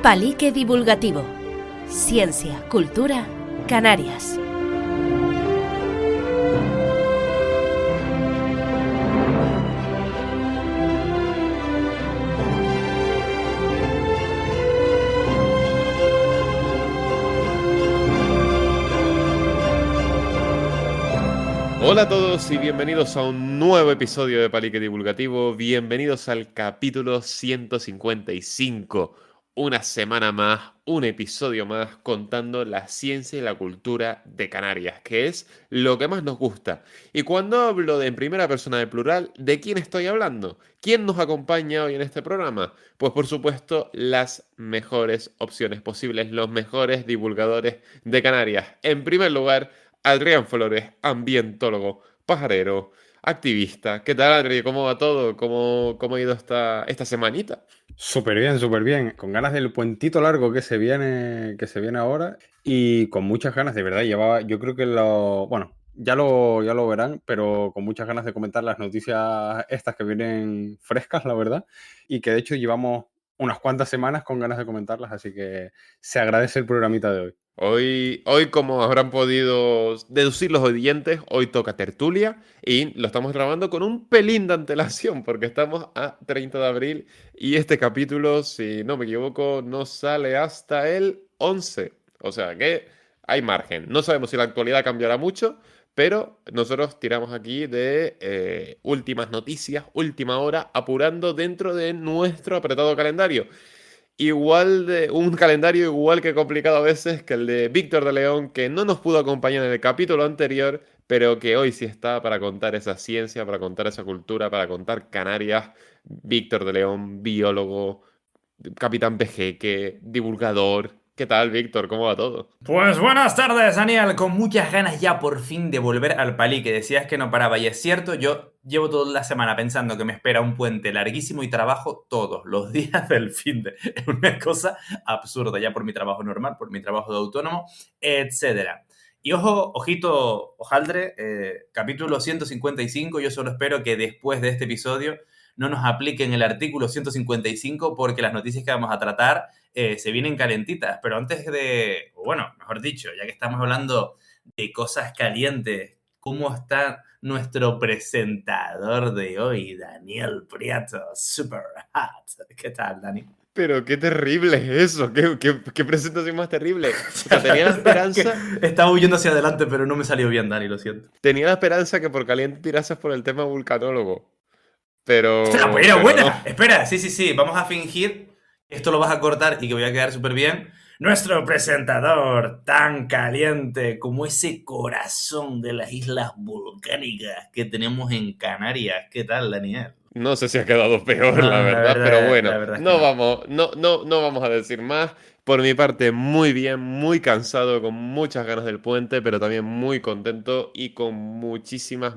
Palique Divulgativo. Ciencia, cultura, Canarias. Hola a todos y bienvenidos a un nuevo episodio de Palique Divulgativo. Bienvenidos al capítulo 155. Una semana más, un episodio más contando la ciencia y la cultura de Canarias, que es lo que más nos gusta. Y cuando hablo de en primera persona de plural, ¿de quién estoy hablando? ¿Quién nos acompaña hoy en este programa? Pues por supuesto, las mejores opciones posibles, los mejores divulgadores de Canarias. En primer lugar, Adrián Flores, ambientólogo, pajarero, activista. ¿Qué tal, Adri? ¿Cómo va todo? ¿Cómo ha ido esta semanita? Súper bien, súper bien. Con ganas del puentito largo que se viene ahora y con muchas ganas, de verdad. Yo creo que bueno, ya lo verán, pero con muchas ganas de comentar las noticias estas que vienen frescas, la verdad, y que de hecho llevamos unas cuantas semanas con ganas de comentarlas, así que se agradece el programita de hoy. Hoy, como habrán podido deducir los oyentes, hoy toca tertulia y lo estamos grabando con un pelín de antelación porque estamos a 30 de abril y este capítulo, si no me equivoco, no sale hasta el 11. O sea que hay margen. No sabemos si la actualidad cambiará mucho, pero nosotros tiramos aquí de últimas noticias, última hora, apurando dentro de nuestro apretado calendario. Igual de un calendario igual que complicado a veces que el de Víctor de León, que no nos pudo acompañar en el capítulo anterior, pero que hoy sí está para contar esa ciencia, para contar esa cultura, para contar Canarias. Víctor de León, biólogo, capitán pejeque, divulgador. ¿Qué tal, Víctor? ¿Cómo va todo? Pues buenas tardes, Daniel, con muchas ganas ya por fin de volver al Palique. Decías que no paraba y es cierto, yo llevo toda la semana pensando que me espera un puente larguísimo y trabajo todos los días del finde. Es una cosa absurda ya por mi trabajo normal, por mi trabajo de autónomo, etcétera. Y ojo, ojito, hojaldre, capítulo 155, yo solo espero que después de este episodio no nos apliquen el artículo 155 porque las noticias que vamos a tratar se vienen calentitas. Pero antes de, bueno, mejor dicho, ya que estamos hablando de cosas calientes, ¿cómo está nuestro presentador de hoy, Daniel Prieto? Super hot. ¿Qué tal, Dani? Pero qué terrible es eso, qué presentación más terrible. O sea, tenía la esperanza, Estaba huyendo hacia adelante, pero no me salió bien, Dani, lo siento. tenía la esperanza que por caliente tirases por el tema vulcanólogo. ¡Ostras, pues Pero, era pero no. buena! Espera, sí, vamos a fingir que esto lo vas a cortar y que voy a quedar súper bien. Nuestro presentador, tan caliente como ese corazón de las islas volcánicas que tenemos en Canarias. ¿Qué tal, Daniel? No sé si ha quedado peor, No, la verdad, pero bueno, la verdad es que no no. vamos, no vamos a decir más. Por mi parte, muy bien, muy cansado, con muchas ganas del puente, pero también muy contento y con muchísimas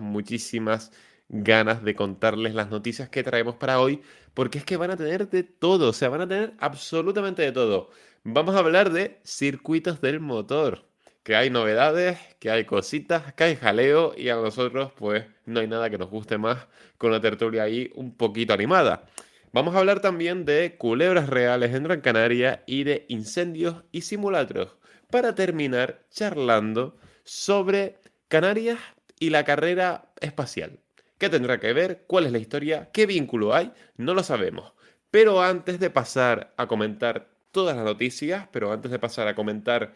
ganas de contarles las noticias que traemos para hoy, porque es que van a tener de todo, o sea, van a tener absolutamente de todo. Vamos a hablar de circuitos del motor, que hay novedades, que hay cositas, que hay jaleo y a nosotros pues no hay nada que nos guste más con una tertulia ahí un poquito animada. Vamos a hablar también de culebras reales en Gran Canaria y de incendios y simulacros, para terminar charlando sobre Canarias y la carrera espacial. ¿Qué tendrá que ver? ¿Cuál es la historia? ¿Qué vínculo hay? No lo sabemos. Pero antes de pasar a comentar todas las noticias, pero antes de pasar a comentar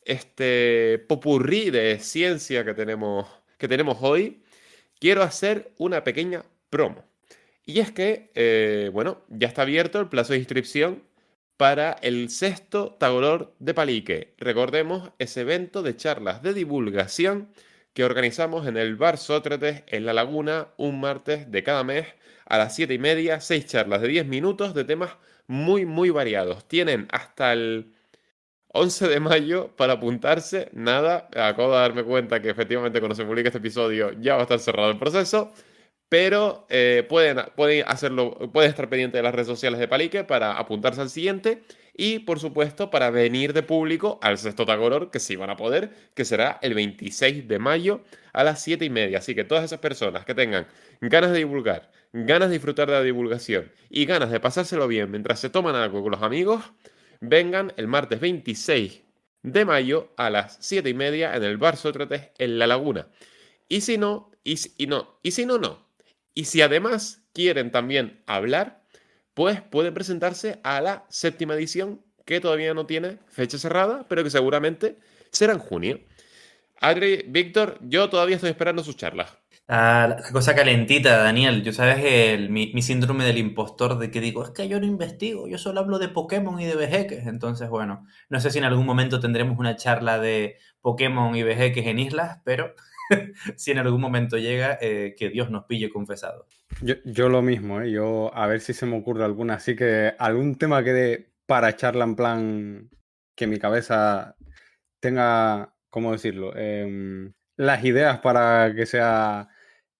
este popurrí de ciencia que tenemos hoy, quiero hacer una pequeña promo. Y es que, bueno, ya está abierto el plazo de inscripción para el sexto Tablor de Palique. Recordemos ese evento de charlas de divulgación que organizamos en el Bar Sócrates en La Laguna un martes de cada mes a las 7:30, 6 charlas de 10 minutos de temas muy variados. Tienen hasta el 11 de mayo para apuntarse. Nada, acabo de darme cuenta que efectivamente cuando se publique este episodio ya va a estar cerrado el proceso. Pero pueden hacerlo, pueden estar pendientes de las redes sociales de Palique para apuntarse al siguiente y, por supuesto, para venir de público al sexto Tagoror, que sí van a poder, que será el 26 de mayo a las 7:30. Así que todas esas personas que tengan ganas de divulgar, ganas de disfrutar de la divulgación y ganas de pasárselo bien mientras se toman algo con los amigos, vengan el martes 26 de mayo a las 7:30 en el Bar Sócrates en La Laguna. Y si no, y si no, no. Y si además quieren también hablar, pues pueden presentarse a la 7ª edición, que todavía no tiene fecha cerrada, pero que seguramente será en junio. Adri, Víctor, yo todavía estoy esperando sus charlas. La cosa calentita, Daniel. Yo sabes mi síndrome del impostor de que digo, es que yo no investigo, yo solo hablo de Pokémon y de vejeques. Entonces, bueno, no sé si en algún momento tendremos una charla de Pokémon y vejeques en islas, pero si en algún momento llega, que Dios nos pille confesado. Yo lo mismo, ¿eh? Yo a ver si se me ocurre alguna. Así que algún tema que dé para charla en plan que mi cabeza tenga, ¿cómo decirlo? Las ideas para que sea...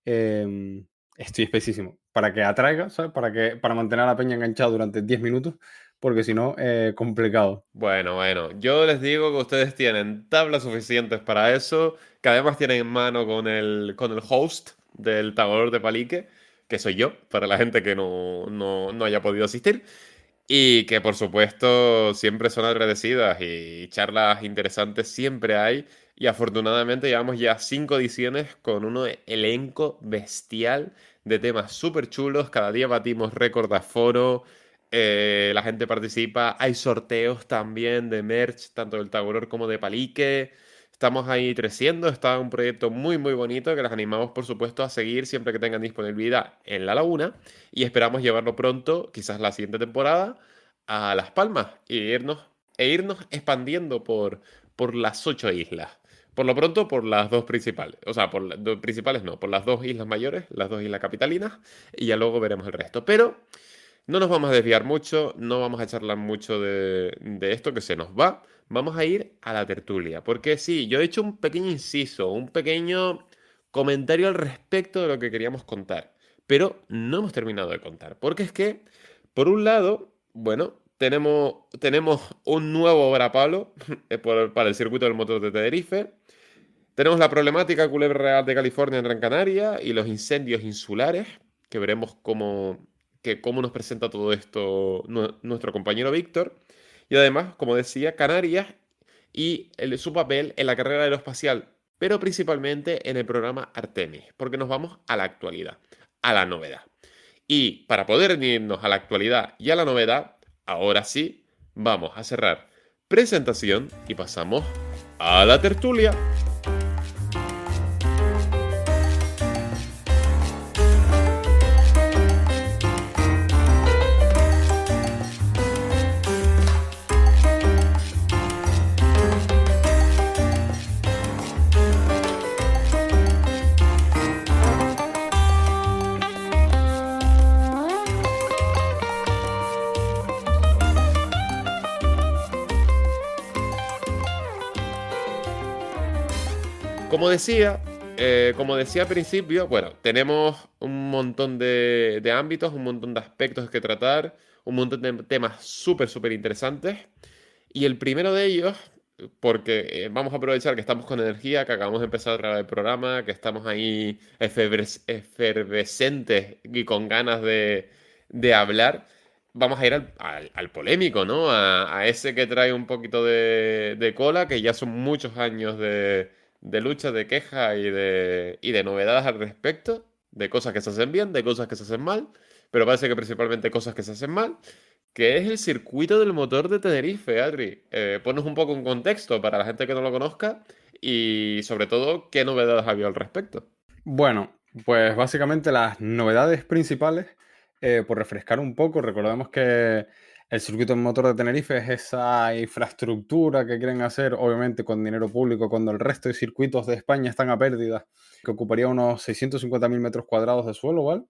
estoy espesísimo. Para que atraiga, ¿sabes? Para mantener a la peña enganchada durante 10 minutos, porque si no, complicado. Bueno, yo les digo que ustedes tienen tablas suficientes para eso, que además tienen en mano con el host del tabulador de Palique, que soy yo, para la gente que no haya podido asistir, y que por supuesto siempre son agradecidas y charlas interesantes siempre hay, y afortunadamente llevamos ya 5 ediciones con un elenco bestial de temas súper chulos, cada día batimos récord de aforo. La gente participa, hay sorteos también de merch, tanto del Tagoror como de Palique. Estamos ahí creciendo, está un proyecto muy muy bonito que les animamos por supuesto a seguir siempre que tengan disponibilidad en La Laguna y esperamos llevarlo pronto, quizás la siguiente temporada, a Las Palmas e irnos expandiendo por las 8 islas. Por lo pronto por las dos principales, o sea, por las dos principales no, por las 2 islas mayores, las 2 islas capitalinas y ya luego veremos el resto. Pero... no nos vamos a desviar mucho, no vamos a charlar mucho de esto que se nos va. Vamos a ir a la tertulia. Porque sí, yo he hecho un pequeño inciso, un pequeño comentario al respecto de lo que queríamos contar. Pero no hemos terminado de contar. Porque es que, por un lado, bueno, tenemos un nuevo varapalo para el circuito del motor de Tenerife. Tenemos la problemática Culebra Real de California en Gran Canaria y los incendios insulares, que veremos cómo nos presenta todo esto nuestro compañero Víctor. Y además, como decía, Canarias y su papel en la carrera aeroespacial, pero principalmente en el programa Artemis, porque nos vamos a la actualidad, a la novedad. Y para poder irnos a la actualidad y a la novedad, ahora sí, vamos a cerrar presentación y pasamos a la tertulia. Como decía al principio, bueno, tenemos un montón de ámbitos, un montón de aspectos que tratar, un montón de temas súper, súper interesantes. Y el primero de ellos, porque vamos a aprovechar que estamos con energía, que acabamos de empezar a grabar el programa, que estamos ahí efervescentes y con ganas de hablar, vamos a ir al polémico, ¿no? A ese que trae un poquito de cola, que ya son muchos años de lucha, de queja y de novedades al respecto, de cosas que se hacen bien, de cosas que se hacen mal, pero parece que principalmente cosas que se hacen mal, que es el circuito del motor de Tenerife, Adri. Ponos un poco en contexto para la gente que no lo conozca y sobre todo qué novedades había al respecto. Bueno, pues básicamente las novedades principales, por refrescar un poco, recordemos que el circuito del motor de Tenerife es esa infraestructura que quieren hacer, obviamente con dinero público, cuando el resto de circuitos de España están a pérdida, que ocuparía unos 650.000 metros cuadrados de suelo, ¿vale?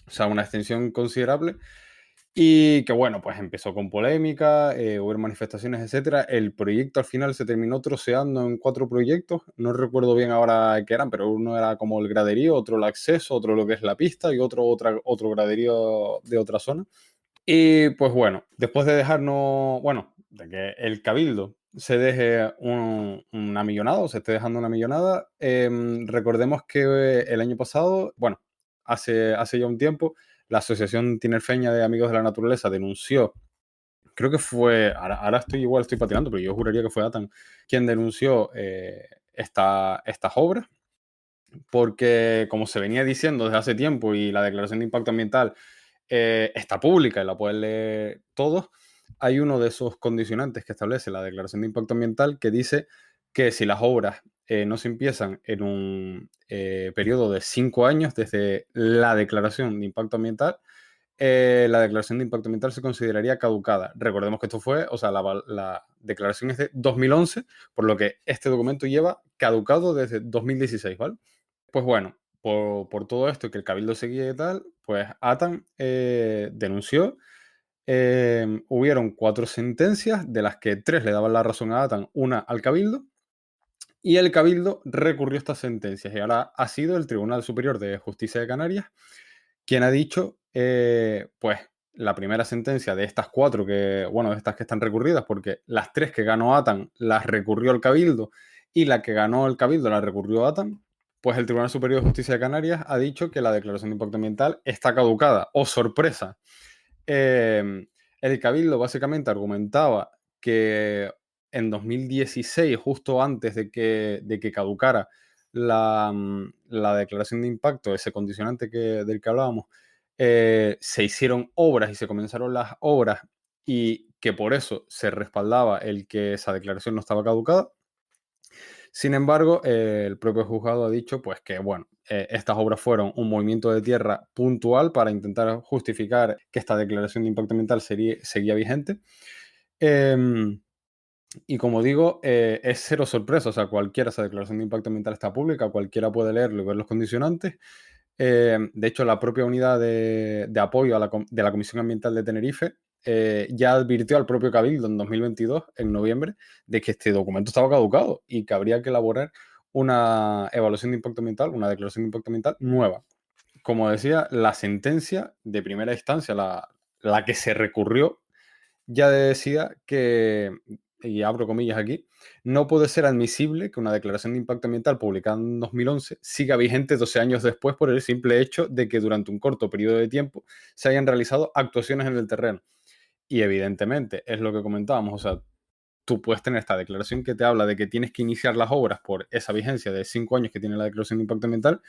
O sea, una extensión considerable. Y que bueno, pues empezó con polémica, hubo manifestaciones, etcétera. El proyecto al final se terminó troceando en 4 proyectos. No recuerdo bien ahora qué eran, pero uno era como el graderío, otro el acceso, otro lo que es la pista y otro graderío de otra zona. Y pues bueno, después de dejarnos, bueno, de que el Cabildo se deje una millonada o se esté dejando una millonada, recordemos que el año pasado, bueno, hace ya un tiempo, la Asociación Tinerfeña de Amigos de la Naturaleza denunció creo que fue, ahora estoy patinando, pero yo juraría que fue ATAN quien denunció estas obras, porque como se venía diciendo desde hace tiempo y la declaración de impacto ambiental está pública y la pueden leer todos, hay uno de esos condicionantes que establece la declaración de impacto ambiental que dice que si las obras no se empiezan en un periodo de 5 años desde la declaración de impacto ambiental, la declaración de impacto ambiental se consideraría caducada. Recordemos que esto fue, o sea, la declaración es de 2011, por lo que este documento lleva caducado desde 2016, ¿vale? Pues bueno, por todo esto que el Cabildo seguía y tal, pues ATAN denunció. Hubieron 4 sentencias, de las que 3 le daban la razón a ATAN, una al Cabildo, y el Cabildo recurrió estas sentencias. Y ahora ha sido el Tribunal Superior de Justicia de Canarias quien ha dicho, pues, la primera sentencia de estas 4 de estas que están recurridas, porque las 3 que ganó ATAN las recurrió el Cabildo y la que ganó el Cabildo la recurrió ATAN, pues el Tribunal Superior de Justicia de Canarias ha dicho que la declaración de impacto ambiental está caducada. ¡Oh, sorpresa! El Cabildo básicamente argumentaba que en 2016, justo antes de que caducara la declaración de impacto, ese condicionante del que hablábamos, se hicieron obras y se comenzaron las obras y que por eso se respaldaba el que esa declaración no estaba caducada. Sin embargo, el propio juzgado ha dicho pues que bueno, estas obras fueron un movimiento de tierra puntual para intentar justificar que esta declaración de impacto ambiental seguía vigente. Y como digo, es cero sorpresa, o sea, esa declaración de impacto ambiental está pública, cualquiera puede leerlo y ver los condicionantes. De hecho, la propia unidad de apoyo de la Comisión Ambiental de Tenerife ya advirtió al propio Cabildo en 2022, en noviembre, de que este documento estaba caducado y que habría que elaborar una evaluación de impacto ambiental, una declaración de impacto ambiental nueva. Como decía, la sentencia de primera instancia, la que se recurrió, ya decía que, y abro comillas aquí, no puede ser admisible que una declaración de impacto ambiental publicada en 2011 siga vigente 12 años después por el simple hecho de que durante un corto periodo de tiempo se hayan realizado actuaciones en el terreno. Y evidentemente, es lo que comentábamos, o sea, tú puedes tener esta declaración que te habla de que tienes que iniciar las obras por esa vigencia de 5 años que tiene la declaración de impacto ambiental,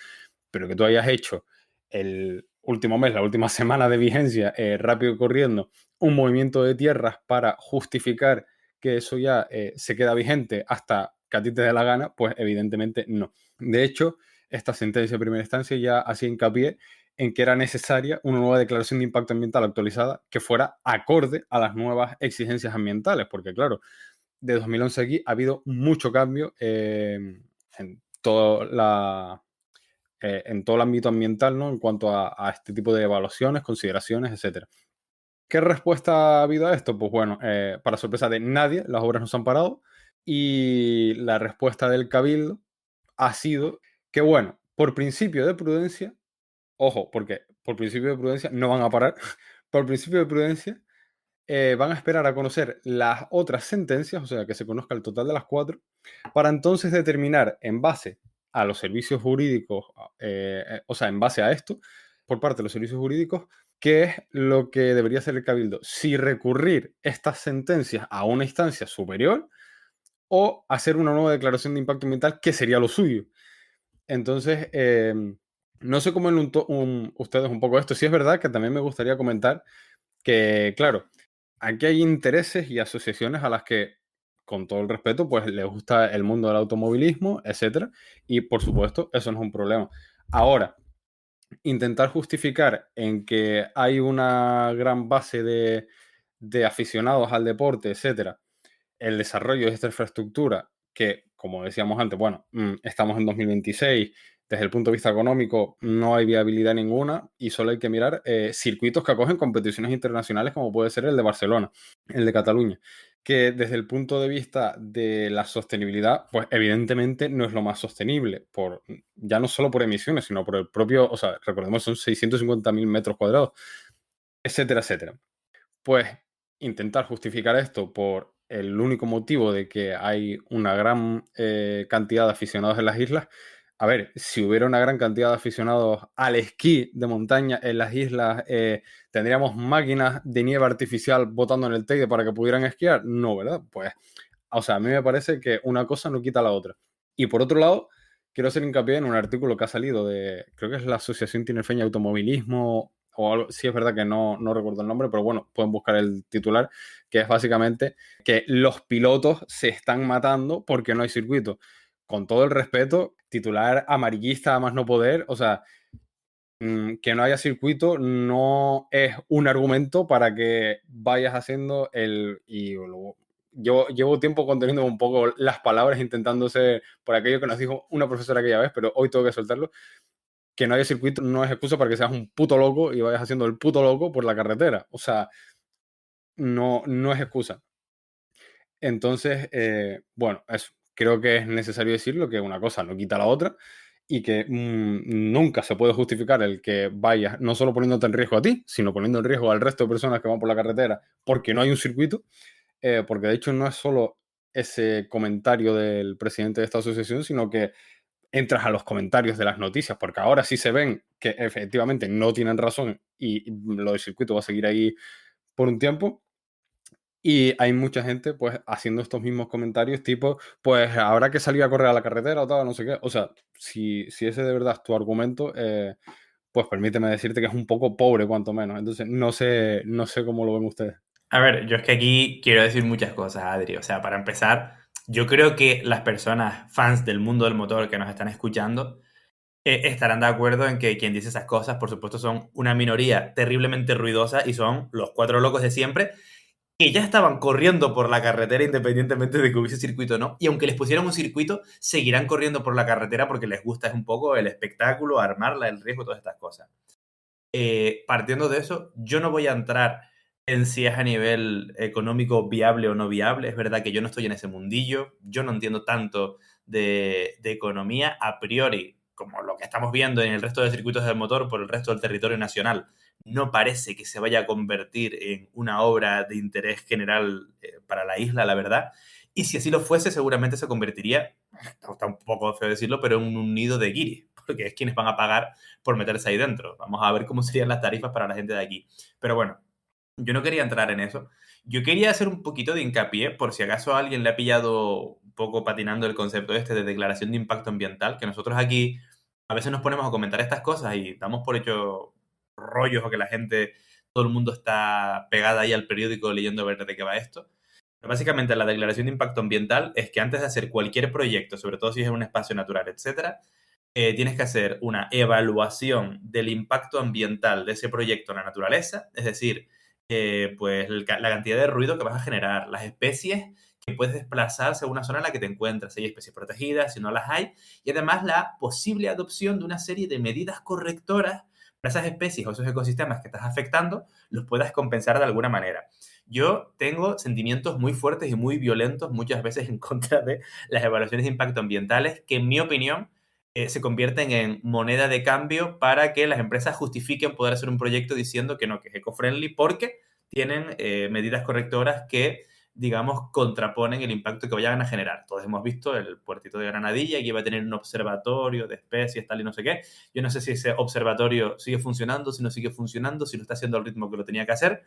pero que tú hayas hecho el último mes, la última semana de vigencia, rápido corriendo, un movimiento de tierras para justificar que eso ya se queda vigente hasta que a ti te dé la gana, pues evidentemente no. De hecho, esta sentencia de primera instancia ya hacía hincapié en que era necesaria una nueva declaración de impacto ambiental actualizada que fuera acorde a las nuevas exigencias ambientales, porque claro, de 2011 aquí ha habido mucho cambio en en todo el ámbito ambiental, ¿no? En cuanto a este tipo de evaluaciones, consideraciones, etcétera. ¿Qué respuesta ha habido a esto? Pues bueno, para sorpresa de nadie, las obras no se han parado y la respuesta del Cabildo ha sido que, bueno, por principio de prudencia, ojo, porque por principio de prudencia no van a parar, por principio de prudencia van a esperar a conocer las otras sentencias, o sea, que se conozca el total de las 4, para entonces determinar en base a los servicios jurídicos, o sea, en base a esto, por parte de los servicios jurídicos, qué es lo que debería hacer el Cabildo. Si recurrir estas sentencias a una instancia superior o hacer una nueva declaración de impacto ambiental, que sería lo suyo. Entonces, no sé cómo ustedes un poco esto. Sí es verdad que también me gustaría comentar que, claro, aquí hay intereses y asociaciones a las que, con todo el respeto, pues les gusta el mundo del automovilismo, etcétera, y por supuesto, eso no es un problema. Ahora, intentar justificar en que hay una gran base de aficionados al deporte, etcétera, el desarrollo de esta infraestructura, que, como decíamos antes, bueno, estamos en 2026, desde el punto de vista económico no hay viabilidad ninguna y solo hay que mirar circuitos que acogen competiciones internacionales como puede ser el de Barcelona, el de Cataluña, que desde el punto de vista de la sostenibilidad, pues evidentemente no es lo más sostenible, ya no solo por emisiones, sino por el propio, o sea, recordemos, son 650.000 metros cuadrados, etcétera, etcétera. Pues intentar justificar esto por el único motivo de que hay una gran cantidad de aficionados en las islas, a ver, si hubiera una gran cantidad de aficionados al esquí de montaña en las islas, ¿tendríamos máquinas de nieve artificial botando en el Teide para que pudieran esquiar? No, ¿verdad? Pues, o sea, a mí me parece que una cosa no quita la otra. Y por otro lado, quiero hacer hincapié en un artículo que ha salido de, creo que es la Asociación Tinerfeña de Automovilismo, o algo, sí es verdad que no recuerdo el nombre, pero bueno, pueden buscar el titular, que es básicamente que los pilotos se están matando porque no hay circuito. Con todo el respeto, titular amarillista a más no poder, o sea, que no haya circuito no es un argumento para que vayas haciendo el... Y luego, yo llevo tiempo conteniendo un poco las palabras, intentando ser por aquello que nos dijo una profesora aquella vez, pero hoy tengo que soltarlo. Que no haya circuito no es excusa para que seas un puto loco y vayas haciendo el puto loco por la carretera. O sea, no es excusa. Entonces, bueno, eso. Creo que es necesario decirlo, que una cosa no quita la otra y que nunca se puede justificar el que vayas no solo poniéndote en riesgo a ti, sino poniendo en riesgo al resto de personas que van por la carretera porque no hay un circuito, porque de hecho no es solo ese comentario del presidente de esta asociación, sino que entras a los comentarios de las noticias, porque ahora sí se ven que efectivamente no tienen razón y lo del circuito va a seguir ahí por un tiempo. Y hay mucha gente, pues, haciendo estos mismos comentarios, tipo, pues, habrá que salir a correr a la carretera o tal, no sé qué. O sea, si ese de verdad es tu argumento, pues permíteme decirte que es un poco pobre, cuanto menos. Entonces, no sé cómo lo ven ustedes. A ver, yo es que aquí quiero decir muchas cosas, Adri. O sea, para empezar, yo creo que las personas fans del mundo del motor que nos están escuchando estarán de acuerdo en que quien dice esas cosas, por supuesto, son una minoría terriblemente ruidosa y son los cuatro locos de siempre que ya estaban corriendo por la carretera independientemente de que hubiese circuito o no. Y aunque les pusieran un circuito, seguirán corriendo por la carretera porque les gusta es un poco el espectáculo, armarla, el riesgo, todas estas cosas. Partiendo de eso, yo no voy a entrar en si es a nivel económico viable o no viable. Es verdad que yo no estoy en ese mundillo, yo no entiendo tanto de economía a priori, como lo que estamos viendo en el resto de circuitos del motor por el resto del territorio nacional. No parece que se vaya a convertir en una obra de interés general para la isla, la verdad. Y si así lo fuese, seguramente se convertiría, está un poco feo decirlo, pero en un nido de guiris, porque es quienes van a pagar por meterse ahí dentro. Vamos a ver cómo serían las tarifas para la gente de aquí. Pero bueno, yo no quería entrar en eso. Yo quería hacer un poquito de hincapié, por si acaso a alguien le ha pillado un poco patinando el concepto este de declaración de impacto ambiental, que nosotros aquí a veces nos ponemos a comentar estas cosas y damos por hecho rollos o que la gente, todo el mundo está pegada ahí al periódico leyendo a ver de qué va esto. Pero básicamente la declaración de impacto ambiental es que antes de hacer cualquier proyecto, sobre todo si es un espacio natural, etcétera, tienes que hacer una evaluación del impacto ambiental de ese proyecto en la naturaleza, es decir, pues la cantidad de ruido que vas a generar, las especies que puedes desplazar según una zona en la que te encuentras, si hay especies protegidas, si no las hay, y además la posible adopción de una serie de medidas correctoras para esas especies o esos ecosistemas que estás afectando, los puedas compensar de alguna manera. Yo tengo sentimientos muy fuertes y muy violentos muchas veces en contra de las evaluaciones de impacto ambientales que, en mi opinión, se convierten en moneda de cambio para que las empresas justifiquen poder hacer un proyecto diciendo que no, que es eco-friendly porque tienen medidas correctoras que, digamos, contraponen el impacto que vayan a generar. Todos hemos visto el puertito de Granadilla que iba a tener un observatorio de especies, tal y no sé qué. Yo no sé si ese observatorio sigue funcionando, si no sigue funcionando, si lo está haciendo al ritmo que lo tenía que hacer,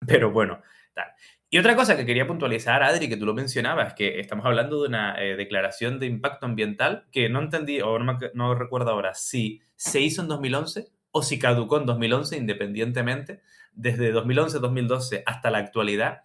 pero bueno, tal. Y otra cosa que quería puntualizar, Adri, que tú lo mencionabas, que estamos hablando de una declaración de impacto ambiental que no entendí, o no recuerdo ahora, si se hizo en 2011 o si caducó en 2011 independientemente. Desde 2011-2012 hasta la actualidad,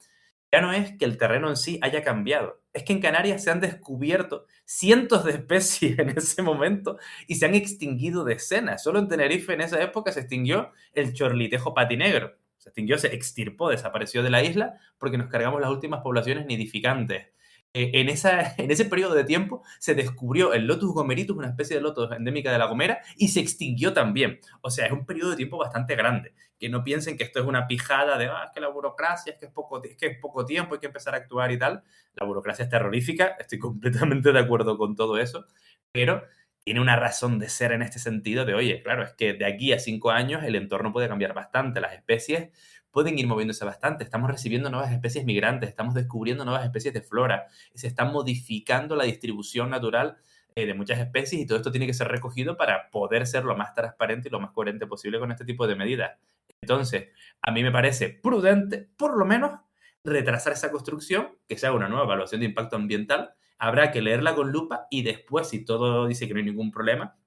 ya no es que el terreno en sí haya cambiado, es que en Canarias se han descubierto cientos de especies en ese momento y se han extinguido decenas. Solo en Tenerife en esa época se extinguió el chorlitejo patinegro. Se extinguió, se extirpó, desapareció de la isla porque nos cargamos las últimas poblaciones nidificantes. En ese periodo de tiempo se descubrió el Lotus gomeritus, una especie de lotus endémica de La Gomera, y se extinguió también. O sea, es un periodo de tiempo bastante grande. Que no piensen que esto es una pijada de, es que la burocracia, es que es poco tiempo, hay que empezar a actuar y tal. La burocracia es terrorífica, estoy completamente de acuerdo con todo eso, pero tiene una razón de ser en este sentido de, oye, claro, es que de aquí a 5 años el entorno puede cambiar bastante, las especies pueden ir moviéndose bastante, estamos recibiendo nuevas especies migrantes, estamos descubriendo nuevas especies de flora, se está modificando la distribución natural de muchas especies y todo esto tiene que ser recogido para poder ser lo más transparente y lo más coherente posible con este tipo de medidas. Entonces, a mí me parece prudente, por lo menos, retrasar esa construcción, que se haga una nueva evaluación de impacto ambiental, habrá que leerla con lupa y después, si todo dice que no hay ningún problema,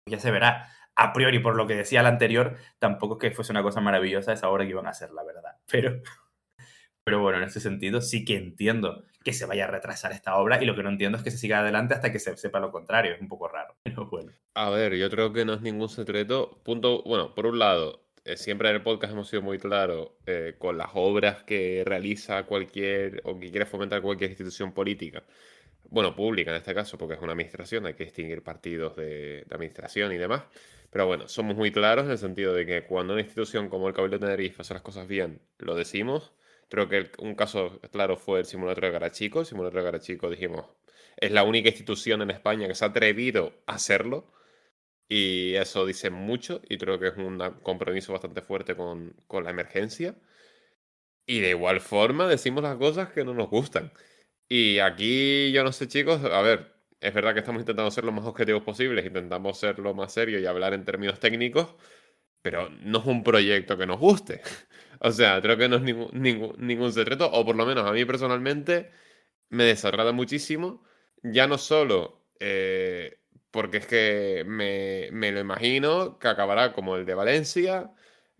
pues ya se verá. A priori, por lo que decía el anterior, tampoco es que fuese una cosa maravillosa esa obra que iban a hacer, la verdad. Pero bueno, en ese sentido sí que entiendo que se vaya a retrasar esta obra y lo que no entiendo es que se siga adelante hasta que se sepa lo contrario. Es un poco raro, pero bueno. A ver, yo creo que no es ningún secreto. Punto, bueno, por un lado, siempre en el podcast hemos sido muy claros con las obras que realiza cualquier o que quiere fomentar cualquier institución política. Bueno, pública en este caso, porque es una administración, hay que distinguir partidos de administración y demás. Pero bueno, somos muy claros en el sentido de que cuando una institución como el Cabildo de Tenerife hace las cosas bien, lo decimos. Creo que un caso claro fue el simulacro de Garachico. El simulacro de Garachico, dijimos, es la única institución en España que se ha atrevido a hacerlo. Y eso dice mucho y creo que es un compromiso bastante fuerte con la emergencia. Y de igual forma decimos las cosas que no nos gustan. Y aquí yo no sé, chicos, a ver, es verdad que estamos intentando ser lo más objetivos posibles, intentamos ser lo más serio y hablar en términos técnicos, pero no es un proyecto que nos guste. O sea, creo que no es ningún secreto, o por lo menos a mí personalmente me desagrada muchísimo, ya no solo porque es que me lo imagino que acabará como el de Valencia,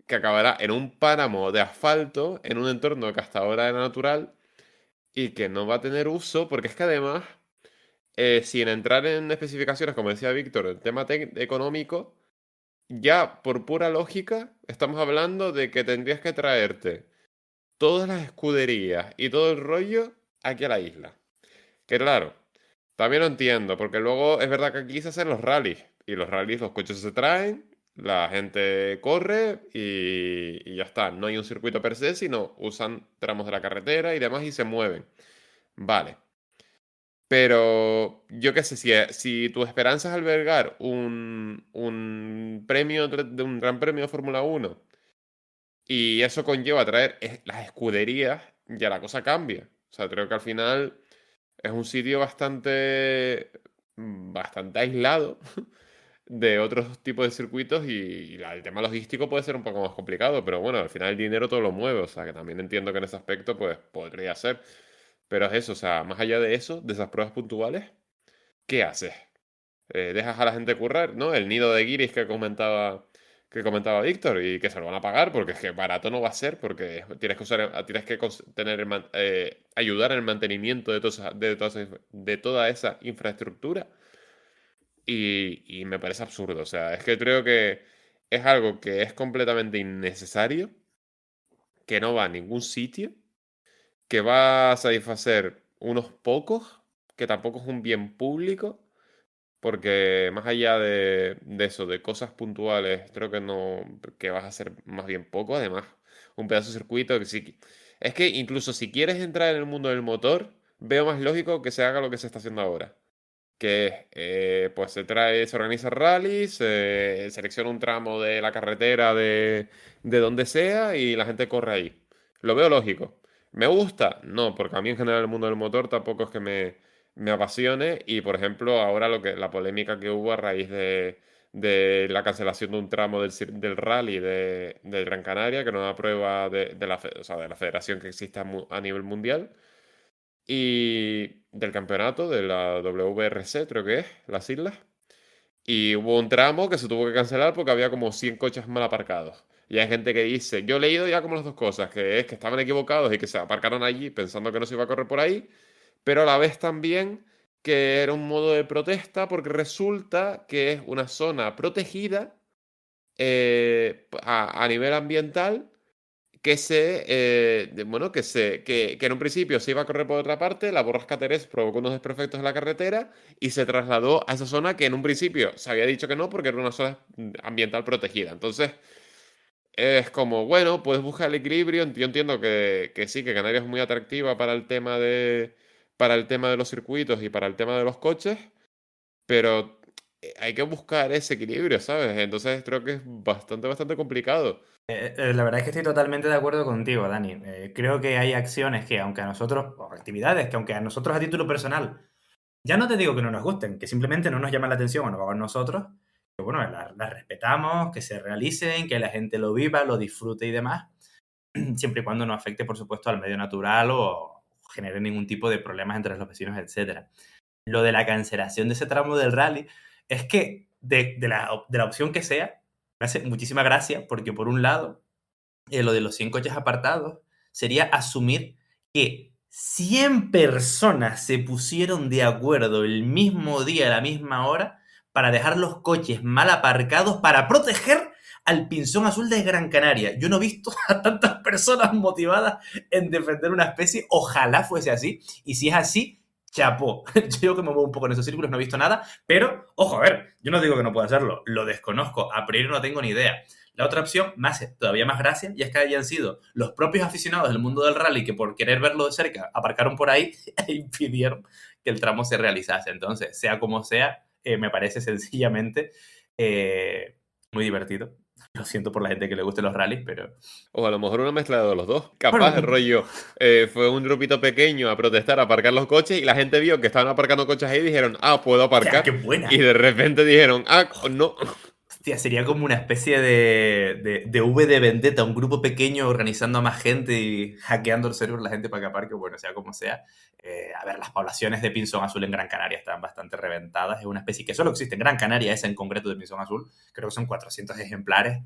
que acabará en un páramo de asfalto, en un entorno que hasta ahora era natural y que no va a tener uso, porque es que además, sin entrar en especificaciones, como decía Víctor, el tema económico, ya por pura lógica, estamos hablando de que tendrías que traerte todas las escuderías y todo el rollo aquí a la isla. Que claro, también lo entiendo, porque luego es verdad que aquí se hacen los rallies, y los rallies los coches se traen, la gente corre y ya está. No hay un circuito per se, sino usan tramos de la carretera y demás y se mueven. Vale. Pero yo qué sé, si tu esperanza es albergar un premio de un gran premio de Fórmula 1 y eso conlleva traer las escuderías, ya la cosa cambia. O sea, creo que al final es un sitio bastante aislado de otros tipos de circuitos y el tema logístico puede ser un poco más complicado, pero bueno, al final el dinero todo lo mueve, o sea, que también entiendo que en ese aspecto pues podría ser. Pero es eso, o sea, más allá de eso, de esas pruebas puntuales, ¿qué haces? ¿Dejas a la gente currar, ¿no? El nido de guiris que comentaba Víctor y que se lo van a pagar porque es que barato no va a ser porque tienes que ayudar en el mantenimiento de toda esa infraestructura y me parece absurdo. O sea, es que creo que es algo que es completamente innecesario, que no va a ningún sitio, que va a satisfacer unos pocos, que tampoco es un bien público. Porque más allá de eso, de cosas puntuales, creo que no, que vas a hacer más bien poco. Además, un pedazo de circuito que sí. Es que incluso si quieres entrar en el mundo del motor, veo más lógico que se haga lo que se está haciendo ahora. Que es, pues se organiza rallies, se selecciona un tramo de la carretera de donde sea y la gente corre ahí. Lo veo lógico. ¿Me gusta? No, porque a mí en general el mundo del motor tampoco es que me apasione. Y por ejemplo, ahora la polémica que hubo a raíz de la cancelación de un tramo del rally de Gran Canaria, que no da prueba o sea, de la federación que existe a nivel mundial. Y del campeonato de la WRC, creo que es, las islas. Y hubo un tramo que se tuvo que cancelar porque había como 100 coches mal aparcados. Y hay gente que dice, yo he leído ya como las dos cosas, que es que estaban equivocados y que se aparcaron allí pensando que no se iba a correr por ahí, pero a la vez también que era un modo de protesta porque resulta que es una zona protegida a nivel ambiental que en un principio se iba a correr por otra parte, la borrasca Teresa provocó unos desperfectos en la carretera y se trasladó a esa zona que en un principio se había dicho que no porque era una zona ambiental protegida. Entonces, es como, bueno, puedes buscar el equilibrio. Yo entiendo que sí, que Canarias es muy atractiva para el tema de los circuitos y para el tema de los coches, pero hay que buscar ese equilibrio, ¿sabes? Entonces creo que es bastante complicado. La verdad es que estoy totalmente de acuerdo contigo, Dani. Creo que hay acciones que, aunque a nosotros, o actividades que, aunque a nosotros a título personal ya no te digo que no nos gusten, que simplemente no nos llaman la atención o no vamos nosotros, que bueno, las respetamos, que se realicen, que la gente lo viva, lo disfrute y demás, siempre y cuando no afecte, por supuesto, al medio natural o genere ningún tipo de problemas entre los vecinos, etcétera. Lo de la cancelación de ese tramo del rally es que de la opción que sea, me hace muchísima gracia porque por un lado, lo de los 100 coches apartados sería asumir que 100 personas se pusieron de acuerdo el mismo día, a la misma hora, para dejar los coches mal aparcados para proteger al Pinzón Azul de Gran Canaria. Yo no he visto a tantas personas motivadas en defender una especie. Ojalá fuese así. Y si es así, chapó. Yo que me muevo un poco en esos círculos no he visto nada. Pero, ojo, a ver, yo no digo que no pueda hacerlo. Lo desconozco. A priori no tengo ni idea. La otra opción me hace todavía más gracia y es que hayan sido los propios aficionados del mundo del rally que por querer verlo de cerca aparcaron por ahí e impidieron que el tramo se realizase. Entonces, sea como sea, me parece sencillamente muy divertido. Lo siento por la gente que le guste los rallies, pero... O a lo mejor una mezcla de los dos. Capaz, Bueno, el rollo, fue un grupito pequeño a protestar, a aparcar los coches y la gente vio que estaban aparcando coches ahí y dijeron, ah, puedo hostia, qué aparcar. buena. Y de repente dijeron, ah, no. Hostia, sería como una especie de V de Vendetta, un grupo pequeño organizando a más gente y hackeando el server la gente para que aparque, bueno, sea como sea. A ver, las poblaciones de Pinzón Azul en Gran Canaria están bastante reventadas. Es una especie que solo existe en Gran Canaria, esa en concreto de Pinzón Azul. Creo que son 400 ejemplares.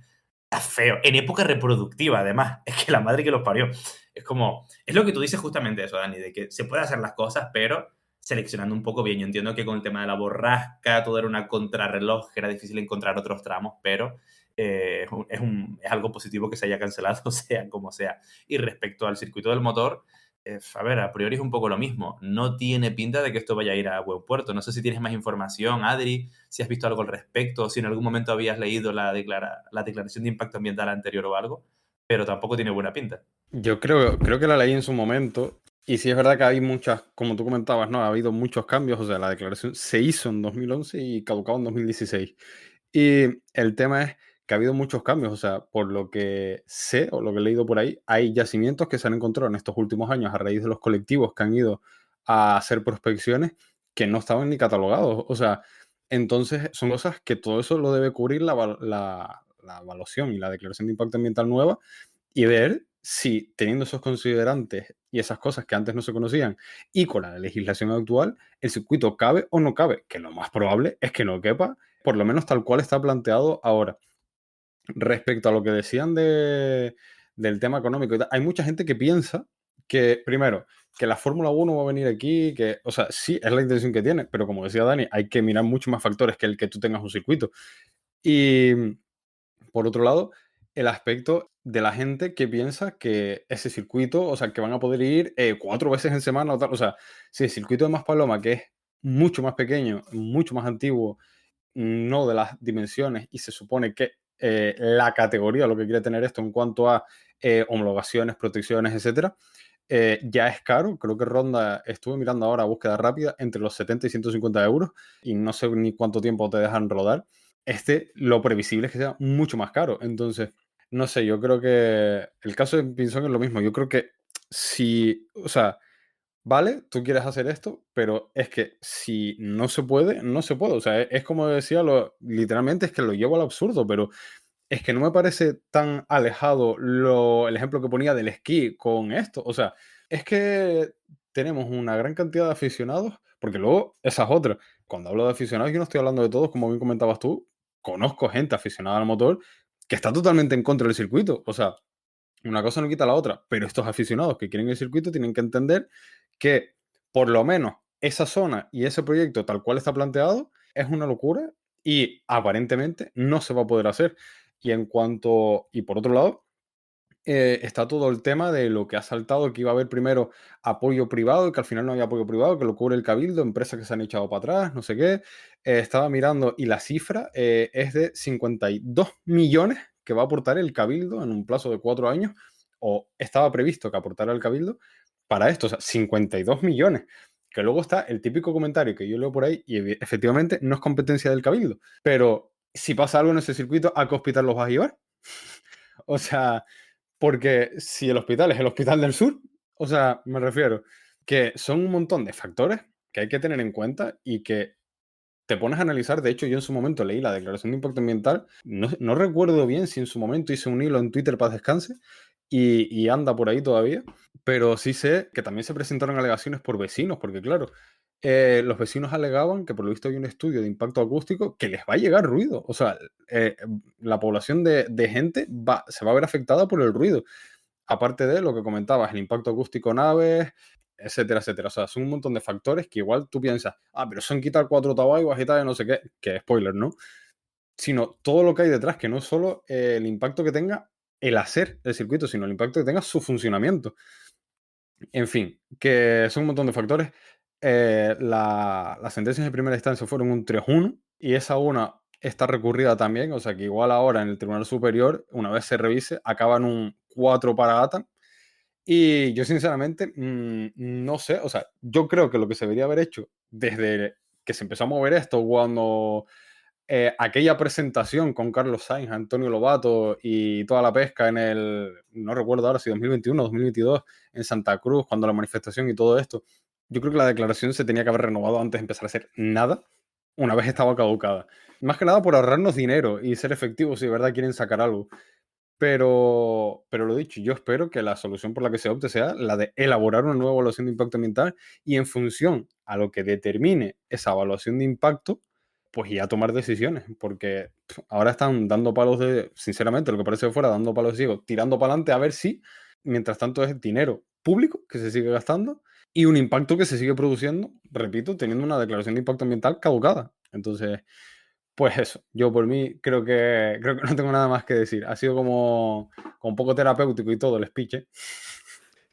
Está feo. En época reproductiva, además. Es que la madre que los parió. Es como... Es lo que tú dices justamente eso, Dani, de que se puede hacer las cosas, pero seleccionando un poco bien. Yo entiendo que con el tema de la borrasca, todo era una contrarreloj, era difícil encontrar otros tramos, pero es algo positivo que se haya cancelado, sea como sea. Y respecto al circuito del motor, a ver, a priori es un poco lo mismo. No tiene pinta de que esto vaya a ir a buen puerto. No sé si tienes más información, Adri, si has visto algo al respecto, si en algún momento habías leído la declaración de impacto ambiental anterior o algo, pero tampoco tiene buena pinta. Yo creo que la leí en su momento. Y sí es verdad que hay muchas, como tú comentabas, ¿no? Ha habido muchos cambios. O sea, la declaración se hizo en 2011 y caducado en 2016. Y el tema es que ha habido muchos cambios. O sea, por lo que sé o lo que he leído por ahí, hay yacimientos que se han encontrado en estos últimos años a raíz de los colectivos que han ido a hacer prospecciones que no estaban ni catalogados. O sea, entonces son cosas que todo eso lo debe cubrir la evaluación y la declaración de impacto ambiental nueva y ver si teniendo esos considerantes y esas cosas que antes no se conocían y con la legislación actual, el circuito cabe o no cabe, que lo más probable es que no quepa, por lo menos tal cual está planteado ahora. Respecto a lo que decían del tema económico, hay mucha gente que piensa que, primero, que la Fórmula 1 va a venir aquí, que, o sea, sí, es la intención que tiene, pero como decía Dani, hay que mirar muchos más factores que el que tú tengas un circuito. Y por otro lado, el aspecto de la gente que piensa que ese circuito, o sea, que van a poder ir 4 veces en semana o tal. O sea, si el circuito de Maspaloma, que es mucho más pequeño, mucho más antiguo, no de las dimensiones, y se supone que la categoría, lo que quiere tener esto en cuanto a homologaciones, protecciones, etcétera, ya es caro. Creo que ronda, estuve mirando ahora a búsqueda rápida, entre los 70 y 150 euros, y no sé ni cuánto tiempo te dejan rodar. Lo previsible es que sea mucho más caro. Entonces, no sé, yo creo que el caso de Pinzón es lo mismo. Yo creo que si, o sea, vale, tú quieres hacer esto, pero es que si no se puede, no se puede. O sea, es como decía, literalmente es que lo llevo al absurdo, pero es que no me parece tan alejado el ejemplo que ponía del esquí con esto. O sea, es que tenemos una gran cantidad de aficionados, porque luego esa es otra. Cuando hablo de aficionados, yo no estoy hablando de todos, como bien comentabas tú. Conozco gente aficionada al motor que está totalmente en contra del circuito. O sea, una cosa no quita la otra, pero estos aficionados que quieren el circuito tienen que entender que por lo menos esa zona y ese proyecto tal cual está planteado es una locura y aparentemente no se va a poder hacer. Y por otro lado, está todo el tema de lo que ha saltado, que iba a haber primero apoyo privado y que al final no había apoyo privado, que lo cubre el Cabildo, empresas que se han echado para atrás, no sé qué. Estaba mirando y la cifra es de 52 millones que va a aportar el Cabildo en un plazo de 4 años, o estaba previsto que aportara el Cabildo para esto, o sea, 52 millones. Que luego está el típico comentario que yo leo por ahí y efectivamente no es competencia del Cabildo, pero si pasa algo en ese circuito, ¿a qué hospital los vas a llevar? O sea, porque si el hospital es el Hospital del Sur, o sea, me refiero que son un montón de factores que hay que tener en cuenta y que te pones a analizar. De hecho, yo en su momento leí la declaración de impacto ambiental. No recuerdo bien si en su momento hice un hilo en Twitter para descanse y anda por ahí todavía. Pero sí sé que también se presentaron alegaciones por vecinos, porque claro, los vecinos alegaban que por lo visto hay un estudio de impacto acústico que les va a llegar ruido. O sea, la población de gente se va a ver afectada por el ruido. Aparte de lo que comentabas, el impacto acústico naves, etcétera, etcétera. O sea, son un montón de factores que igual tú piensas, pero son quitar 4 tabaiguas y tal, y no sé qué, que spoiler, ¿no? Sino todo lo que hay detrás, que no es solo el impacto que tenga el hacer el circuito, sino el impacto que tenga su funcionamiento. En fin, que son un montón de factores. Las sentencias de primera instancia fueron un 3-1 y esa una está recurrida también, o sea que igual ahora en el Tribunal Superior, una vez se revise, acaba en un 4 para ATA. Y yo sinceramente no sé, o sea, yo creo que lo que se debería haber hecho desde que se empezó a mover esto, cuando aquella presentación con Carlos Sainz, Antonio Lobato y toda la pesca en el, no recuerdo ahora si 2021 o 2022, en Santa Cruz, cuando la manifestación y todo esto, yo creo que la declaración se tenía que haber renovado antes de empezar a hacer nada, una vez estaba caducada. Más que nada por ahorrarnos dinero y ser efectivos si de verdad quieren sacar algo. Pero lo dicho, yo espero que la solución por la que se opte sea la de elaborar una nueva evaluación de impacto ambiental y en función a lo que determine esa evaluación de impacto, pues ya tomar decisiones, porque ahora están dando palos sinceramente, lo que parece fuera, dando palos ciegos, tirando para adelante a ver si, mientras tanto es dinero público que se sigue gastando y un impacto que se sigue produciendo, repito, teniendo una declaración de impacto ambiental caducada. Entonces, pues eso, yo por mí creo que no tengo nada más que decir. Ha sido como un poco terapéutico y todo el speech, ¿eh?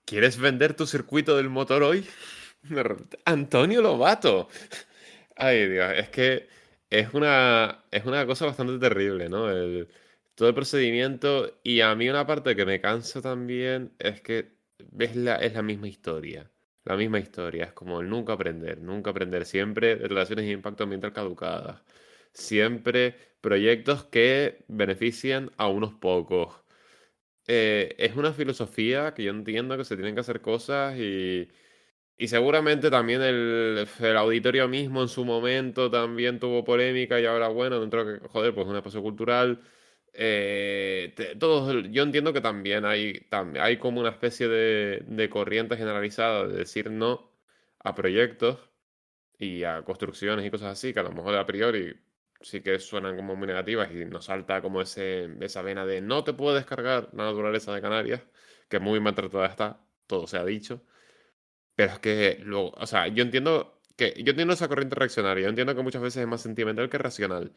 ¿Quieres vender tu circuito del motor hoy? Antonio Lobato. Ay, Dios, es que es una cosa bastante terrible, ¿no? Todo el procedimiento. Y a mí una parte que me cansa también es que es la misma historia. La misma historia. Es como el nunca aprender, nunca aprender. Siempre declaraciones de impacto ambiental caducadas. Siempre proyectos que benefician a unos pocos. Es una filosofía que yo entiendo que se tienen que hacer cosas y seguramente también el auditorio mismo en su momento también tuvo polémica y ahora, bueno, dentro de que, joder, pues un espacio cultural. Yo entiendo que también hay como una especie de corriente generalizada de decir no a proyectos y a construcciones y cosas así, que a lo mejor a priori sí que suenan como muy negativas y nos salta como esa vena de no te puedo descargar la naturaleza de Canarias, que muy maltratada está, todo se ha dicho. Pero es que luego, o sea, yo entiendo esa corriente reaccionaria, yo entiendo que muchas veces es más sentimental que racional,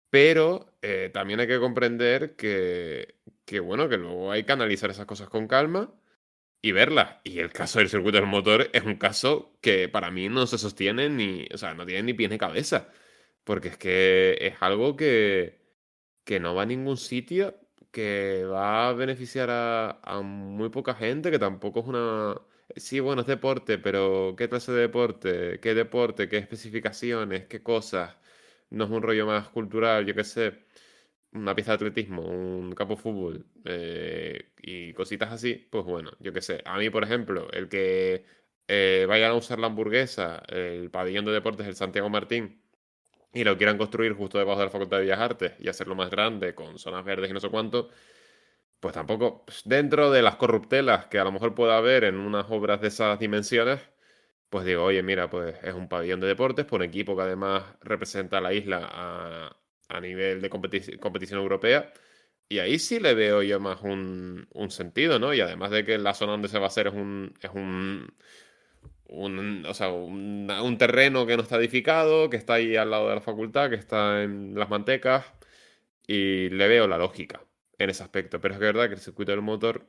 pero también hay que comprender que, bueno, que luego hay que analizar esas cosas con calma y verlas. Y el caso del circuito del motor es un caso que para mí no se sostiene ni, o sea, no tiene ni pies ni cabeza, porque es que es algo que no va a ningún sitio, que va a beneficiar a muy poca gente, que tampoco es una... Sí, bueno, es deporte, pero ¿qué clase de deporte? ¿Qué deporte? ¿Qué especificaciones? ¿Qué cosas? No es un rollo más cultural, yo qué sé, una pista de atletismo, un campo de fútbol y cositas así, pues bueno, yo qué sé. A mí, por ejemplo, el que vayan a usar la hamburguesa, el pabellón de deportes del Santiago Martín, y lo quieran construir justo debajo de la Facultad de Bellas Artes y hacerlo más grande con zonas verdes y no sé cuánto, pues tampoco, pues, dentro de las corruptelas que a lo mejor pueda haber en unas obras de esas dimensiones, pues digo, oye, mira, pues es un pabellón de deportes por un equipo que además representa a la isla a nivel de competición europea. Y ahí sí le veo yo más un sentido, ¿no? Y además de que la zona donde se va a hacer o sea, un terreno que no está edificado, que está ahí al lado de la facultad, que está en Las Mantecas, y le veo la lógica en ese aspecto. Pero es que es verdad que el circuito del motor,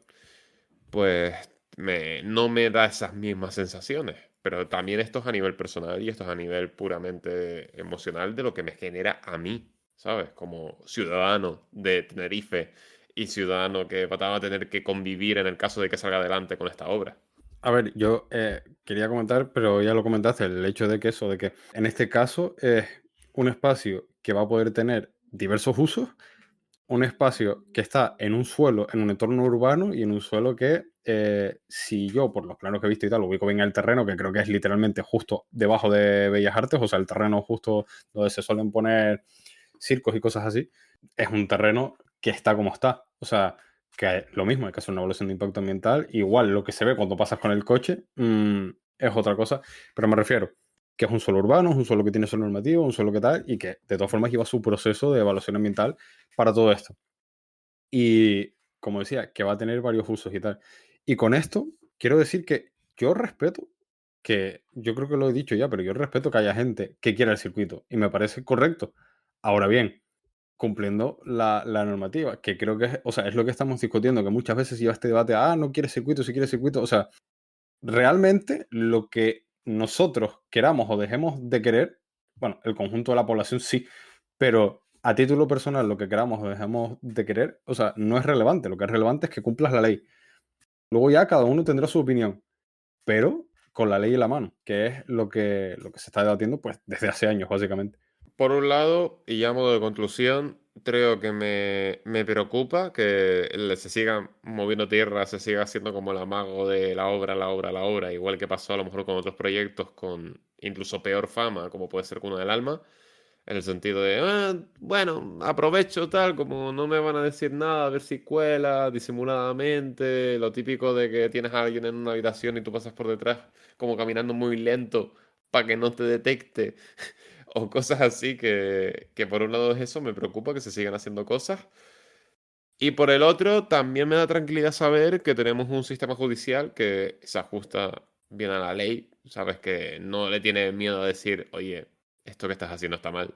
pues, no me da esas mismas sensaciones. Pero también esto es a nivel personal y esto es a nivel puramente emocional de lo que me genera a mí, ¿sabes? Como ciudadano de Tenerife y ciudadano que va a tener que convivir en el caso de que salga adelante con esta obra. A ver, yo quería comentar, pero ya lo comentaste, el hecho de que en este caso es un espacio que va a poder tener diversos usos un espacio que está en un suelo, en un entorno urbano y en un suelo que, si yo, por los planos que he visto y tal, ubico bien el terreno, que creo que es literalmente justo debajo de Bellas Artes, o sea, el terreno justo donde se suelen poner circos y cosas así, es un terreno que está como está. O sea, que lo mismo, hay que hacer una evaluación de impacto ambiental. Igual lo que se ve cuando pasas con el coche es otra cosa, pero me refiero que es un suelo urbano, es un suelo que tiene su normativo, un suelo que tal, y que de todas formas lleva su proceso de evaluación ambiental para todo esto. Y como decía, que va a tener varios usos y tal. Y con esto quiero decir que yo respeto, que yo creo que lo he dicho ya, pero yo respeto que haya gente que quiera el circuito y me parece correcto. Ahora bien, cumpliendo la normativa, que creo que es, o sea, es lo que estamos discutiendo, que muchas veces lleva este debate, no quiere circuito, si quiere circuito, o sea, realmente lo que nosotros queramos o dejemos de querer, bueno, el conjunto de la población sí, pero a título personal lo que queramos o dejemos de querer, o sea, no es relevante. Lo que es relevante es que cumplas la ley. Luego ya cada uno tendrá su opinión, pero con la ley en la mano, que es lo que se está debatiendo pues desde hace años, básicamente. Por un lado, y ya a modo de conclusión, creo que me preocupa que se siga moviendo tierra, se siga haciendo como el amago de la obra, la obra, la obra, igual que pasó a lo mejor con otros proyectos con incluso peor fama, como puede ser Cuna del Alma, en el sentido de, bueno, aprovecho tal, como no me van a decir nada, a ver si cuela disimuladamente, lo típico de que tienes a alguien en una habitación y tú pasas por detrás como caminando muy lento para que no te detecte. O cosas así que por un lado es eso, me preocupa que se sigan haciendo cosas. Y por el otro, también me da tranquilidad saber que tenemos un sistema judicial que se ajusta bien a la ley. Sabes que no le tiene miedo a decir, oye, esto que estás haciendo está mal,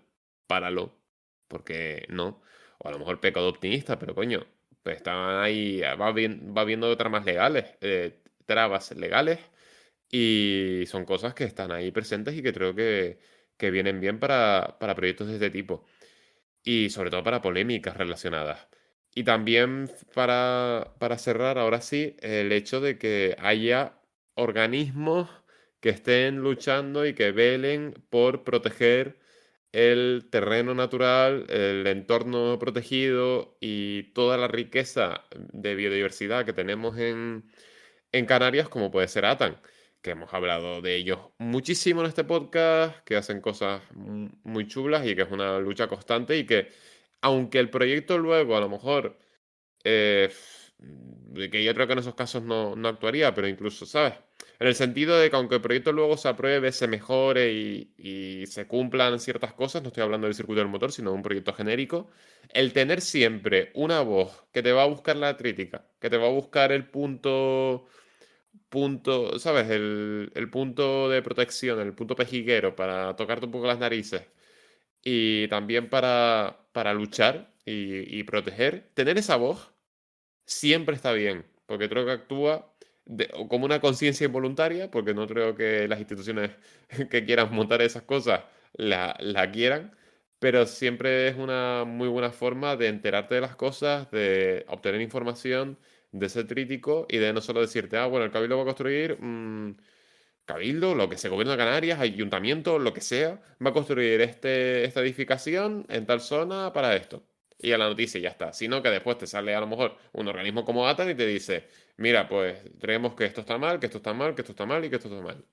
páralo, porque no. O a lo mejor peco de optimista, pero coño, pues están ahí, va viendo tramas legales, trabas legales, y son cosas que están ahí presentes y que creo que vienen bien para proyectos de este tipo. Y sobre todo para polémicas relacionadas. Y también para cerrar, ahora sí, el hecho de que haya organismos que estén luchando y que velen por proteger el terreno natural, el entorno protegido y toda la riqueza de biodiversidad que tenemos en Canarias, como puede ser ATAN, que hemos hablado de ellos muchísimo en este podcast, que hacen cosas muy chulas y que es una lucha constante y que, aunque el proyecto luego a lo mejor, eh, que yo creo que en esos casos no actuaría, pero incluso, ¿sabes? En el sentido de que aunque el proyecto luego se apruebe, se mejore y se cumplan ciertas cosas, no estoy hablando del circuito del motor, sino de un proyecto genérico, el tener siempre una voz que te va a buscar la crítica, que te va a buscar el punto, ¿sabes? El punto de protección, el punto pejiguero para tocarte un poco las narices y también para luchar y proteger, tener esa voz siempre está bien, porque creo que actúa como una conciencia involuntaria, porque no creo que las instituciones que quieran montar esas cosas la quieran, pero siempre es una muy buena forma de enterarte de las cosas, de obtener información, de ser crítico y de no solo decirte, bueno, el Cabildo va a construir, Cabildo, lo que sea, Gobierno de Canarias, Ayuntamiento, lo que sea, va a construir esta edificación en tal zona para esto. Y a la noticia y ya está. Sino que después te sale a lo mejor un organismo como ATAN y te dice, mira, pues creemos que esto está mal, que esto está mal, que esto está mal y que esto está mal.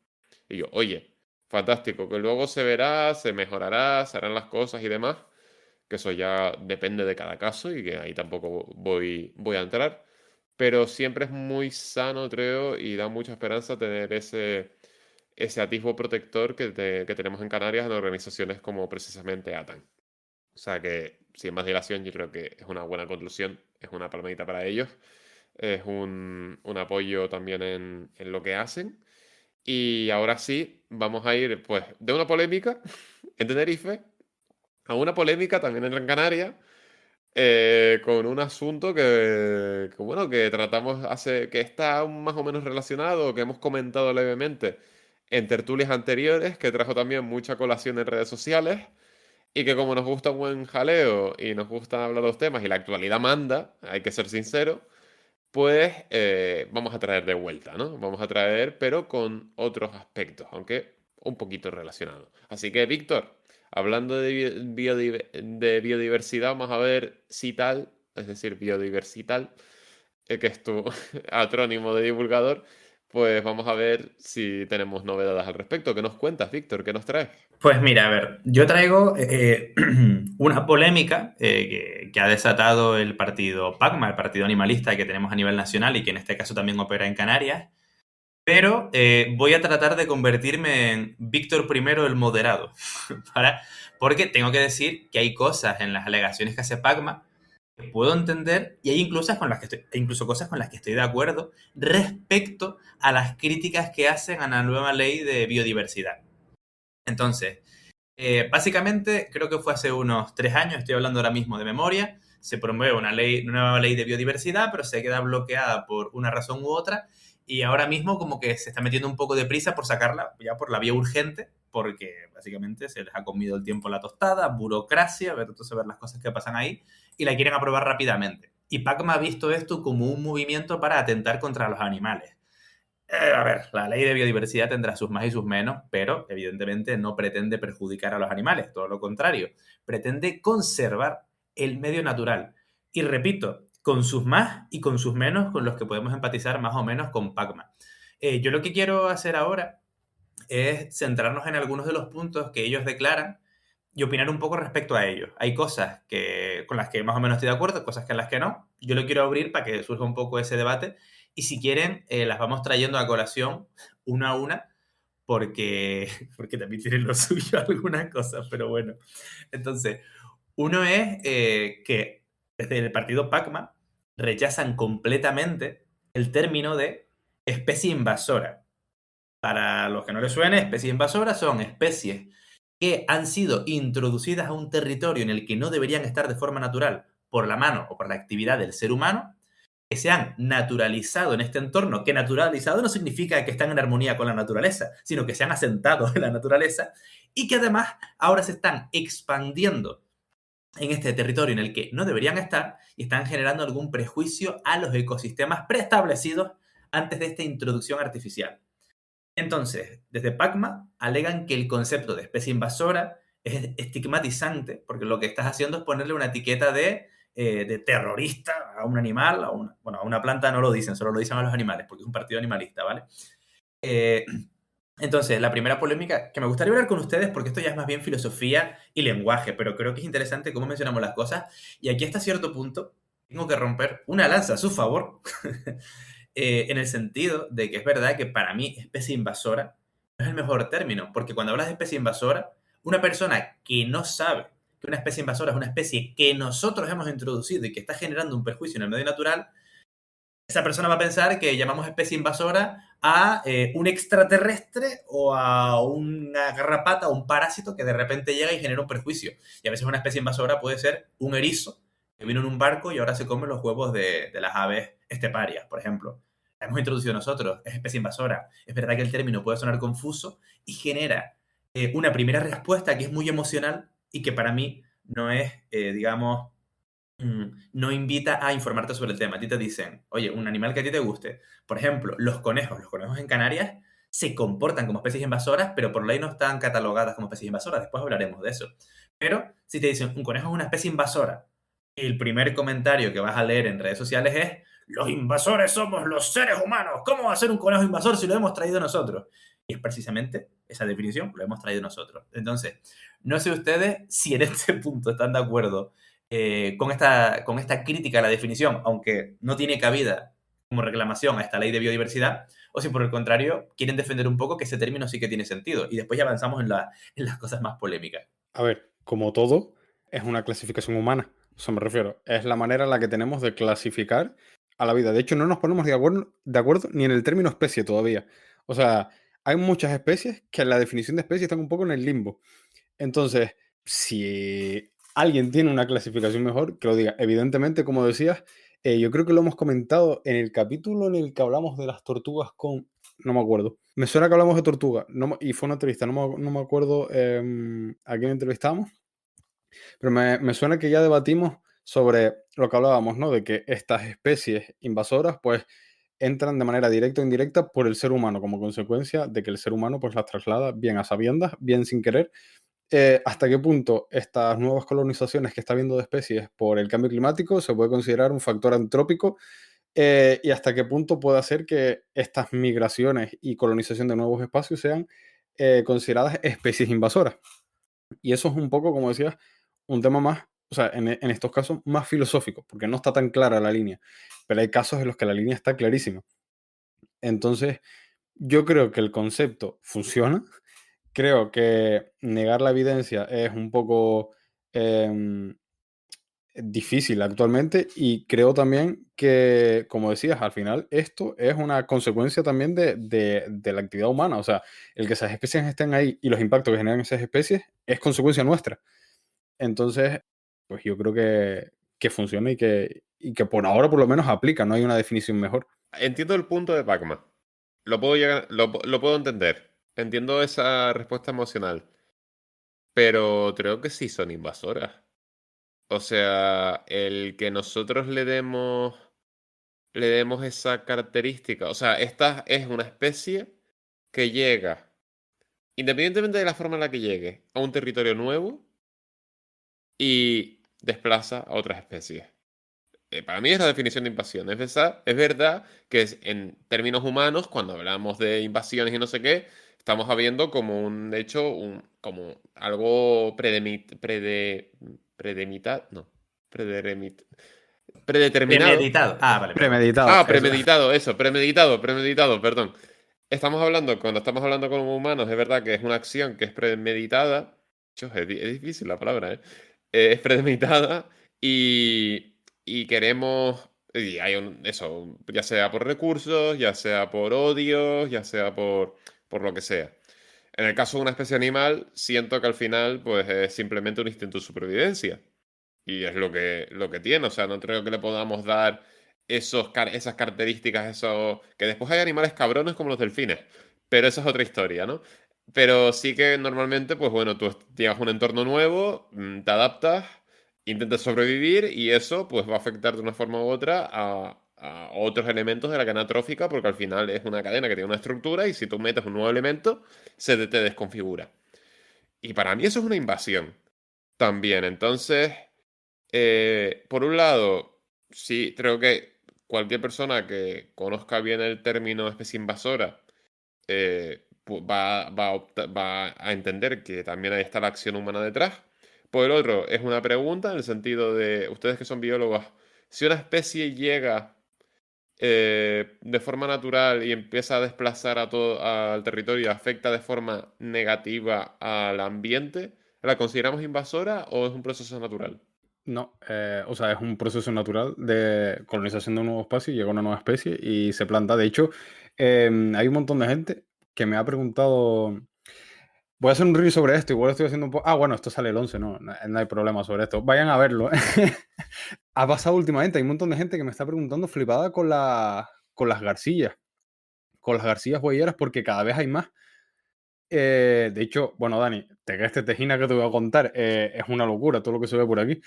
Y yo, oye, fantástico, que luego se verá, se mejorará, se harán las cosas y demás, que eso ya depende de cada caso y que ahí tampoco voy a entrar. Pero siempre es muy sano, creo, y da mucha esperanza tener ese atisbo protector que tenemos en Canarias en organizaciones como precisamente ATAN. O sea que, sin más dilación, yo creo que es una buena conclusión, es una palmadita para ellos, es un apoyo también en lo que hacen. Y ahora sí, vamos a ir pues de una polémica en Tenerife a una polémica también en Gran Canaria, con un asunto bueno, que tratamos que está más o menos relacionado, que hemos comentado levemente en tertulias anteriores, que trajo también mucha colación en redes sociales, y que como nos gusta un buen jaleo y nos gusta hablar de los temas y la actualidad manda, hay que ser sincero, pues vamos a traer de vuelta, ¿no? Vamos a traer, pero con otros aspectos, aunque un poquito relacionados. Así que, Víctor, Hablando de biodiversidad, vamos a ver CITAL, es decir, biodiversital, que es tu acrónimo de divulgador, pues vamos a ver si tenemos novedades al respecto. ¿Qué nos cuentas, Víctor? ¿Qué nos traes? Pues mira, a ver, yo traigo una polémica que ha desatado el partido PACMA, el partido animalista que tenemos a nivel nacional y que en este caso también opera en Canarias, pero voy a tratar de convertirme en Víctor I el moderado, porque tengo que decir que hay cosas en las alegaciones que hace PACMA que puedo entender y hay incluso cosas con las que estoy de acuerdo respecto a las críticas que hacen a la nueva ley de biodiversidad. Entonces, básicamente, creo que fue hace unos 3 años, estoy hablando ahora mismo de memoria, se promueve una nueva ley de biodiversidad, pero se queda bloqueada por una razón u otra, y ahora mismo como que se está metiendo un poco de prisa por sacarla ya por la vía urgente, porque básicamente se les ha comido el tiempo la tostada, burocracia, ver las cosas que pasan ahí, y la quieren aprobar rápidamente. Y PACMA ha visto esto como un movimiento para atentar contra los animales. A ver, la ley de biodiversidad tendrá sus más y sus menos, pero evidentemente no pretende perjudicar a los animales, todo lo contrario, pretende conservar el medio natural. Y repito, con sus más y con sus menos, con los que podemos empatizar más o menos con PACMA. Yo lo que quiero hacer ahora es centrarnos en algunos de los puntos que ellos declaran y opinar un poco respecto a ellos. Hay cosas con las que más o menos estoy de acuerdo, cosas con las que no. Yo lo quiero abrir para que surja un poco ese debate y si quieren las vamos trayendo a colación una a una porque también tienen lo suyo algunas cosas, pero bueno. Entonces, uno es que desde el partido PACMA rechazan completamente el término de especie invasora. Para los que no les suene, especies invasoras son especies que han sido introducidas a un territorio en el que no deberían estar de forma natural por la mano o por la actividad del ser humano, que se han naturalizado en este entorno, que naturalizado no significa que están en armonía con la naturaleza, sino que se han asentado en la naturaleza y que además ahora se están expandiendo en este territorio en el que no deberían estar y están generando algún prejuicio a los ecosistemas preestablecidos antes de esta introducción artificial. Entonces, desde PACMA alegan que el concepto de especie invasora es estigmatizante, porque lo que estás haciendo es ponerle una etiqueta de terrorista a un animal, a una planta no lo dicen, solo lo dicen a los animales, porque es un partido animalista, ¿vale? Entonces, la primera polémica que me gustaría hablar con ustedes, porque esto ya es más bien filosofía y lenguaje, pero creo que es interesante cómo mencionamos las cosas, y aquí hasta cierto punto tengo que romper una lanza a su favor, en el sentido de que es verdad que para mí especie invasora no es el mejor término, porque cuando hablas de especie invasora, una persona que no sabe que una especie invasora es una especie que nosotros hemos introducido y que está generando un perjuicio en el medio natural, esa persona va a pensar que llamamos especie invasora a un extraterrestre o a una garrapata o un parásito que de repente llega y genera un perjuicio. Y a veces una especie invasora puede ser un erizo que vino en un barco y ahora se come los huevos de las aves esteparias, por ejemplo. La hemos introducido nosotros, es especie invasora. Es verdad que el término puede sonar confuso y genera una primera respuesta que es muy emocional y que para mí no es, digamos, no invita a informarte sobre el tema. A ti te dicen, oye, un animal que a ti te guste. Por ejemplo, los conejos en Canarias se comportan como especies invasoras, pero por ley no están catalogadas como especies invasoras. Después hablaremos de eso. Pero si te dicen, un conejo es una especie invasora, el primer comentario que vas a leer en redes sociales es, los invasores somos los seres humanos. ¿Cómo va a ser un conejo invasor si lo hemos traído nosotros? Y es precisamente esa definición, lo hemos traído nosotros. Entonces, no sé ustedes si en este punto están de acuerdo con esta crítica a la definición, aunque no tiene cabida como reclamación a esta ley de biodiversidad, o si por el contrario quieren defender un poco que ese término sí que tiene sentido. Y después ya avanzamos en las cosas más polémicas. A ver, como todo, es una clasificación humana. O sea, me refiero, es la manera en la que tenemos de clasificar a la vida. De hecho, no nos ponemos de acuerdo ni en el término especie todavía. O sea, hay muchas especies que en la definición de especie están un poco en el limbo. Entonces, si alguien tiene una clasificación mejor, que lo diga. Evidentemente, como decías, yo creo que lo hemos comentado en el capítulo en el que hablamos de las tortugas con... No me acuerdo. Me suena que hablamos de tortugas y fue una entrevista. No me acuerdo a quién entrevistamos. Pero me suena que ya debatimos sobre lo que hablábamos, ¿no? De que estas especies invasoras, pues, entran de manera directa o indirecta por el ser humano, como consecuencia de que el ser humano, pues, las traslada bien a sabiendas, bien sin querer, hasta qué punto estas nuevas colonizaciones que está habiendo de especies por el cambio climático se puede considerar un factor antrópico, y hasta qué punto puede hacer que estas migraciones y colonización de nuevos espacios sean consideradas especies invasoras. Y eso es un poco, como decías, un tema más, o sea, en estos casos más filosófico, porque no está tan clara la línea, pero hay casos en los que la línea está clarísima. Entonces, yo creo que el concepto funciona. Creo que negar la evidencia es un poco em, difícil actualmente, y creo también que, como decías, al final esto es una consecuencia también de la actividad humana. O sea, el que esas especies estén ahí y los impactos que generan esas especies es consecuencia nuestra. Entonces, pues yo creo que funciona y que por ahora por lo menos aplica, no hay una definición mejor. Entiendo el punto de Pacma. Lo puedo entender. Entiendo esa respuesta emocional. Pero creo que sí son invasoras. O sea, el que nosotros le demos esa característica. O sea, esta es una especie que llega, independientemente de la forma en la que llegue, a un territorio nuevo y desplaza a otras especies. Para mí es la definición de invasión. Es verdad que en términos humanos, cuando hablamos de invasiones y no sé qué, estamos habiendo como un hecho, como algo no, prederemit- predeterminado. Premeditado. Ah, vale, perdón. Premeditado, Ah, eso. premeditado, perdón. Cuando estamos hablando como humanos, es verdad que es una acción que es premeditada. Chos, es difícil la palabra, ¿eh? Es premeditada y queremos, y hay eso, ya sea por recursos, ya sea por odios, ya sea por lo que sea. En el caso de una especie animal, siento que al final, pues es simplemente un instinto de supervivencia. Y es lo que tiene. O sea, no creo que le podamos dar esas características, eso. Que después hay animales cabrones como los delfines. Pero esa es otra historia, ¿no? Pero sí que normalmente, pues bueno, tú llegas a un entorno nuevo, te adaptas, intentas sobrevivir y eso pues va a afectar de una forma u otra a otros elementos de la cadena trófica, porque al final es una cadena que tiene una estructura y si tú metes un nuevo elemento, te desconfigura. Y para mí eso es una invasión también. Entonces, por un lado, sí, creo que cualquier persona que conozca bien el término especie invasora va a entender que también ahí está la acción humana detrás. Por el otro, es una pregunta en el sentido de, ustedes que son biólogos, si una especie llega de forma natural y empieza a desplazar a todo al territorio y afecta de forma negativa al ambiente, ¿la consideramos invasora o es un proceso natural? No, o sea, es un proceso natural de colonización de un nuevo espacio, llega una nueva especie y se planta. De hecho, hay un montón de gente que me ha preguntado, voy a hacer un review sobre esto, igual estoy haciendo un poco. Ah, bueno, esto sale el 11, no hay problema sobre esto. Vayan a verlo. Ha pasado últimamente, hay un montón de gente que me está preguntando flipada con las garcillas, con las garcillas huelleras, porque cada vez hay más. De hecho, bueno, Dani, este tejina que te voy a contar, es una locura todo lo que se ve por aquí.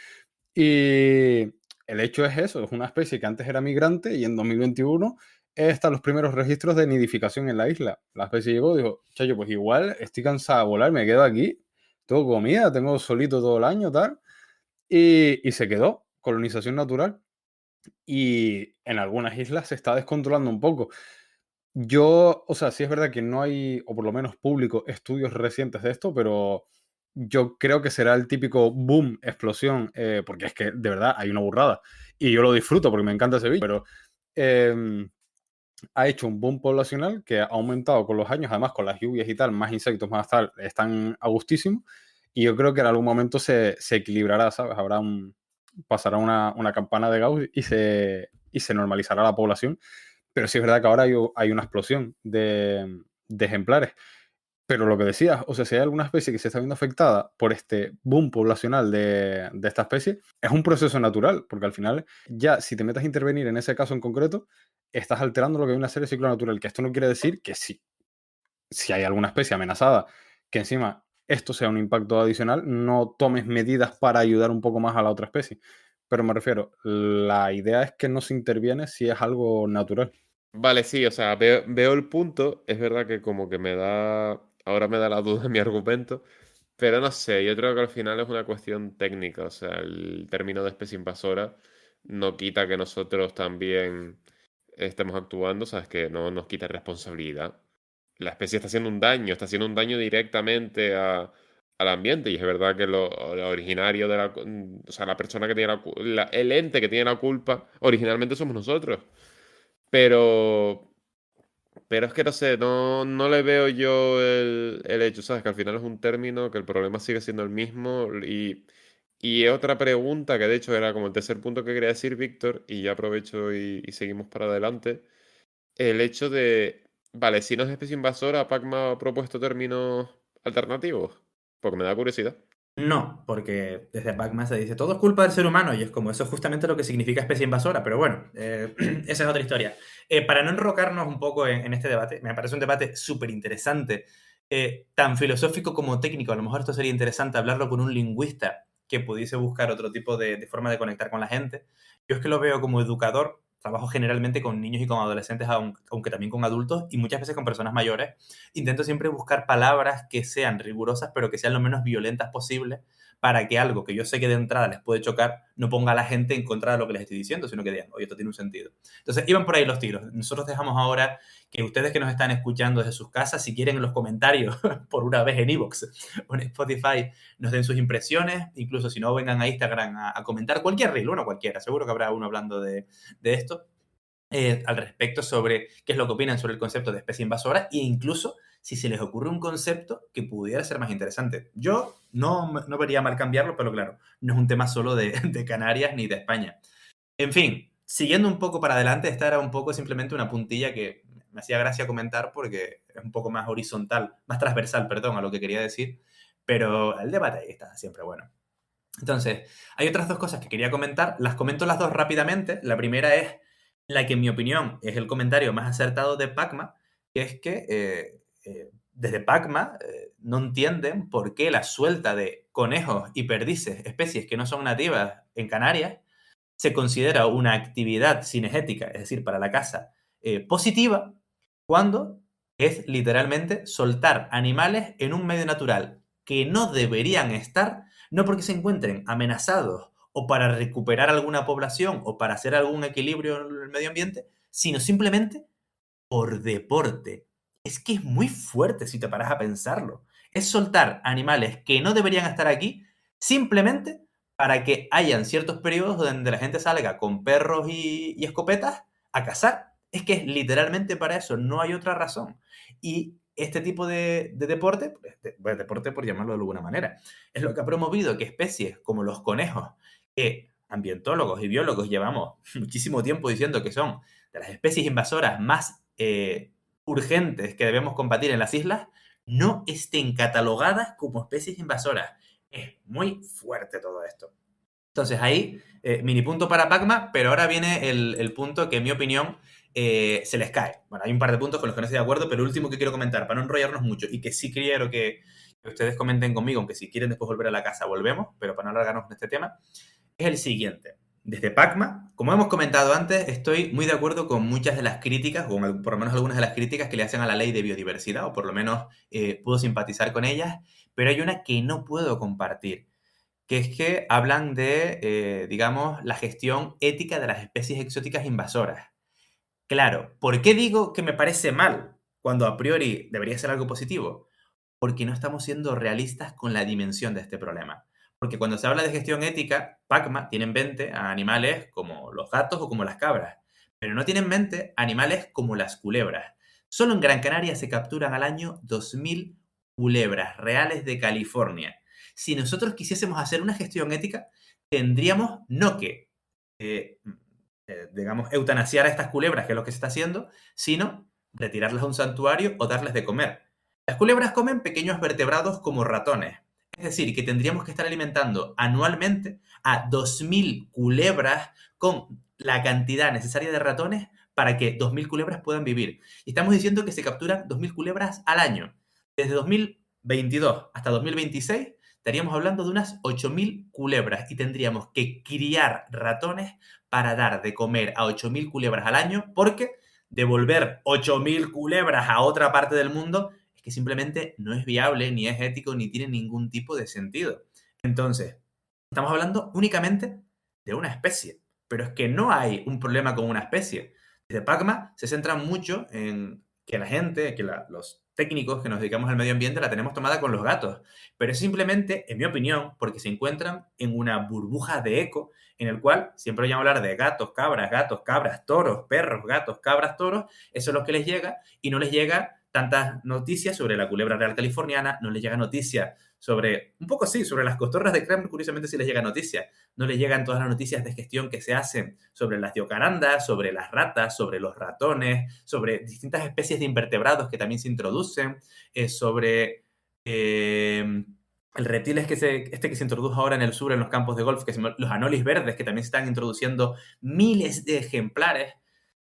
Y el hecho es eso, es una especie que antes era migrante y en 2021 están los primeros registros de nidificación en la isla. La especie llegó y dijo, chayo, pues igual estoy cansada de volar, me quedo aquí, tengo comida, tengo solito todo el año, tal. Y se quedó, colonización natural. Y en algunas islas se está descontrolando un poco. Yo, o sea, sí es verdad que no hay, o por lo menos público, estudios recientes de esto, pero yo creo que será el típico boom, explosión, porque es que de verdad hay una burrada. Y yo lo disfruto porque me encanta ese bicho, pero em, ha hecho un boom poblacional que ha aumentado con los años, además con las lluvias y tal, más insectos, más tal, están a gustísimo. Y yo creo que en algún momento se equilibrará, ¿sabes? Pasará una campana de Gauss y se normalizará la población. Pero sí es verdad que ahora hay una explosión de ejemplares. Pero lo que decías, o sea, si hay alguna especie que se está viendo afectada por este boom poblacional de esta especie, es un proceso natural, porque al final ya si te metes a intervenir en ese caso en concreto, estás alterando lo que viene a ser el ciclo natural, que esto no quiere decir que si hay alguna especie amenazada, que encima esto sea un impacto adicional, no tomes medidas para ayudar un poco más a la otra especie. Pero me refiero, la idea es que no se interviene si es algo natural. Vale, sí, o sea, veo el punto. Es verdad que como que ahora me da la duda en mi argumento, Pero no sé, yo creo que al final es una cuestión técnica. O sea, el término de especie invasora no quita que nosotros también estemos actuando, ¿sabes? Que no nos quita responsabilidad. La especie está haciendo un daño directamente al ambiente. Y es verdad que lo originario de o sea, la persona que tiene el ente que tiene la culpa, originalmente somos nosotros. Pero, pero es que no sé, no le veo yo el hecho, ¿sabes? Que al final es un término, que el problema sigue siendo el mismo. Y otra pregunta, que de hecho era como el tercer punto que quería decir, Víctor, y ya aprovecho y seguimos para adelante. El hecho de, vale, si no es especie invasora, Pacma ha propuesto términos alternativos, porque me da curiosidad. No, porque desde Pac-Man se dice todo es culpa del ser humano y es como eso es justamente lo que significa especie invasora, pero bueno, esa es otra historia. Para no enrocarnos un poco en este debate, me parece un debate súper interesante, tan filosófico como técnico. A lo mejor esto sería interesante hablarlo con un lingüista que pudiese buscar otro tipo de forma de conectar con la gente. Yo es que lo veo como educador, trabajo generalmente con niños y con adolescentes, aunque también con adultos y muchas veces con personas mayores. Intento siempre buscar palabras que sean rigurosas, pero que sean lo menos violentas posible, para que algo que yo sé que de entrada les puede chocar no ponga a la gente en contra de lo que les estoy diciendo, sino que digan, oye, esto tiene un sentido. Entonces, iban por ahí los tiros. Nosotros dejamos ahora que ustedes que nos están escuchando desde sus casas, si quieren en los comentarios, por una vez en iVoox o en Spotify, nos den sus impresiones, incluso si no, vengan a Instagram a comentar cualquier reel, uno cualquiera, seguro que habrá uno hablando de esto. Al respecto sobre qué es lo que opinan sobre el concepto de especie invasora e incluso si se les ocurre un concepto que pudiera ser más interesante. Yo no vería mal cambiarlo, pero claro, no es un tema solo de Canarias ni de España. En fin, siguiendo un poco para adelante, esta era un poco simplemente una puntilla que me hacía gracia comentar porque es un poco más horizontal, más transversal, perdón, a lo que quería decir, pero el debate ahí está siempre bueno. Entonces, hay otras dos cosas que quería comentar, las comento las dos rápidamente. La primera es la que en mi opinión es el comentario más acertado de Pacma, que es que desde Pacma no entienden por qué la suelta de conejos y perdices, especies que no son nativas en Canarias, se considera una actividad cinegética, es decir, para la caza, positiva, cuando es literalmente soltar animales en un medio natural que no deberían estar, no porque se encuentren amenazados o para recuperar alguna población o para hacer algún equilibrio en el medio ambiente, sino simplemente por deporte. Es que es muy fuerte si te paras a pensarlo. Es soltar animales que no deberían estar aquí simplemente para que hayan ciertos periodos donde la gente salga con perros y escopetas a cazar. Es que es literalmente para eso, no hay otra razón. Y este tipo de deporte, pues deporte por llamarlo de alguna manera, es lo que ha promovido que especies como los conejos, que ambientólogos y biólogos llevamos muchísimo tiempo diciendo que son de las especies invasoras más urgentes que debemos combatir en las islas, no estén catalogadas como especies invasoras. Es muy fuerte todo esto. Entonces ahí, mini punto para Pacma, pero ahora viene el punto que en mi opinión se les cae. Bueno, hay un par de puntos con los que no estoy de acuerdo, pero el último que quiero comentar, para no enrollarnos mucho, y que sí quiero que ustedes comenten conmigo, aunque si quieren después volver a la casa volvemos, pero para no alargarnos en este tema, es el siguiente. Desde Pacma, como hemos comentado antes, estoy muy de acuerdo con muchas de las críticas, o por lo menos algunas de las críticas que le hacen a la ley de biodiversidad, o por lo menos puedo simpatizar con ellas, pero hay una que no puedo compartir, que es que hablan de, digamos, la gestión ética de las especies exóticas invasoras. Claro, ¿por qué digo que me parece mal cuando a priori debería ser algo positivo? Porque no estamos siendo realistas con la dimensión de este problema. Porque cuando se habla de gestión ética, Pacma tiene en mente a animales como los gatos o como las cabras, pero no tiene en mente animales como las culebras. Solo en Gran Canaria se capturan al año 2.000 culebras reales de California. Si nosotros quisiésemos hacer una gestión ética, tendríamos no que, digamos, eutanasiar a estas culebras, que es lo que se está haciendo, sino retirarlas a un santuario o darles de comer. Las culebras comen pequeños vertebrados como ratones. Es decir, que tendríamos que estar alimentando anualmente a 2.000 culebras con la cantidad necesaria de ratones para que 2.000 culebras puedan vivir. Y estamos diciendo que se capturan 2.000 culebras al año. Desde 2022 hasta 2026 estaríamos hablando de unas 8.000 culebras y tendríamos que criar ratones para dar de comer a 8.000 culebras al año, porque devolver 8.000 culebras a otra parte del mundo es que simplemente no es viable, ni es ético, ni tiene ningún tipo de sentido. Entonces, estamos hablando únicamente de una especie, pero es que no hay un problema con una especie. Desde Pacma se centra mucho en que la gente, los técnicos que nos dedicamos al medio ambiente la tenemos tomada con los gatos, pero es simplemente, en mi opinión, porque se encuentran en una burbuja de eco en el cual siempre oyen hablar de gatos, cabras, toros, perros, gatos, cabras, toros, eso es lo que les llega y no les llega tantas noticias sobre la culebra real californiana, no les llega noticias sobre, un poco sí, sobre las costorras de Kramer, curiosamente sí les llega noticias, no les llegan todas las noticias de gestión que se hacen sobre las diocarandas, sobre las ratas, sobre los ratones, sobre distintas especies de invertebrados que también se introducen, sobre el reptil es que se introdujo ahora en el sur, en los campos de golf, los anolis verdes, que también se están introduciendo miles de ejemplares,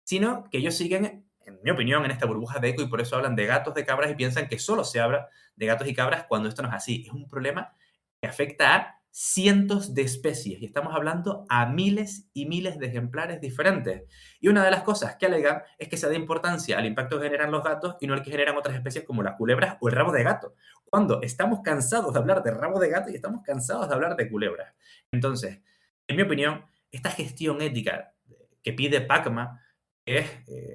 sino que ellos siguen, en mi opinión, en esta burbuja de eco y por eso hablan de gatos, de cabras y piensan que solo se habla de gatos y cabras cuando esto no es así. Es un problema que afecta a cientos de especies y estamos hablando a miles y miles de ejemplares diferentes. Y una de las cosas que alegan es que se da importancia al impacto que generan los gatos y no al que generan otras especies como las culebras o el rabo de gato, cuando estamos cansados de hablar de rabo de gato y estamos cansados de hablar de culebras. Entonces, en mi opinión, esta gestión ética que pide Pacma es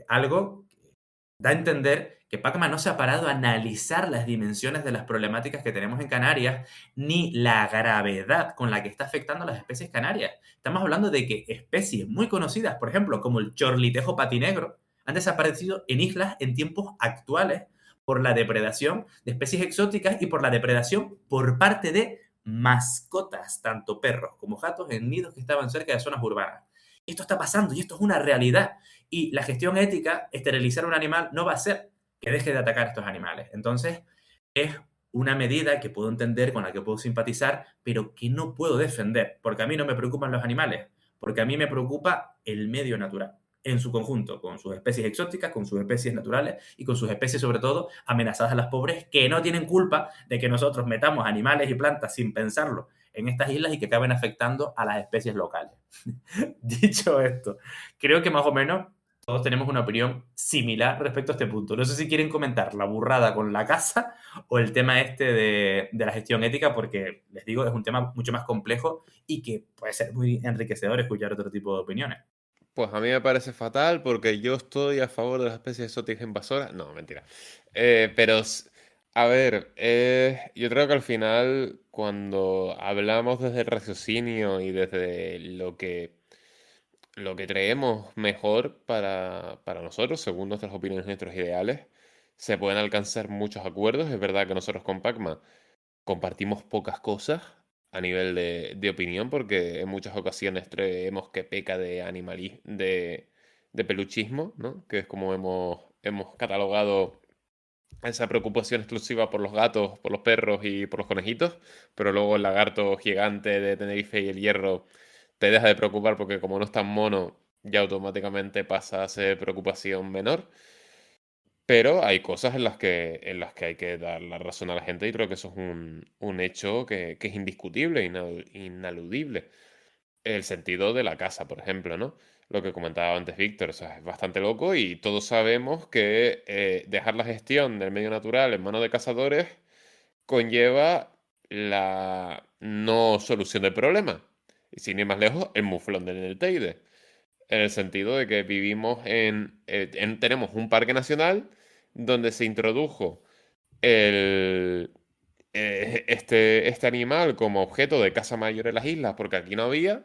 algo que da a entender que Pacma no se ha parado a analizar las dimensiones de las problemáticas que tenemos en Canarias ni la gravedad con la que está afectando a las especies canarias. Estamos hablando de que especies muy conocidas, por ejemplo, como el chorlitejo patinegro, han desaparecido en islas en tiempos actuales por la depredación de especies exóticas y por la depredación por parte de mascotas, tanto perros como gatos, en nidos que estaban cerca de zonas urbanas. Esto está pasando y esto es una realidad. Y la gestión ética, esterilizar un animal, no va a hacer que deje de atacar a estos animales. Entonces, es una medida que puedo entender, con la que puedo simpatizar, pero que no puedo defender, porque a mí no me preocupan los animales, porque a mí me preocupa el medio natural, en su conjunto, con sus especies exóticas, con sus especies naturales y con sus especies, sobre todo, amenazadas a las pobres, que no tienen culpa de que nosotros metamos animales y plantas sin pensarlo en estas islas y que acaben afectando a las especies locales. Dicho esto, creo que más o menos todos tenemos una opinión similar respecto a este punto. No sé si quieren comentar la burrada con la casa o el tema este de la gestión ética, porque les digo, es un tema mucho más complejo y que puede ser muy enriquecedor escuchar otro tipo de opiniones. Pues a mí me parece fatal porque yo estoy a favor de las especies exóticas invasoras. No, mentira. Pero, a ver, yo creo que al final, cuando hablamos desde el raciocinio y desde lo que creemos mejor para nosotros, según nuestras opiniones y nuestros ideales, se pueden alcanzar muchos acuerdos. Es verdad que nosotros con Pacma compartimos pocas cosas a nivel de opinión, porque en muchas ocasiones creemos que peca de peluchismo, ¿no? Que es como hemos catalogado esa preocupación exclusiva por los gatos, por los perros y por los conejitos, pero luego el lagarto gigante de Tenerife y el hierro te deja de preocupar porque como no es tan mono, ya automáticamente pasa a ser preocupación menor. Pero hay cosas en las que hay que dar la razón a la gente y creo que eso es un hecho que es indiscutible, inaludible. El sentido de la casa, por ejemplo, ¿no? Lo que comentaba antes Víctor, o sea, es bastante loco y todos sabemos que dejar la gestión del medio natural en manos de cazadores conlleva la no solución del problema. Y sin ir más lejos, el muflón del Teide. En el sentido de que vivimos tenemos un parque nacional donde se introdujo este animal como objeto de caza mayor en las islas, porque aquí no había,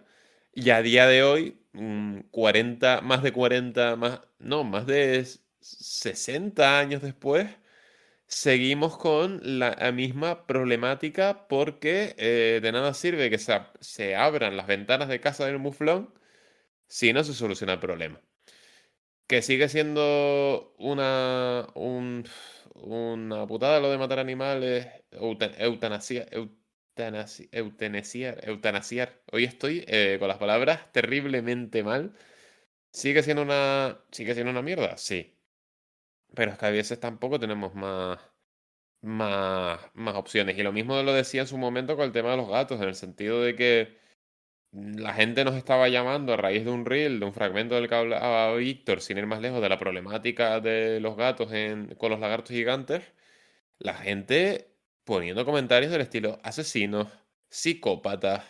y a día de hoy, más de 40, más de 60 años después, seguimos con la misma problemática porque de nada sirve que se abran las ventanas de casa del muflón si no se soluciona el problema. Que sigue siendo una putada lo de matar animales, eutanasiar. Hoy estoy con las palabras terriblemente mal. Sigue siendo una mierda, sí. Pero es que a veces tampoco tenemos más opciones. Y lo mismo lo decía en su momento con el tema de los gatos, en el sentido de que la gente nos estaba llamando a raíz de un reel, de un fragmento del que hablaba Víctor, sin ir más lejos, de la problemática de los gatos con los lagartos gigantes, la gente poniendo comentarios del estilo asesinos, psicópatas,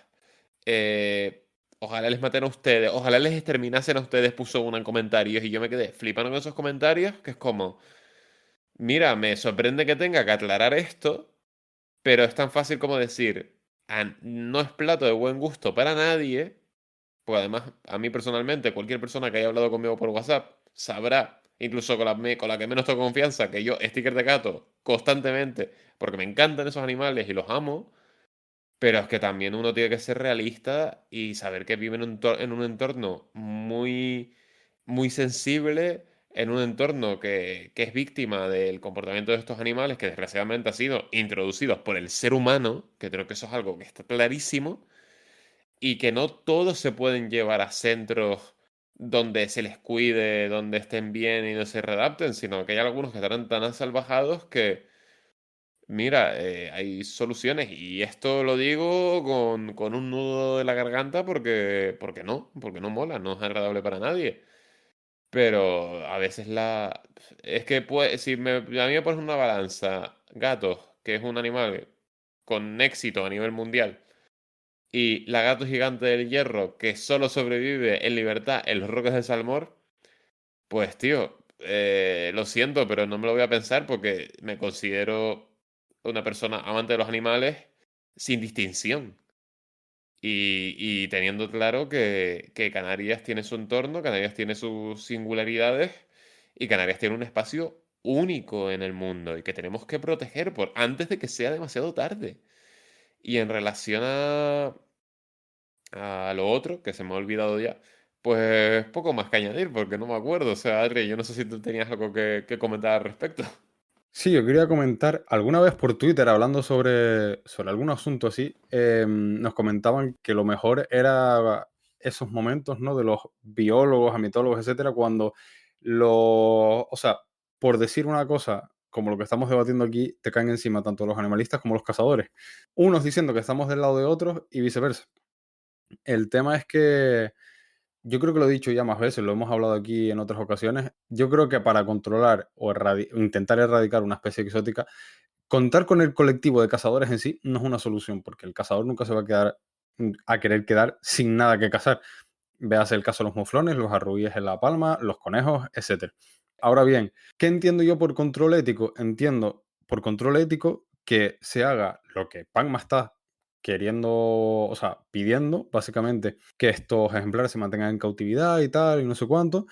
eh, ojalá les maten a ustedes, ojalá les exterminasen a ustedes, puso una en comentarios y yo me quedé flipando con esos comentarios, que es como, mira, me sorprende que tenga que aclarar esto, pero es tan fácil como decir, no es plato de buen gusto para nadie, porque además a mí personalmente, cualquier persona que haya hablado conmigo por WhatsApp sabrá, incluso con la que menos tengo confianza, que yo sticker de gato constantemente, porque me encantan esos animales y los amo. Pero es que también uno tiene que ser realista y saber que vive en un entorno muy, muy sensible, en un entorno que es víctima del comportamiento de estos animales que desgraciadamente han sido introducidos por el ser humano, que creo que eso es algo que está clarísimo, y que no todos se pueden llevar a centros donde se les cuide, donde estén bien y no se readapten, sino que hay algunos que estarán tan asalvajados que mira, hay soluciones y esto lo digo con un nudo de la garganta porque no mola, no es agradable para nadie. Pero a veces Es que si a mí me pones una balanza, gatos, que es un animal con éxito a nivel mundial, y la gato gigante del hierro, que solo sobrevive en libertad en los Roques de Salmor, pues tío, lo siento, pero no me lo voy a pensar porque me considero una persona amante de los animales sin distinción. Y teniendo claro que Canarias tiene su entorno, Canarias tiene sus singularidades y Canarias tiene un espacio único en el mundo y que tenemos que proteger antes de que sea demasiado tarde. Y en relación a lo otro, que se me ha olvidado ya, pues poco más que añadir, porque no me acuerdo. O sea, Adri, yo no sé si tú tenías algo que comentar al respecto. Sí, yo quería comentar, alguna vez por Twitter, hablando sobre algún asunto así, nos comentaban que lo mejor era esos momentos, ¿no? De los biólogos, amitólogos, etcétera, cuando o sea, por decir una cosa, como lo que estamos debatiendo aquí, te caen encima tanto los animalistas como los cazadores. Unos diciendo que estamos del lado de otros y viceversa. El tema es que yo creo que lo he dicho ya más veces, lo hemos hablado aquí en otras ocasiones. Yo creo que para controlar o intentar erradicar una especie exótica, contar con el colectivo de cazadores en sí no es una solución, porque el cazador nunca se va a quedar a querer quedar sin nada que cazar. Veas el caso de los muflones, los arrulles en La Palma, los conejos, etc. Ahora bien, ¿qué entiendo yo por control ético? Entiendo por control ético que se haga lo que Pacma está queriendo, o sea, pidiendo básicamente que estos ejemplares se mantengan en cautividad y tal, y no sé cuánto,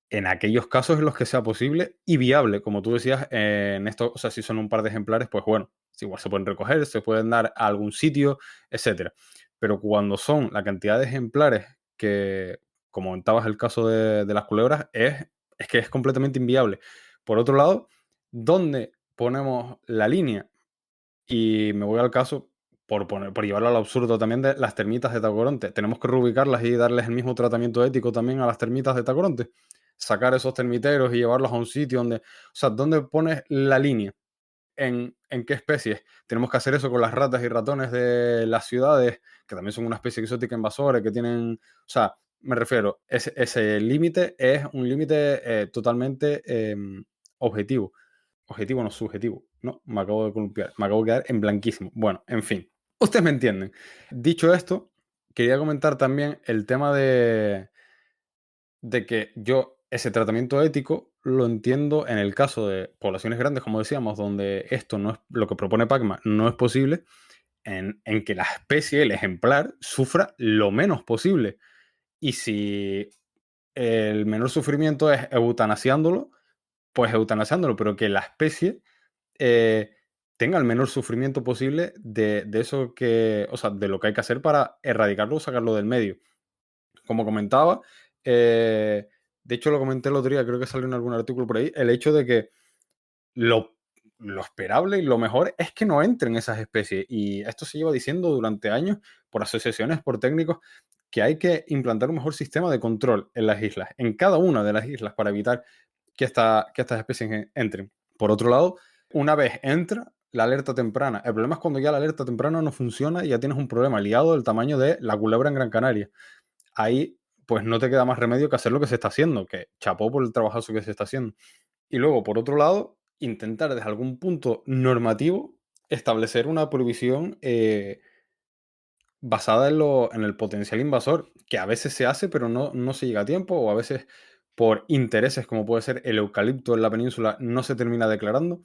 en aquellos casos en los que sea posible y viable, como tú decías, en esto, o sea, si son un par de ejemplares, pues bueno, igual se pueden recoger, se pueden dar a algún sitio, etcétera. Pero cuando son la cantidad de ejemplares que, como comentabas el caso de las culebras, es que es completamente inviable. Por otro lado, ¿dónde ponemos la línea? Y me voy al caso, por llevarlo al absurdo también, de las termitas de Tacoronte. Tenemos que reubicarlas y darles el mismo tratamiento ético también a las termitas de Tacoronte. Sacar esos termiteros y llevarlos a un sitio donde... O sea, ¿dónde pones la línea? ¿En qué especies? Tenemos que hacer eso con las ratas y ratones de las ciudades, que también son una especie exótica invasora, que tienen... O sea, me refiero, ese límite es un límite totalmente objetivo. Objetivo no subjetivo. No, me acabo de columpiar. Me acabo de quedar en blanquísimo. Bueno, en fin. Ustedes me entienden. Dicho esto, quería comentar también el tema de que yo ese tratamiento ético lo entiendo en el caso de poblaciones grandes, como decíamos, donde esto no es lo que propone Pacma, no es posible, en que la especie, el ejemplar, sufra lo menos posible. Y si el menor sufrimiento es eutanasiándolo, pues eutanasiándolo, pero que la especie eh, tenga el menor sufrimiento posible de eso que, o sea, de lo que hay que hacer para erradicarlo o sacarlo del medio. Como comentaba, de hecho lo comenté el otro día, creo que salió en algún artículo por ahí, el hecho de que lo, lo esperable y lo mejor es que no entren esas especies. Y esto se lleva diciendo durante años por asociaciones, por técnicos, que hay que implantar un mejor sistema de control en las islas, en cada una de las islas, para evitar que estas especies entren. Por otro lado, una vez entra la alerta temprana, el problema es cuando ya la alerta temprana no funciona y ya tienes un problema liado del tamaño de la culebra en Gran Canaria. Ahí pues no te queda más remedio que hacer lo que se está haciendo, que chapó por el trabajazo que se está haciendo. Y luego, por otro lado, intentar desde algún punto normativo establecer una prohibición basada en el potencial invasor, que a veces se hace, pero no se llega a tiempo, o a veces por intereses, como puede ser el eucalipto en la península, no se termina declarando.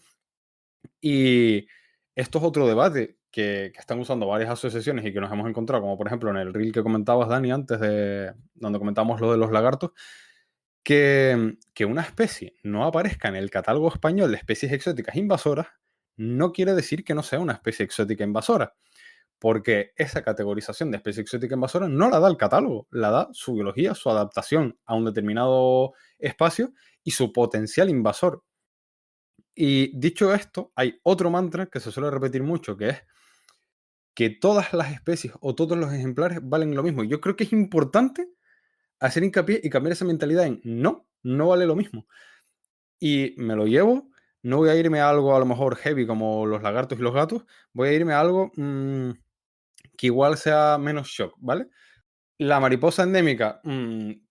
Y esto es otro debate que están usando varias asociaciones y que nos hemos encontrado, como por ejemplo en el reel que comentabas, Dani, antes de donde comentamos lo de los lagartos, que una especie no aparezca en el catálogo español de especies exóticas invasoras no quiere decir que no sea una especie exótica invasora, porque esa categorización de especie exótica invasora no la da el catálogo, la da su biología, su adaptación a un determinado espacio y su potencial invasor. Y dicho esto, hay otro mantra que se suele repetir mucho, que es que todas las especies o todos los ejemplares valen lo mismo. Yo creo que es importante hacer hincapié y cambiar esa mentalidad en no vale lo mismo. Y me lo llevo, no voy a irme a algo a lo mejor heavy como los lagartos y los gatos, voy a irme a algo que igual sea menos shock, ¿vale? La mariposa endémica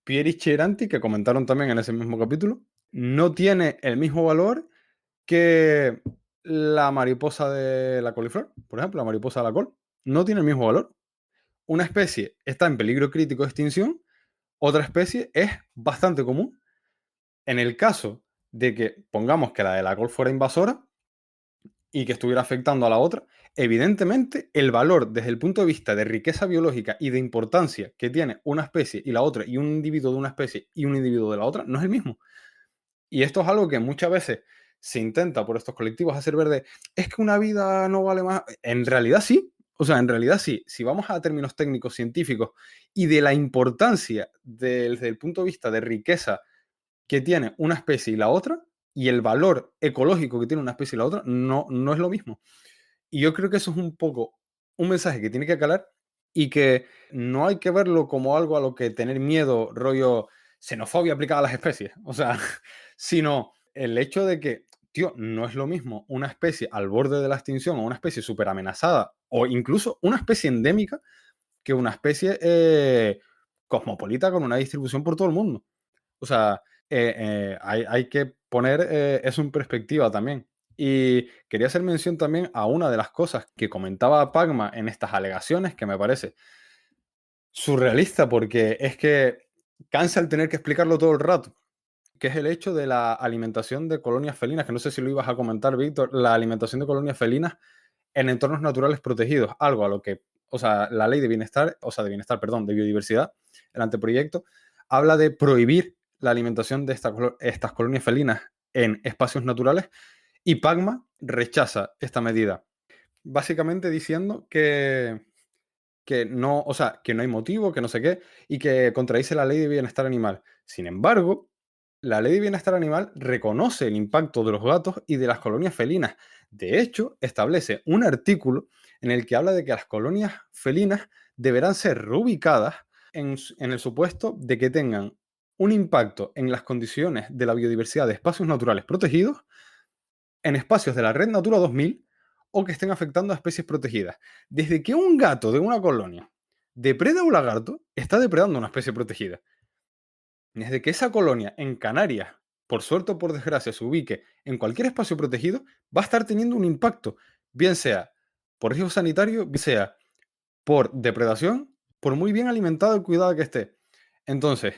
Pieris cheranti, que comentaron también en ese mismo capítulo, no tiene el mismo valor que la mariposa de la coliflor, por ejemplo, la mariposa de la col, no tiene el mismo valor. Una especie está en peligro crítico de extinción, otra especie es bastante común. En el caso de que pongamos que la de la col fuera invasora y que estuviera afectando a la otra, evidentemente el valor desde el punto de vista de riqueza biológica y de importancia que tiene una especie y la otra, y un individuo de una especie y un individuo de la otra, no es el mismo. Y esto es algo que muchas veces se intenta por estos colectivos hacer ver de, es que una vida no vale más. En realidad sí. O sea, en realidad sí. Si vamos a términos técnicos científicos y de la importancia desde el punto de vista de riqueza que tiene una especie y la otra, y el valor ecológico que tiene una especie y la otra, no es lo mismo. Y yo creo que eso es un poco un mensaje que tiene que calar y que no hay que verlo como algo a lo que tener miedo, rollo xenofobia aplicada a las especies. O sea, sino el hecho de que, tío, no es lo mismo una especie al borde de la extinción o una especie súper amenazada o incluso una especie endémica que una especie cosmopolita con una distribución por todo el mundo. O sea, hay que poner eso en perspectiva también. Y quería hacer mención también a una de las cosas que comentaba Pagma en estas alegaciones, que me parece surrealista porque es que cansa el tener que explicarlo todo el rato, que es el hecho de la alimentación de colonias felinas, que no sé si lo ibas a comentar, Víctor, la alimentación de colonias felinas en entornos naturales protegidos, algo a lo que, o sea, la ley de bienestar, o sea, de bienestar, perdón, de biodiversidad, el anteproyecto, habla de prohibir la alimentación de estas colonias felinas en espacios naturales y Pagma rechaza esta medida, básicamente diciendo que no, o sea, que no hay motivo, que no sé qué, y que contradice la ley de bienestar animal. Sin embargo, la ley de bienestar animal reconoce el impacto de los gatos y de las colonias felinas. De hecho, establece un artículo en el que habla de que las colonias felinas deberán ser reubicadas en el supuesto de que tengan un impacto en las condiciones de la biodiversidad de espacios naturales protegidos, en espacios de la Red Natura 2000 o que estén afectando a especies protegidas. Desde que un gato de una colonia depreda a un lagarto, está depredando a una especie protegida. Desde que esa colonia en Canarias, por suerte o por desgracia, se ubique en cualquier espacio protegido, va a estar teniendo un impacto, bien sea por riesgo sanitario, bien sea por depredación, por muy bien alimentado y cuidado que esté. Entonces,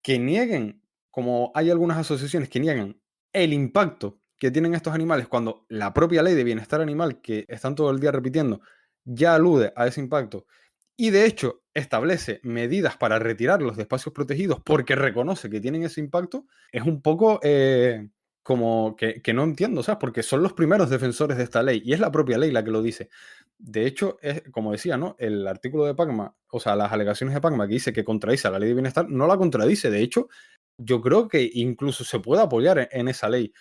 que nieguen, como hay algunas asociaciones que niegan el impacto que tienen estos animales cuando la propia ley de bienestar animal que están todo el día repitiendo ya alude a ese impacto y de hecho establece medidas para retirarlos de espacios protegidos porque reconoce que tienen ese impacto, es un poco como que no entiendo, ¿sabes? Porque son los primeros defensores de esta ley y es la propia ley la que lo dice. De hecho, es, como decía, ¿no? El artículo de Pagma, o sea, las alegaciones de Pagma que dice que contradice a la ley de bienestar, no la contradice. De hecho, yo creo que incluso se puede apoyar en esa ley.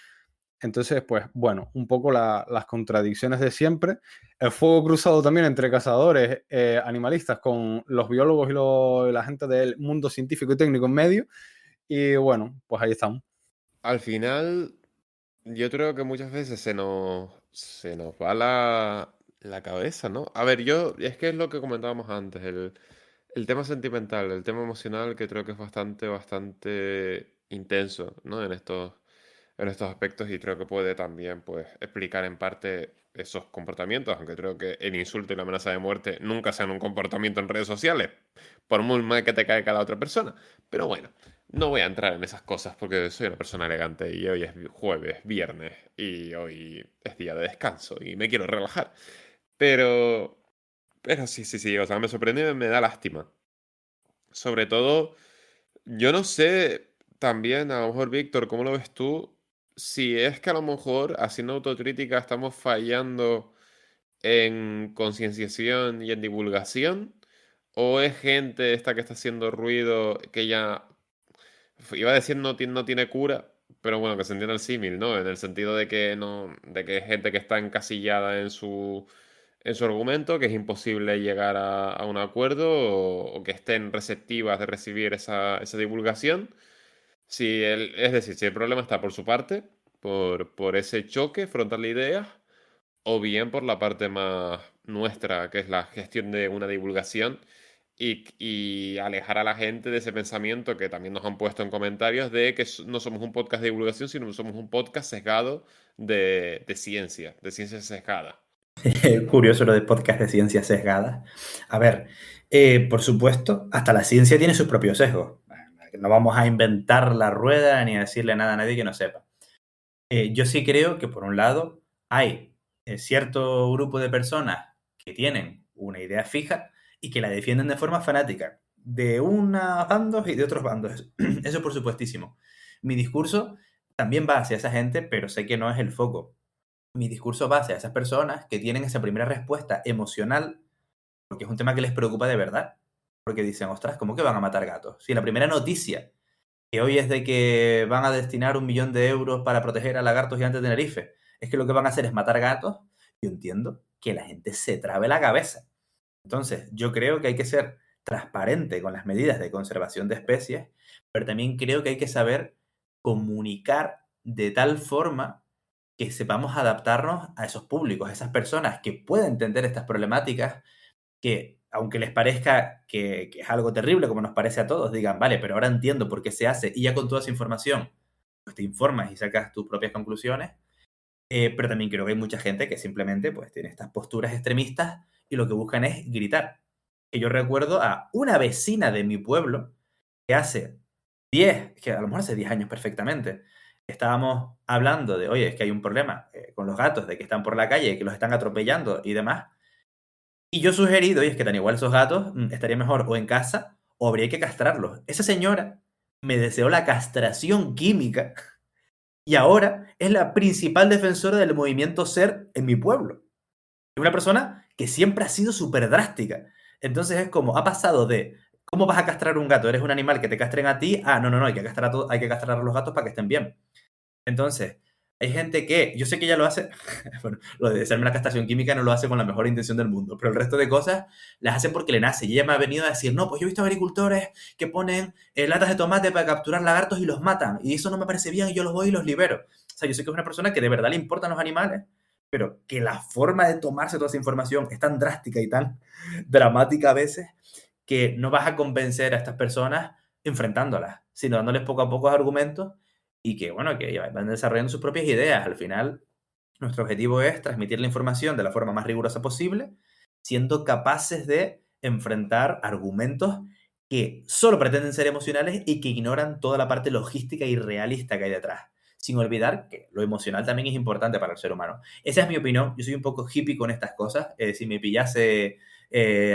Entonces, pues bueno, un poco las contradicciones de siempre. El fuego cruzado también entre cazadores, animalistas, con los biólogos y la gente del mundo científico y técnico en medio. Y bueno, pues ahí estamos. Al final, yo creo que muchas veces se nos va la cabeza, ¿no? A ver, es que es lo que comentábamos antes, el tema sentimental, el tema emocional, que creo que es bastante intenso, ¿no? en estos aspectos y creo que puede también pues, explicar en parte esos comportamientos, aunque creo que el insulto y la amenaza de muerte nunca sean un comportamiento en redes sociales, por muy mal que te caiga la otra persona. Pero bueno, no voy a entrar en esas cosas porque soy una persona elegante y hoy es jueves, viernes y hoy es día de descanso y me quiero relajar. Pero, pero sí, sí, sí, o sea, me sorprende y me da lástima. Sobre todo, yo no sé también, a lo mejor, Víctor, ¿cómo lo ves tú? Si es que a lo mejor haciendo autocrítica estamos fallando en concienciación y en divulgación, o es gente esta que está haciendo ruido que ya, iba a decir no tiene cura, pero bueno, que se entienda el símil, ¿no? En el sentido de que no, de que es gente que está encasillada en su argumento, que es imposible llegar a un acuerdo o que estén receptivas de recibir esa divulgación. Es decir, si el problema está por su parte, por ese choque frontal de ideas, o bien por la parte más nuestra, que es la gestión de una divulgación y alejar a la gente de ese pensamiento que también nos han puesto en comentarios de que no somos un podcast de divulgación, sino que somos un podcast sesgado de ciencia sesgada. Curioso lo de podcast de ciencia sesgada. A ver, por supuesto, hasta la ciencia tiene sus propios sesgos. No vamos a inventar la rueda ni a decirle nada a nadie que no sepa. Yo sí creo que, por un lado, hay cierto grupo de personas que tienen una idea fija y que la defienden de forma fanática, de unos bandos y de otros bandos. Eso por supuestísimo. Mi discurso también va hacia esa gente, pero sé que no es el foco. Mi discurso va hacia esas personas que tienen esa primera respuesta emocional, porque es un tema que les preocupa de verdad. Porque dicen, ostras, ¿cómo que van a matar gatos? Si la primera noticia que hoy es de que van a destinar 1 millón de euros para proteger a lagartos gigantes de Tenerife, es que lo que van a hacer es matar gatos, yo entiendo que la gente se trabe la cabeza. Entonces, yo creo que hay que ser transparente con las medidas de conservación de especies, pero también creo que hay que saber comunicar de tal forma que sepamos adaptarnos a esos públicos, a esas personas que pueden entender estas problemáticas, que aunque les parezca que es algo terrible, como nos parece a todos, digan, vale, pero ahora entiendo por qué se hace, y ya con toda esa información, pues te informas y sacas tus propias conclusiones. Pero también creo que hay mucha gente que simplemente pues tiene estas posturas extremistas y lo que buscan es gritar. Que yo recuerdo a una vecina de mi pueblo que hace 10, que a lo mejor hace 10 años perfectamente, estábamos hablando de, oye, es que hay un problema con los gatos, de que están por la calle, que los están atropellando y demás. Y yo sugerí, oye, es que tan igual esos gatos estaría mejor o en casa o habría que castrarlos. Esa señora me deseó la castración química y ahora es la principal defensora del movimiento SER en mi pueblo. Es una persona que siempre ha sido súper drástica. Entonces es como, ha pasado de, ¿cómo vas a castrar un gato? ¿Eres un animal que te castren a ti? Ah, no, no, no, hay que castrar hay que castrar a los gatos para que estén bien. Entonces, hay gente que, yo sé que ella lo hace, bueno, lo de hacerme la castración química no lo hace con la mejor intención del mundo, pero el resto de cosas las hace porque le nace. Y ella me ha venido a decir, no, pues yo he visto agricultores que ponen latas de tomate para capturar lagartos y los matan. Y eso no me parece bien y yo los voy y los libero. O sea, yo sé que es una persona que de verdad le importan los animales, pero que la forma de tomarse toda esa información es tan drástica y tan dramática a veces que no vas a convencer a estas personas enfrentándolas, sino dándoles poco a poco argumentos y que, bueno, que van desarrollando sus propias ideas. Al final, nuestro objetivo es transmitir la información de la forma más rigurosa posible, siendo capaces de enfrentar argumentos que solo pretenden ser emocionales y que ignoran toda la parte logística y realista que hay detrás. Sin olvidar que lo emocional también es importante para el ser humano. Esa es mi opinión. Yo soy un poco hippie con estas cosas. Si me pillase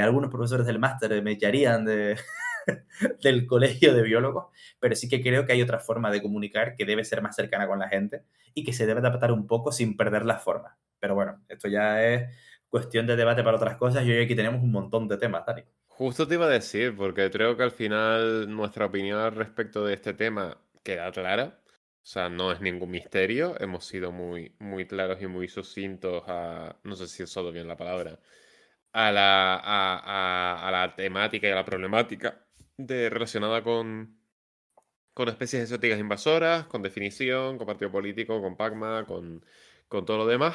algunos profesores del máster me echarían del colegio de biólogos, pero sí que creo que hay otra forma de comunicar que debe ser más cercana con la gente y que se debe adaptar un poco sin perder la forma. Pero bueno, esto ya es cuestión de debate para otras cosas y hoy aquí tenemos un montón de temas, Dani. Justo te iba a decir, porque creo que al final nuestra opinión al respecto de este tema queda clara. O sea, no es ningún misterio. Hemos sido muy, muy claros y muy sucintos no sé si he usado bien la palabra, a la temática y a la problemática relacionada con especies exóticas invasoras, con definición, con partido político, con PACMA, con todo lo demás.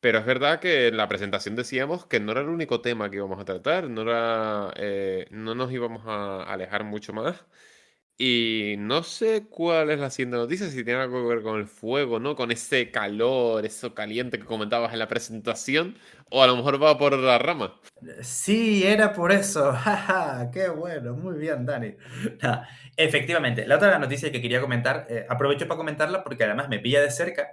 Pero es verdad que en la presentación decíamos que no era el único tema que íbamos a tratar, no nos íbamos a alejar mucho más. Y no sé cuál es la siguiente noticia, si tiene algo que ver con el fuego, ¿no? Con ese calor, eso caliente que comentabas en la presentación, o a lo mejor va por la rama. Sí, era por eso. Jaja, qué bueno, muy bien, Dani. Nah, efectivamente, la otra noticia que quería comentar, aprovecho para comentarla porque además me pilla de cerca,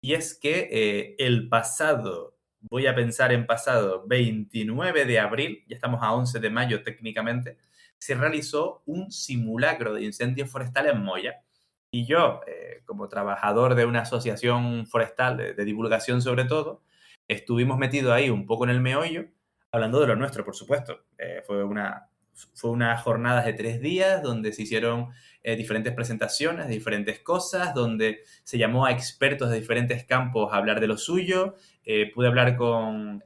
y es que el pasado, voy a pensar en pasado, 29 de abril, ya estamos a 11 de mayo técnicamente, se realizó un simulacro de incendio forestal en Moya. Y yo, como trabajador de una asociación forestal de divulgación sobre todo, estuvimos metidos ahí un poco en el meollo hablando de lo nuestro, por supuesto. Fue una jornada de 3 días donde se hicieron diferentes presentaciones de diferentes cosas, donde se llamó a expertos de diferentes campos a hablar de lo suyo. Pude hablar con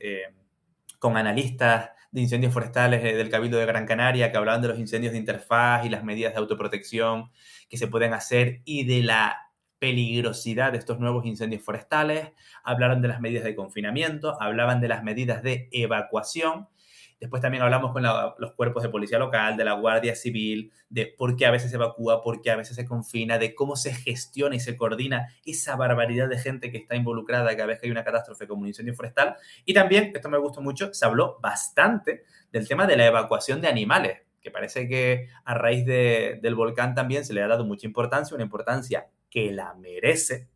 analistas de incendios forestales del Cabildo de Gran Canaria que hablaban de los incendios de interfaz y las medidas de autoprotección que se pueden hacer y de la peligrosidad de estos nuevos incendios forestales. Hablaron de las medidas de confinamiento, hablaban de las medidas de evacuación. Después también hablamos con los cuerpos de policía local, de la Guardia Civil, de por qué a veces se evacúa, por qué a veces se confina, de cómo se gestiona y se coordina esa barbaridad de gente que está involucrada cada vez que hay una catástrofe como un incendio forestal. Y también, esto me gustó mucho, se habló bastante del tema de la evacuación de animales, que parece que a raíz del volcán también se le ha dado mucha importancia, una importancia que la merece.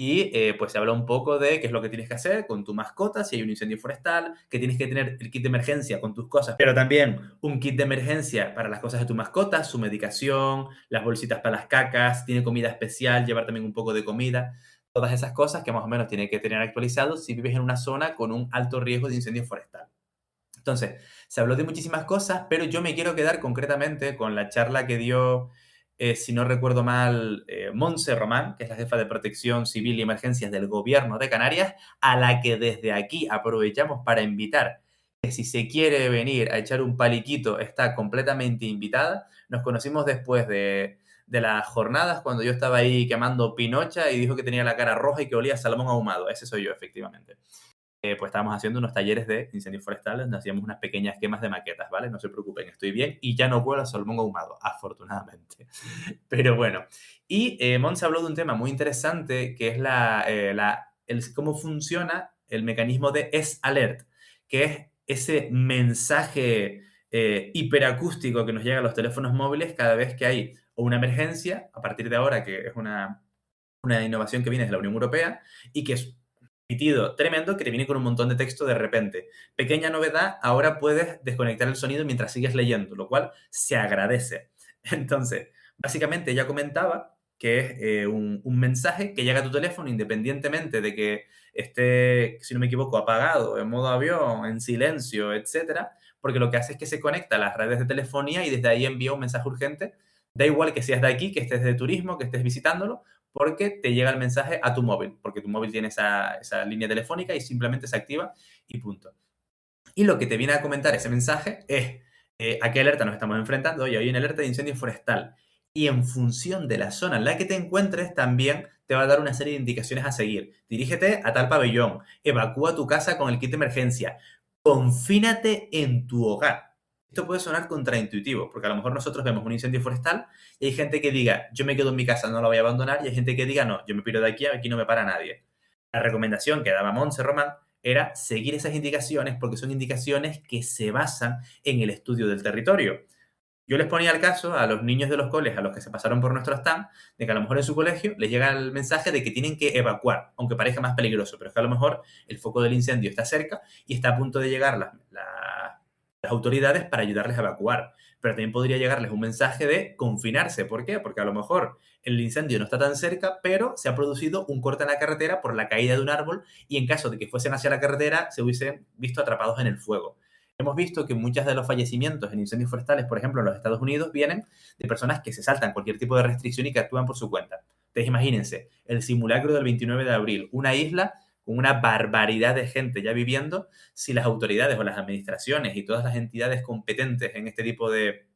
Y pues se habla un poco de qué es lo que tienes que hacer con tu mascota si hay un incendio forestal, que tienes que tener el kit de emergencia con tus cosas, pero también un kit de emergencia para las cosas de tu mascota, su medicación, las bolsitas para las cacas, tiene comida especial, llevar también un poco de comida, todas esas cosas que más o menos tienes que tener actualizado si vives en una zona con un alto riesgo de incendio forestal. Entonces, se habló de muchísimas cosas, pero yo me quiero quedar concretamente con la charla que dio, si no recuerdo mal, Montse Román, que es la jefa de Protección Civil y Emergencias del Gobierno de Canarias, a la que desde aquí aprovechamos para invitar, que si se quiere venir a echar un paliquito, está completamente invitada. Nos conocimos después de las jornadas, cuando yo estaba ahí quemando pinocha y dijo que tenía la cara roja y que olía a salmón ahumado. Ese soy yo, efectivamente. Pues estábamos haciendo unos talleres de incendios forestales, donde hacíamos unas pequeñas quemas de maquetas, ¿vale? No se preocupen, estoy bien y ya no huelo a salmón ahumado, afortunadamente. Pero bueno, y Mons habló de un tema muy interesante, que es cómo funciona el mecanismo de S-Alert, que es ese mensaje hiperacústico que nos llega a los teléfonos móviles cada vez que hay una emergencia, a partir de ahora, que es una innovación que viene de la Unión Europea y que es pitido tremendo que te viene con un montón de texto de repente. Pequeña novedad, ahora puedes desconectar el sonido mientras sigues leyendo, lo cual se agradece. Entonces, básicamente ella comentaba que es un mensaje que llega a tu teléfono independientemente de que esté, si no me equivoco, apagado, en modo avión, en silencio, etcétera, porque lo que hace es que se conecta a las redes de telefonía y desde ahí envía un mensaje urgente. Da igual que seas de aquí, que estés de turismo, que estés visitándolo, porque te llega el mensaje a tu móvil, porque tu móvil tiene esa línea telefónica y simplemente se activa y punto. Y lo que te viene a comentar ese mensaje es a qué alerta nos estamos enfrentando. Oye, hay una alerta de incendio forestal. Y en función de la zona en la que te encuentres, también te va a dar una serie de indicaciones a seguir. Dirígete a tal pabellón, evacúa tu casa con el kit de emergencia, confínate en tu hogar. Esto puede sonar contraintuitivo, porque a lo mejor nosotros vemos un incendio forestal y hay gente que diga, yo me quedo en mi casa, no la voy a abandonar, y hay gente que diga, no, yo me piro de aquí no me para nadie. La recomendación que daba Montse Román era seguir esas indicaciones porque son indicaciones que se basan en el estudio del territorio. Yo les ponía el caso a los niños de los coles, a los que se pasaron por nuestro stand, de que a lo mejor en su colegio les llega el mensaje de que tienen que evacuar, aunque parezca más peligroso, pero es que a lo mejor el foco del incendio está cerca y está a punto de llegar las autoridades para ayudarles a evacuar. Pero también podría llegarles un mensaje de confinarse. ¿Por qué? Porque a lo mejor el incendio no está tan cerca, pero se ha producido un corte en la carretera por la caída de un árbol y en caso de que fuesen hacia la carretera se hubiesen visto atrapados en el fuego. Hemos visto que muchos de los fallecimientos en incendios forestales, por ejemplo, en los Estados Unidos, vienen de personas que se saltan cualquier tipo de restricción y que actúan por su cuenta. Entonces, imagínense, el simulacro del 29 de abril, una isla con una barbaridad de gente ya viviendo, si las autoridades o las administraciones y todas las entidades competentes en este tipo de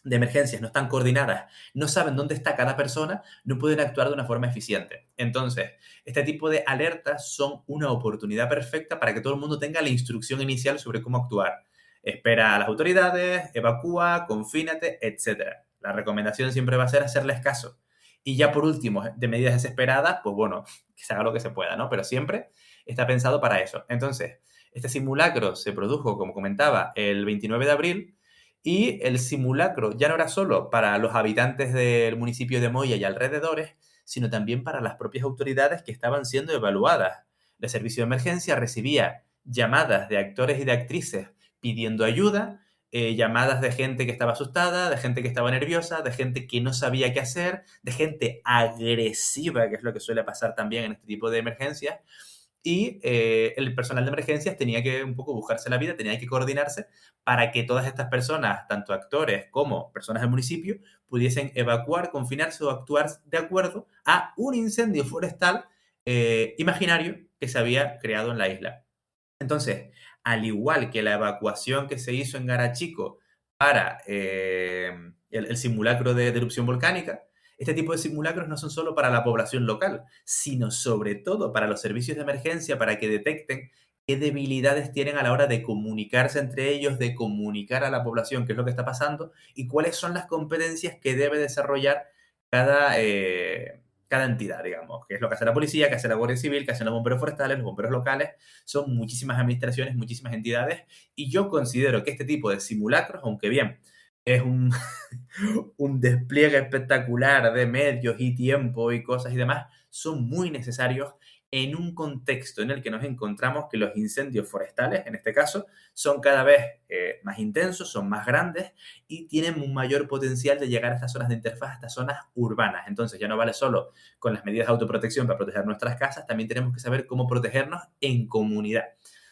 emergencias no están coordinadas, no saben dónde está cada persona, no pueden actuar de una forma eficiente. Entonces, este tipo de alertas son una oportunidad perfecta para que todo el mundo tenga la instrucción inicial sobre cómo actuar. Espera a las autoridades, evacúa, confínate, etc. La recomendación siempre va a ser hacerles caso. Y ya por último, de medidas desesperadas, pues bueno, que se haga lo que se pueda, ¿no? Pero siempre está pensado para eso. Entonces, este simulacro se produjo, como comentaba, el 29 de abril y el simulacro ya no era solo para los habitantes del municipio de Moya y alrededores, sino también para las propias autoridades que estaban siendo evaluadas. El servicio de emergencia recibía llamadas de actores y de actrices pidiendo ayuda, llamadas de gente que estaba asustada, de gente que estaba nerviosa, de gente que no sabía qué hacer, de gente agresiva, que es lo que suele pasar también en este tipo de emergencias. Y el personal de emergencias tenía que un poco buscarse la vida, tenía que coordinarse para que todas estas personas, tanto actores como personas del municipio, pudiesen evacuar, confinarse o actuar de acuerdo a un incendio forestal imaginario que se había creado en la isla. Entonces, al igual que la evacuación que se hizo en Garachico para el simulacro de erupción volcánica, este tipo de simulacros no son solo para la población local, sino sobre todo para los servicios de emergencia, para que detecten qué debilidades tienen a la hora de comunicarse entre ellos, de comunicar a la población qué es lo que está pasando y cuáles son las competencias que debe desarrollar cada, cada entidad, digamos, que es lo que hace la policía, que hace la Guardia Civil, que hacen los bomberos forestales, los bomberos locales. Son muchísimas administraciones, muchísimas entidades, y yo considero que este tipo de simulacros, aunque bien es un, un despliegue espectacular de medios y tiempo y cosas y demás, son muy necesarios en un contexto en el que nos encontramos que los incendios forestales, en este caso, son cada vez más intensos, son más grandes y tienen un mayor potencial de llegar a estas zonas de interfaz, a estas zonas urbanas. Entonces ya no vale solo con las medidas de autoprotección para proteger nuestras casas, también tenemos que saber cómo protegernos en comunidad.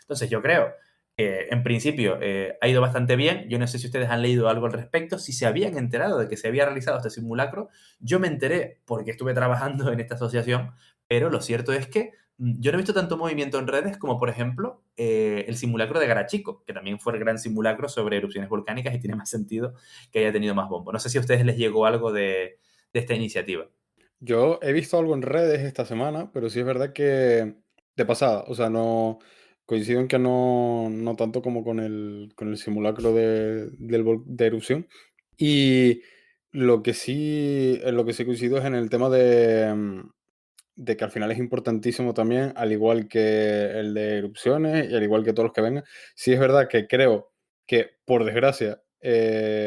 Entonces yo creo que en principio ha ido bastante bien. Yo no sé si ustedes han leído algo al respecto, si se habían enterado de que se había realizado este simulacro. Yo me enteré porque estuve trabajando en esta asociación, pero lo cierto es que yo no he visto tanto movimiento en redes como, por ejemplo, el simulacro de Garachico, que también fue el gran simulacro sobre erupciones volcánicas y tiene más sentido que haya tenido más bombo. No sé si a ustedes les llegó algo de esta iniciativa. Yo he visto algo en redes esta semana, pero sí es verdad que de pasada, o sea, no coincido en que no tanto como con el simulacro de erupción. Y en lo que sí coincido es en el tema de que al final es importantísimo también, al igual que el de erupciones y al igual que todos los que vengan. Sí es verdad que creo que, por desgracia,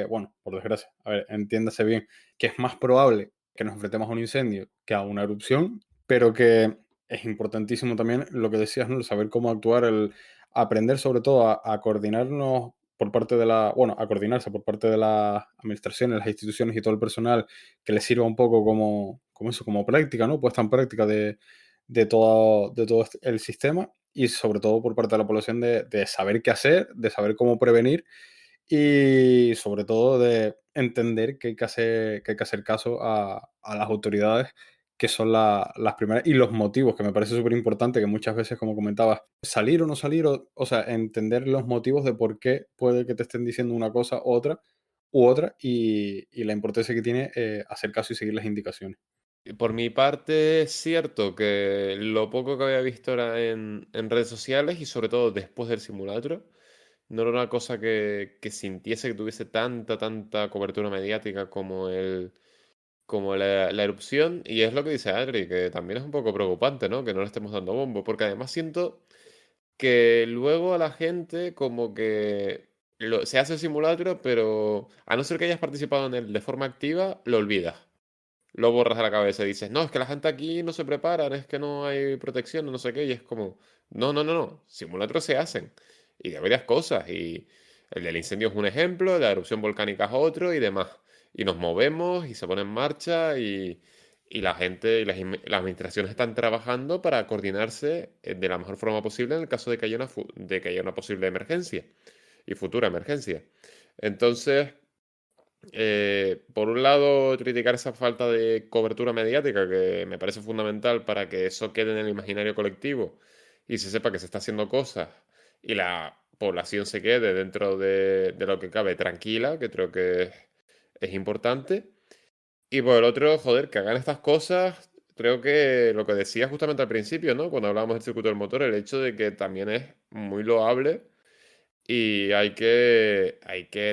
bueno, por desgracia, a ver, entiéndase bien, que es más probable que nos enfrentemos a un incendio que a una erupción, pero que es importantísimo también lo que decías, ¿no? El saber cómo actuar, el aprender sobre todo a coordinarnos por parte de bueno, a coordinarse por parte de las administraciones, las instituciones y todo el personal, que les sirva un poco como eso, como práctica, ¿no? Puesta en práctica de todo el sistema y sobre todo por parte de la población de saber qué hacer, de saber cómo prevenir y sobre todo de entender que hay que hacer caso a las autoridades, que son las primeras, y los motivos, que me parece súper importante, que muchas veces, como comentabas, salir o no salir, o sea, entender los motivos de por qué puede que te estén diciendo una cosa u otra y la importancia que tiene hacer caso y seguir las indicaciones. Por mi parte, es cierto que lo poco que había visto era en redes sociales y sobre todo después del simulacro. No era una cosa que sintiese que tuviese tanta cobertura mediática como la erupción. Y es lo que dice Adri, que también es un poco preocupante, ¿no? Que no le estemos dando bombo. Porque además siento que luego a la gente como que se hace el simulacro, pero a no ser que hayas participado en él de forma activa, lo olvidas. Lo borras de la cabeza y dices, no, es que la gente aquí no se prepara, es que no hay protección, no sé qué, y es como, no, simulacros se hacen, y de varias cosas, y el del incendio es un ejemplo, la erupción volcánica es otro, y demás, y nos movemos, y se pone en marcha, y la gente, y las administraciones están trabajando para coordinarse de la mejor forma posible en el caso de que haya de que haya una posible emergencia, y futura emergencia. Entonces... por un lado, criticar esa falta de cobertura mediática que me parece fundamental para que eso quede en el imaginario colectivo y se sepa que se está haciendo cosas y la población se quede dentro de lo que cabe tranquila, que creo que es importante. Y por el otro, joder, que hagan estas cosas, creo que lo que decía justamente al principio, ¿no? Cuando hablábamos del circuito del motor, el hecho de que también es muy loable y hay que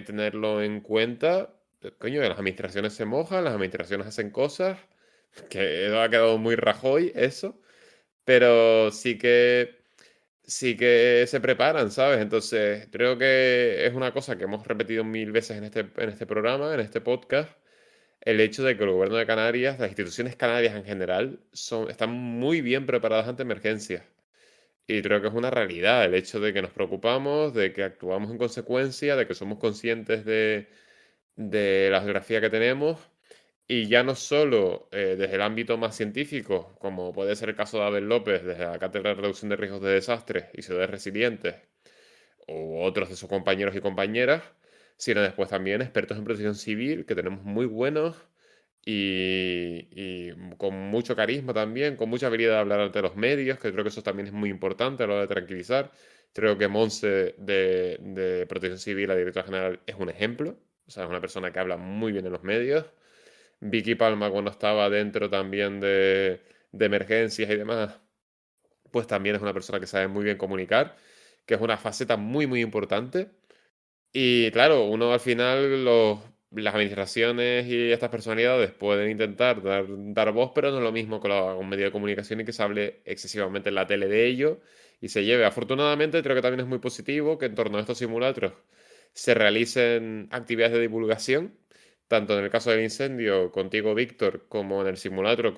tenerlo en cuenta coño, las administraciones se mojan, las administraciones hacen cosas, que ha quedado muy Rajoy eso, pero sí que se preparan, ¿sabes? Entonces, creo que es una cosa que hemos repetido 1000 veces en este programa, en este podcast, el hecho de que el gobierno de Canarias, las instituciones canarias en general, están muy bien preparadas ante emergencias. Y creo que es una realidad el hecho de que nos preocupamos, de que actuamos en consecuencia, de que somos conscientes de la geografía que tenemos y ya no solo desde el ámbito más científico, como puede ser el caso de Abel López, desde la Cátedra de Reducción de Riesgos de Desastres y Ciudades Resilientes, u otros de sus compañeros y compañeras, sino después también expertos en protección civil, que tenemos muy buenos y con mucho carisma también, con mucha habilidad de hablar ante los medios, que creo que eso también es muy importante a la hora de tranquilizar. Creo que Monse de Protección Civil, la directora general, es un ejemplo. O sea, es una persona que habla muy bien en los medios. Vicky Palma, cuando estaba dentro también de emergencias y demás, pues también es una persona que sabe muy bien comunicar, que es una faceta muy, muy importante. Y claro, uno al final, las administraciones y estas personalidades pueden intentar dar voz, pero no es lo mismo con un medio de comunicación y que se hable excesivamente en la tele de ello y se lleve. Afortunadamente, creo que también es muy positivo que en torno a estos simulacros se realicen actividades de divulgación, tanto en el caso del incendio contigo, Víctor, como en el simulacro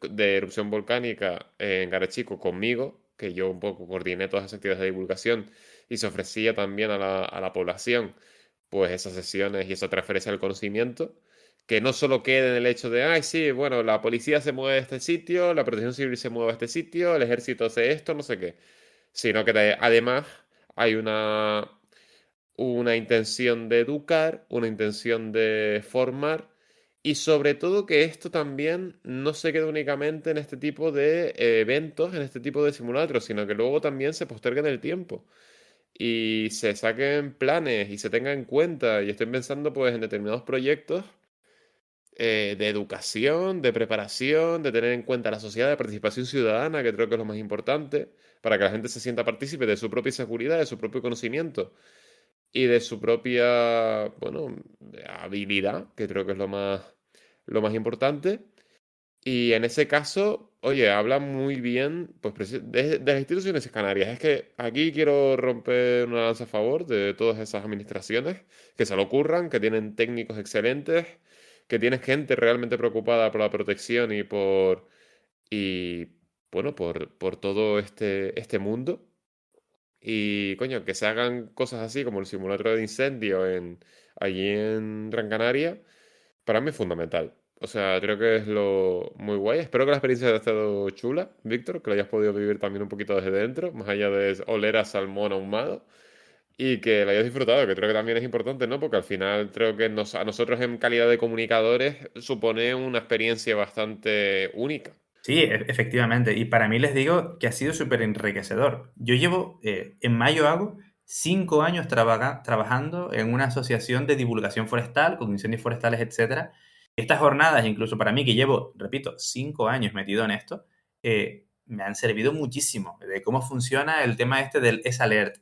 de erupción volcánica en Garechico conmigo, que yo un poco coordiné todas esas actividades de divulgación y se ofrecía también a la población, pues esas sesiones y esa transferencia del conocimiento, que no solo quede en el hecho de, ay, sí, bueno, la policía se mueve a este sitio, la protección civil se mueve a este sitio, el ejército hace esto, no sé qué, sino que además hay una intención de educar, una intención de formar y sobre todo que esto también no se quede únicamente en este tipo de eventos, en este tipo de simulacros, sino que luego también se postergue en el tiempo y se saquen planes y se tenga en cuenta. Y estoy pensando pues en determinados proyectos de educación, de preparación, de tener en cuenta la sociedad, de participación ciudadana, que creo que es lo más importante, para que la gente se sienta partícipe de su propia seguridad, de su propio conocimiento y de su propia, bueno, habilidad, que creo que es lo más importante. Y en ese caso, oye, habla muy bien pues, de las instituciones canarias. Es que aquí quiero romper una lanza a favor de todas esas administraciones que se lo ocurran, que tienen técnicos excelentes, que tienen gente realmente preocupada por la protección y bueno, por todo este mundo. Y coño, que se hagan cosas así como el simulacro de incendio allí en Gran Canaria, para mí es fundamental. O sea, creo que es lo muy guay. Espero que la experiencia haya estado chula, Víctor, que lo hayas podido vivir también un poquito desde dentro, más allá de oler a salmón ahumado, y que lo hayas disfrutado, que creo que también es importante, ¿no? Porque al final creo que a nosotros en calidad de comunicadores supone una experiencia bastante única. Sí, efectivamente. Y para mí les digo que ha sido súper enriquecedor. Yo llevo, en mayo hago 5 años trabajando en una asociación de divulgación forestal, con incendios forestales, etcétera. Estas jornadas, incluso para mí, que llevo, repito, 5 años metido en esto, me han servido muchísimo de cómo funciona el tema este del S-Alert.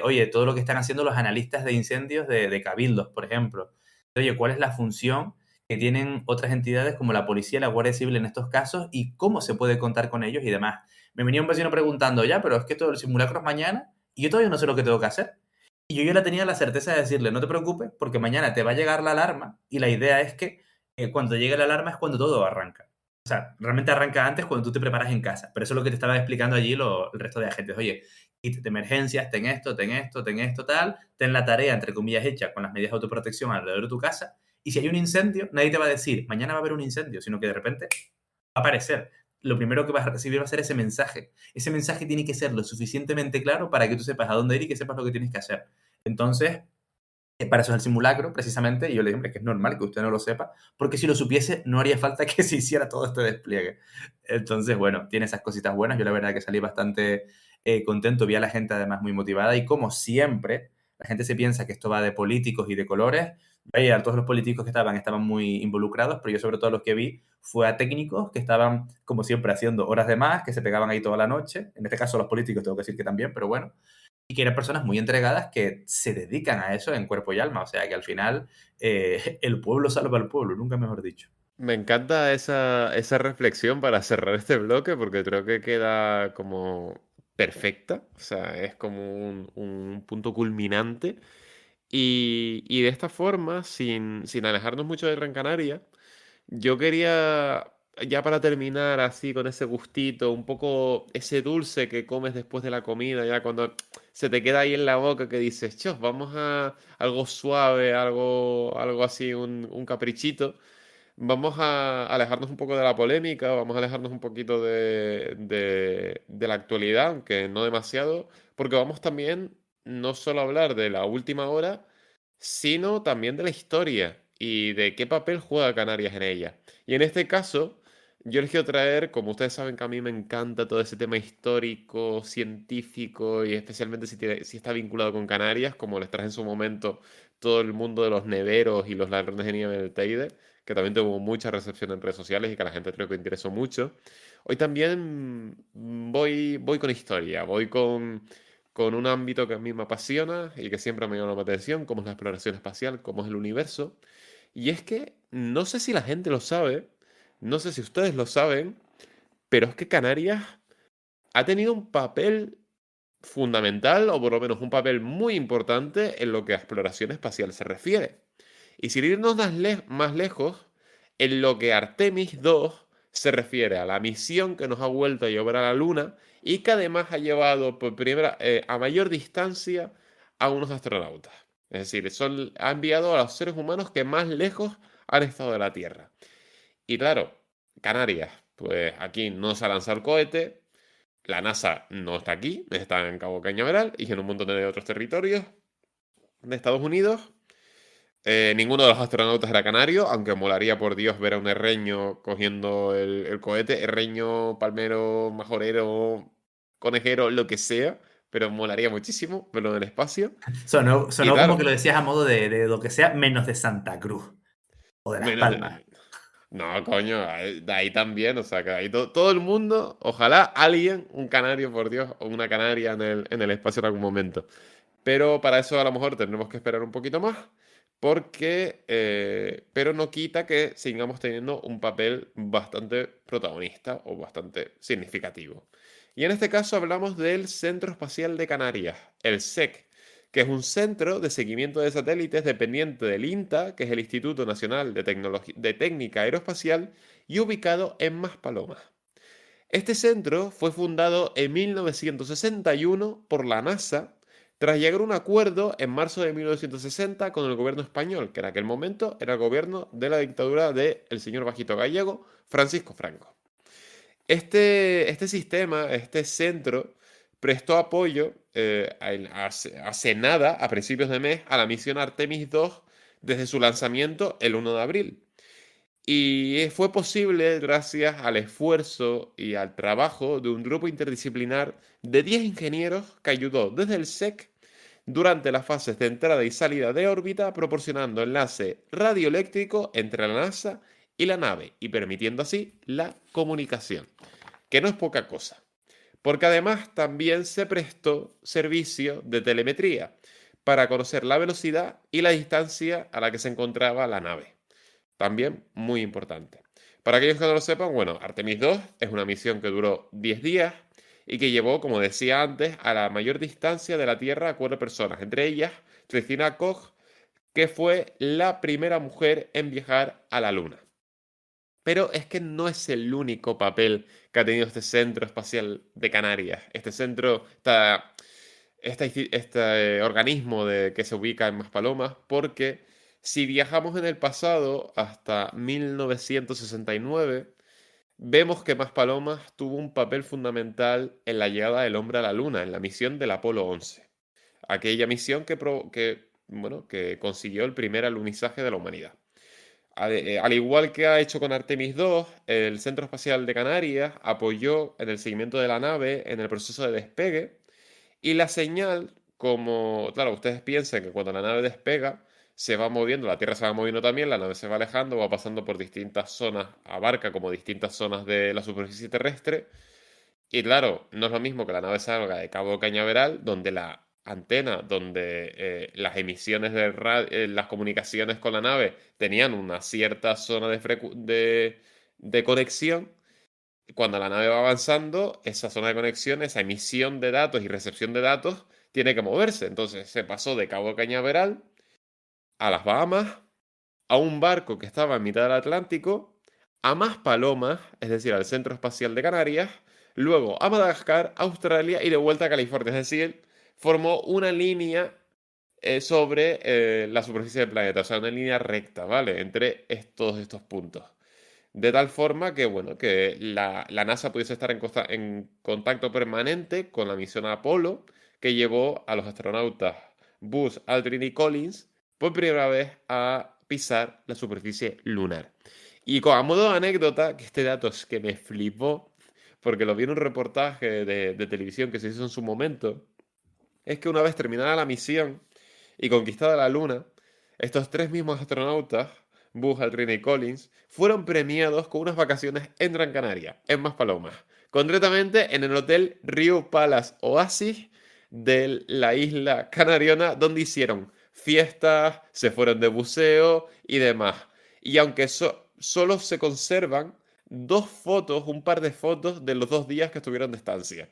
Oye, todo lo que están haciendo los analistas de incendios de cabildos, por ejemplo. Oye, ¿cuál es la función que tienen otras entidades como la policía y la Guardia Civil en estos casos y cómo se puede contar con ellos y demás? Me venía un vecino preguntando, ya, pero es que todo el simulacro es mañana y yo todavía no sé lo que tengo que hacer. Y yo ya la tenía la certeza de decirle, no te preocupes, porque mañana te va a llegar la alarma y la idea es que cuando llegue la alarma es cuando todo arranca. O sea, realmente arranca antes cuando tú te preparas en casa. Pero eso es lo que te estaba explicando allí el resto de agentes. Oye, kit de emergencias, ten esto, tal, ten la tarea, entre comillas, hecha con las medidas de autoprotección alrededor de tu casa. Y si hay un incendio, nadie te va a decir, mañana va a haber un incendio, sino que de repente va a aparecer. Lo primero que vas a recibir va a ser ese mensaje. Ese mensaje tiene que ser lo suficientemente claro para que tú sepas a dónde ir y que sepas lo que tienes que hacer. Entonces, para eso es el simulacro, precisamente, y yo le digo, hombre, que es normal que usted no lo sepa, porque si lo supiese, no haría falta que se hiciera todo este despliegue. Entonces, bueno, tiene esas cositas buenas. Yo la verdad que salí bastante contento, vi a la gente además muy motivada y como siempre, la gente se piensa que esto va de políticos y de colores. Veía, todos los políticos que estaban muy involucrados, pero yo sobre todo los que vi fue a técnicos que estaban, como siempre, haciendo horas de más, que se pegaban ahí toda la noche. En este caso los políticos tengo que decir que también, pero bueno. y que eran personas muy entregadas que se dedican a eso en cuerpo y alma. O sea, que al final el pueblo salva al pueblo, nunca mejor dicho. Me encanta esa reflexión para cerrar este bloque porque creo que queda como perfecta, o sea, es como un punto culminante. Y de esta forma, sin alejarnos mucho de Gran Canaria, yo quería, ya para terminar así con ese gustito, un poco ese dulce que comes después de la comida, ya cuando se te queda ahí en la boca que dices, chos, vamos a algo suave, algo así, un caprichito. Vamos a alejarnos un poco de la polémica, vamos a alejarnos un poquito de la actualidad, aunque no demasiado, porque vamos también no solo a hablar de la última hora, sino también de la historia y de qué papel juega Canarias en ella. Y en este caso, yo elegí traer, como ustedes saben que a mí me encanta todo ese tema histórico, científico y especialmente si está vinculado con Canarias, como les traje en su momento todo el mundo de los neveros y los ladrones de nieve del Teide, que también tuvo mucha recepción en redes sociales y que a la gente creo que interesó mucho. Hoy también voy con historia, voy con un ámbito que a mí me apasiona y que siempre me llama la atención, como es la exploración espacial, como es el universo. Y es que no sé si la gente lo sabe, no sé si ustedes lo saben, pero es que Canarias ha tenido un papel fundamental, o por lo menos un papel muy importante en lo que a exploración espacial se refiere. Y sin irnos más lejos, en lo que Artemis 2 se refiere a la misión que nos ha vuelto a llevar a la Luna y que además ha llevado a mayor distancia a unos astronautas. Es decir, ha enviado a los seres humanos que más lejos han estado de la Tierra. Y claro, Canarias, pues aquí no se ha lanzado el cohete, la NASA no está aquí, está en Cabo Cañaveral y en un montón de otros territorios de Estados Unidos. Ninguno de los astronautas era canario, aunque molaría por Dios ver a un herreño cogiendo el cohete, herreño, palmero, majorero, conejero, lo que sea, pero molaría muchísimo verlo en el espacio. Y Sonó como que claro, lo decías a modo de lo que sea, menos de Santa Cruz o de Las menos Palmas. de... No, coño, de ahí también, o sea, que ahí todo el mundo, ojalá alguien, un canario, por Dios, o una canaria en el espacio en algún momento. Pero para eso a lo mejor tendremos que esperar un poquito más, pero no quita que sigamos teniendo un papel bastante protagonista o bastante significativo. Y en este caso hablamos del Centro Espacial de Canarias, el SEC, que es un centro de seguimiento de satélites dependiente del INTA, que es el Instituto Nacional de Técnica Aeroespacial, y ubicado en Maspalomas. Este centro fue fundado en 1961 por la NASA tras llegar a un acuerdo en marzo de 1960 con el gobierno español, que en aquel momento era el gobierno de la dictadura del señor bajito gallego, Francisco Franco. Este sistema, este centro, prestó apoyo hace nada, a principios de mes, a la misión Artemis 2 desde su lanzamiento el 1 de abril. Y fue posible gracias al esfuerzo y al trabajo de un grupo interdisciplinar de 10 ingenieros que ayudó desde el SEC durante las fases de entrada y salida de órbita, proporcionando enlace radioeléctrico entre la NASA y la nave y permitiendo así la comunicación, que no es poca cosa, porque además también se prestó servicio de telemetría para conocer la velocidad y la distancia a la que se encontraba la nave. También muy importante. Para aquellos que no lo sepan, bueno, Artemis 2 es una misión que duró 10 días y que llevó, como decía antes, a la mayor distancia de la Tierra a 4 personas, entre ellas Christina Koch, que fue la primera mujer en viajar a la Luna. Pero es que no es el único papel que ha tenido este Centro Espacial de Canarias. Este organismo que se ubica en Maspalomas, porque si viajamos en el pasado hasta 1969, vemos que Maspalomas tuvo un papel fundamental en la llegada del hombre a la Luna, en la misión del Apolo 11. Aquella misión que consiguió el primer alunizaje de la humanidad. Al igual que ha hecho con Artemis 2, el Centro Espacial de Canarias apoyó en el seguimiento de la nave en el proceso de despegue y la señal, claro, ustedes piensan que cuando la nave despega se va moviendo, la Tierra se va moviendo también, la nave se va alejando, va pasando por distintas zonas, abarca como distintas zonas de la superficie terrestre y claro, no es lo mismo que la nave salga de Cabo Cañaveral, donde la antena donde las emisiones las comunicaciones con la nave tenían una cierta zona de conexión. Cuando la nave va avanzando, esa zona de conexión, esa emisión de datos y recepción de datos, tiene que moverse. Entonces se pasó de Cabo Cañaveral a las Bahamas, a un barco que estaba en mitad del Atlántico, a Maspalomas, es decir, al Centro Espacial de Canarias, luego a Madagascar, Australia y de vuelta a California. Es decir, formó una línea sobre la superficie del planeta, o sea, una línea recta, ¿vale? Entre todos estos puntos. De tal forma que, bueno, que la NASA pudiese estar en contacto permanente con la misión Apolo, que llevó a los astronautas Buzz Aldrin y Collins por primera vez a pisar la superficie lunar. Y a modo de anécdota, que este dato es que me flipó, porque lo vi en un reportaje de televisión que se hizo en su momento, es que una vez terminada la misión y conquistada la Luna, estos tres mismos astronautas, Buzz, Aldrin y Collins, fueron premiados con unas vacaciones en Gran Canaria, en Maspalomas. Concretamente en el hotel Rio Palace Oasis de la isla canariona, donde hicieron fiestas, se fueron de buceo y demás. Y aunque solo se conservan dos fotos, un par de fotos de los 2 días que estuvieron de estancia.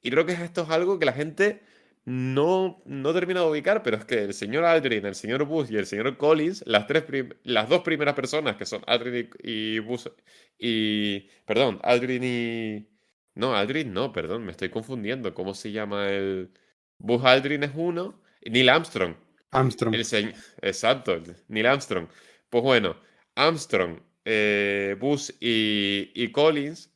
Y creo que esto es algo que la gente no termino de ubicar, pero es que el señor Aldrin, el señor Buzz y el señor Collins, las dos primeras personas que son Aldrin y Buzz Perdón, Aldrin y... No, Aldrin no, perdón, me estoy confundiendo. ¿Cómo se llama el...? Buzz Aldrin es uno, y Neil Armstrong. Armstrong. Exacto, Neil Armstrong. Pues bueno, Armstrong, Buzz y Collins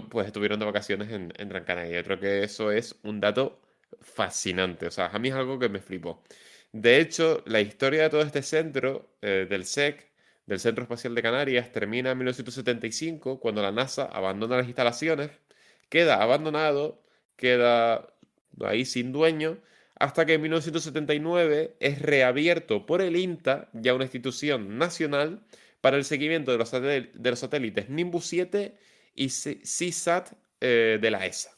pues estuvieron de vacaciones en Gran Canaria. Yo creo que eso es un dato fascinante. O sea, a mí es algo que me flipó. De hecho, la historia de todo este centro, del SEC, del Centro Espacial de Canarias, termina en 1975, cuando la NASA abandona las instalaciones, queda abandonado, queda ahí sin dueño, hasta que en 1979 es reabierto por el INTA, ya una institución nacional, para el seguimiento de los satélites Nimbus 7 y CSAT de la ESA.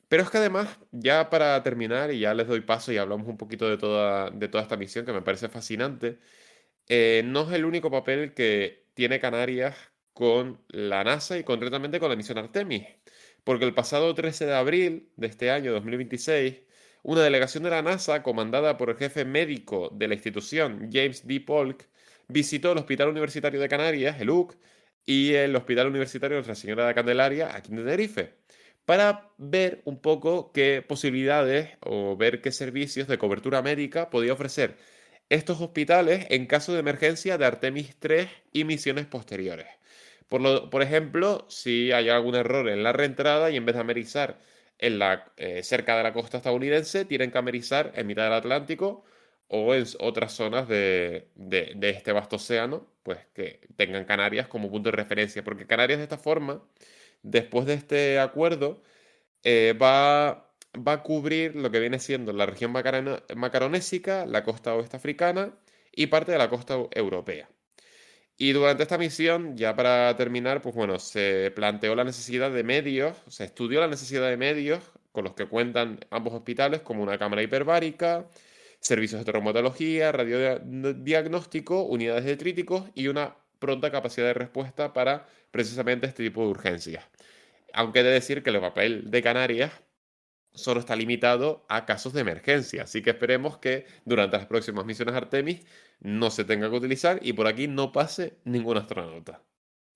Pero es que además, ya para terminar, y ya les doy paso y hablamos un poquito de toda esta misión que me parece fascinante, no es el único papel que tiene Canarias con la NASA y concretamente con la misión Artemis, porque el pasado 13 de abril de este año 2026, una delegación de la NASA comandada por el jefe médico de la institución, James D. Polk, visitó el Hospital Universitario de Canarias, el UC, y el Hospital Universitario Nuestra Señora de Candelaria, aquí en Tenerife, para ver un poco qué posibilidades o ver qué servicios de cobertura médica podía ofrecer estos hospitales en caso de emergencia de Artemis 3 y misiones posteriores. Por ejemplo, si hay algún error en la reentrada y en vez de amerizar cerca de la costa estadounidense, tienen que amerizar en mitad del Atlántico o en otras zonas de este vasto océano, pues que tengan Canarias como punto de referencia, porque Canarias de esta forma, después de este acuerdo, va a cubrir lo que viene siendo la región macaronésica, la costa oeste africana y parte de la costa europea. Y durante esta misión, ya para terminar, pues bueno, se planteó la necesidad de medios, se estudió la necesidad de medios con los que cuentan ambos hospitales, como una cámara hiperbárica, servicios de traumatología, radiodiagnóstico, unidades de tríticos y una pronta capacidad de respuesta para precisamente este tipo de urgencias. Aunque he de decir que el papel de Canarias solo está limitado a casos de emergencia. Así que esperemos que durante las próximas misiones Artemis no se tenga que utilizar y por aquí no pase ningún astronauta.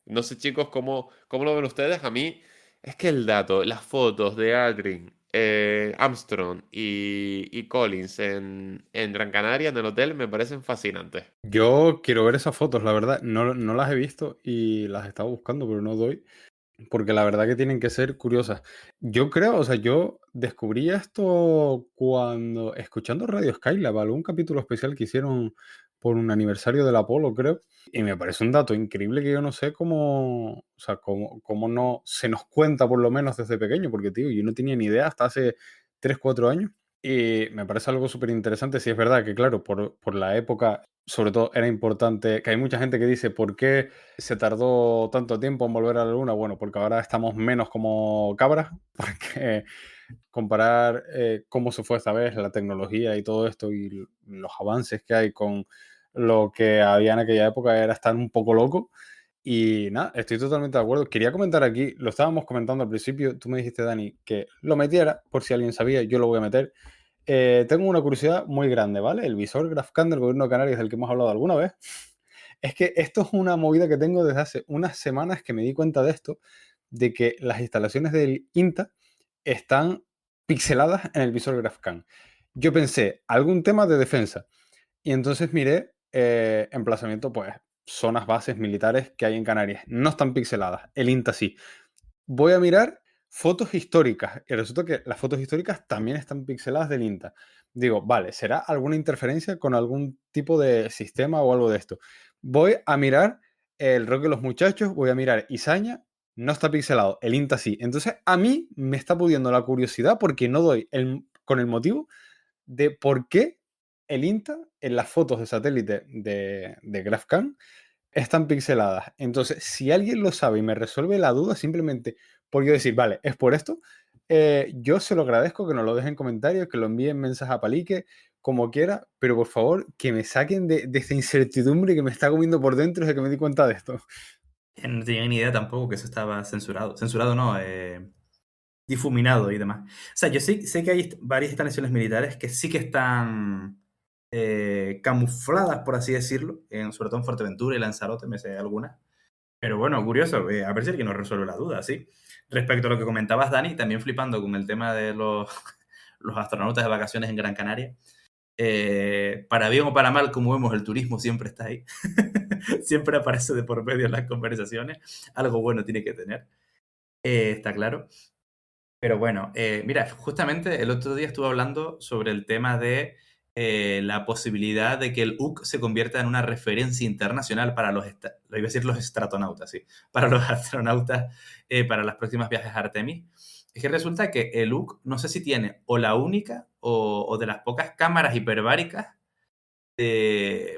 No sé, chicos, cómo lo ven ustedes. A mí es que el dato, las fotos de Aldrin, Armstrong y Collins en Gran Canaria, en el hotel, me parecen fascinantes. Yo quiero ver esas fotos, la verdad. No las he visto y las he estado buscando, pero no doy. Porque la verdad que tienen que ser curiosas. Yo creo, o sea, yo descubrí esto cuando, escuchando Radio Skylab, algún capítulo especial que hicieron por un aniversario del Apolo, creo, y me parece un dato increíble que yo no sé cómo, o sea, cómo no se nos cuenta por lo menos desde pequeño, porque, tío, yo no tenía ni idea hasta hace 3 4 años. Y me parece algo súper interesante. Sí, es verdad que, claro, por la época sobre todo era importante, que hay mucha gente que dice, ¿por qué se tardó tanto tiempo en volver a la Luna? Bueno, porque ahora estamos menos como cabras, porque comparar cómo se fue esta vez, la tecnología y todo esto y los avances que hay con lo que había en aquella época era estar un poco loco. Y nada, estoy totalmente de acuerdo. Quería comentar aquí, lo estábamos comentando al principio, tú me dijiste, Dani, que lo metiera, por si alguien sabía, yo lo voy a meter. Tengo una curiosidad muy grande, ¿vale? El visor GrafCAN del Gobierno de Canarias, del que hemos hablado alguna vez, es que esto es una movida que tengo desde hace unas semanas que me di cuenta de esto, de que las instalaciones del INTA están pixeladas en el visor GrafCAN. Yo pensé, algún tema de defensa. Y entonces miré emplazamiento, pues, zonas bases militares que hay en Canarias. No están pixeladas, el INTA sí. Voy a mirar fotos históricas y resulta que las fotos históricas también están pixeladas del INTA. Digo, vale, ¿será alguna interferencia con algún tipo de sistema o algo de esto? Voy a mirar el Rock de los Muchachos, voy a mirar Izaña, no está pixelado, el INTA sí. Entonces a mí me está pudiendo la curiosidad porque no doy con el motivo de por qué el INTA en las fotos de satélite de GrafCAN están pixeladas. Entonces, si alguien lo sabe y me resuelve la duda, simplemente por yo decir, vale, es por esto, yo se lo agradezco que nos lo dejen en comentarios, que lo envíen mensaje a Palique, como quiera, pero por favor, que me saquen de esta incertidumbre que me está comiendo por dentro desde que me di cuenta de esto. No tenía ni idea tampoco que eso estaba censurado. Censurado no, difuminado y demás. O sea, yo sé que hay varias instalaciones militares que sí que están camufladas, por así decirlo, sobre todo en Fuerteventura y Lanzarote, me sé algunas. Pero bueno, curioso, a ver si alguien nos resuelve la duda, ¿sí? Respecto a lo que comentabas, Dani, también flipando con el tema de los astronautas de vacaciones en Gran Canaria. Para bien o para mal, como vemos, el turismo siempre está ahí. Siempre aparece de por medio en las conversaciones. Algo bueno tiene que tener. Está claro. Pero bueno, mira, justamente el otro día estuve hablando sobre el tema de la posibilidad de que el UC se convierta en una referencia internacional para lo iba a decir los astronautas, sí, para los astronautas para las próximas viajes a Artemis. Es que resulta que el UC, no sé si tiene o la única o de las pocas cámaras hiperbáricas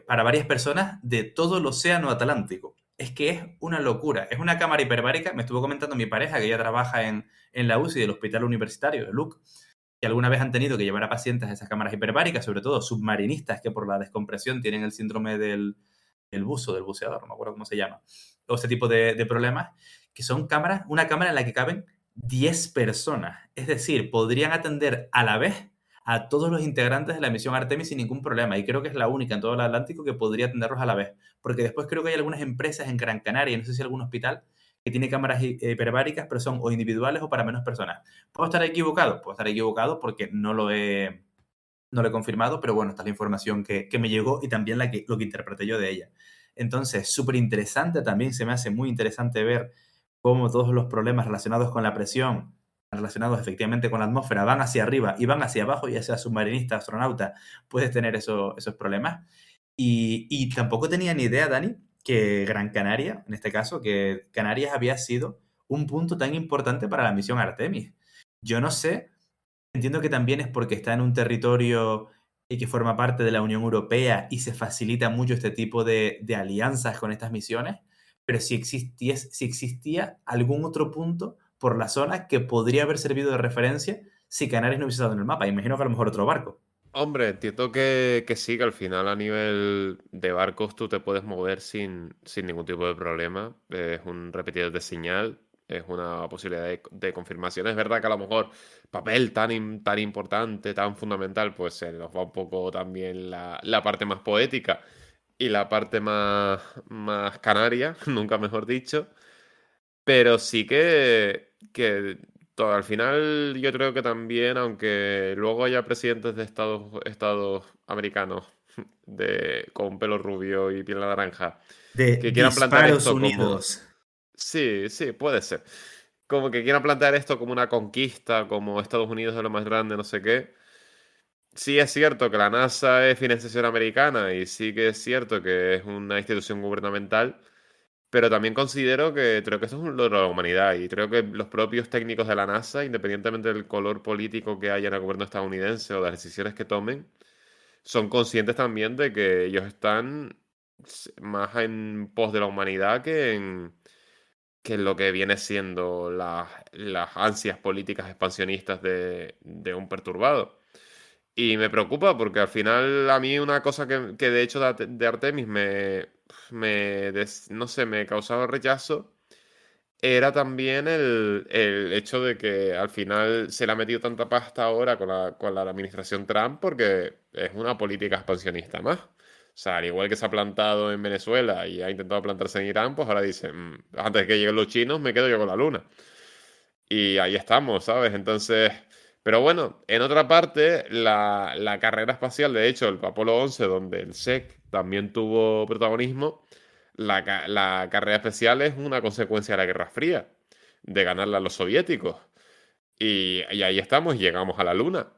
para varias personas de todo el océano Atlántico. Es que es una locura. Es una cámara hiperbárica. Me estuvo comentando mi pareja, que ella trabaja en la UCI del Hospital Universitario, el UC, que alguna vez han tenido que llevar a pacientes a esas cámaras hiperbáricas, sobre todo submarinistas que por la descompresión tienen el síndrome del buzo, del buceador, no me acuerdo cómo se llama, o ese tipo de problemas, que son cámaras, una cámara en la que caben 10 personas. Es decir, podrían atender a la vez a todos los integrantes de la misión Artemis sin ningún problema. Y creo que es la única en todo el Atlántico que podría atenderlos a la vez. Porque después creo que hay algunas empresas en Gran Canaria, no sé si algún hospital, que tiene cámaras hiperbáricas, pero son o individuales o para menos personas. ¿Puedo estar equivocado? Puedo estar equivocado porque no lo he confirmado, pero bueno, esta es la información que me llegó y también lo que interpreté yo de ella. Entonces, súper interesante también, se me hace muy interesante ver cómo todos los problemas relacionados con la presión, relacionados efectivamente con la atmósfera, van hacia arriba y van hacia abajo, ya sea submarinista, astronauta, puedes tener esos problemas. Y tampoco tenía ni idea, Dani, que Gran Canaria, en este caso, que Canarias había sido un punto tan importante para la misión Artemis. Yo no sé, entiendo que también es porque está en un territorio y que forma parte de la Unión Europea y se facilita mucho este tipo de alianzas con estas misiones, pero si existía algún otro punto por la zona que podría haber servido de referencia si Canarias no hubiese estado en el mapa. Imagino que a lo mejor otro barco. Hombre, entiendo que sí, que al final a nivel de barcos tú te puedes mover sin ningún tipo de problema. Es un repetidor de señal, es una posibilidad de confirmación. Es verdad que a lo mejor papel tan importante, tan fundamental, pues se nos va un poco también la parte más poética y la parte más canaria, nunca mejor dicho. Pero sí que todo, al final yo creo que también, aunque luego haya presidentes de estados americanos con pelo rubio y piel naranja, De que quieran plantear Disparos esto como... Unidos. Sí, sí, puede ser. Como que quieran plantear esto como una conquista, como Estados Unidos es lo más grande, no sé qué. Sí es cierto que la NASA es financiación americana y sí que es cierto que es una institución gubernamental. Pero también considero que creo que eso es un logro de la humanidad y creo que los propios técnicos de la NASA, independientemente del color político que haya en el gobierno estadounidense o de las decisiones que tomen, son conscientes también de que ellos están más en pos de la humanidad que en lo que viene siendo las ansias políticas expansionistas de un perturbado. Y me preocupa porque al final a mí una cosa que de hecho de Artemis no sé, me causaba rechazo era también el hecho de que al final se le ha metido tanta pasta ahora con la administración Trump porque es una política expansionista más. O sea, al igual que se ha plantado en Venezuela y ha intentado plantarse en Irán, pues ahora dice, antes de que lleguen los chinos, me quedo yo con la luna". Y ahí estamos, ¿sabes? Entonces, pero bueno, en otra parte, la carrera espacial, de hecho, el Apolo 11, donde el SEC también tuvo protagonismo, la carrera espacial es una consecuencia de la Guerra Fría, de ganarla a los soviéticos. Y ahí estamos, llegamos a la Luna.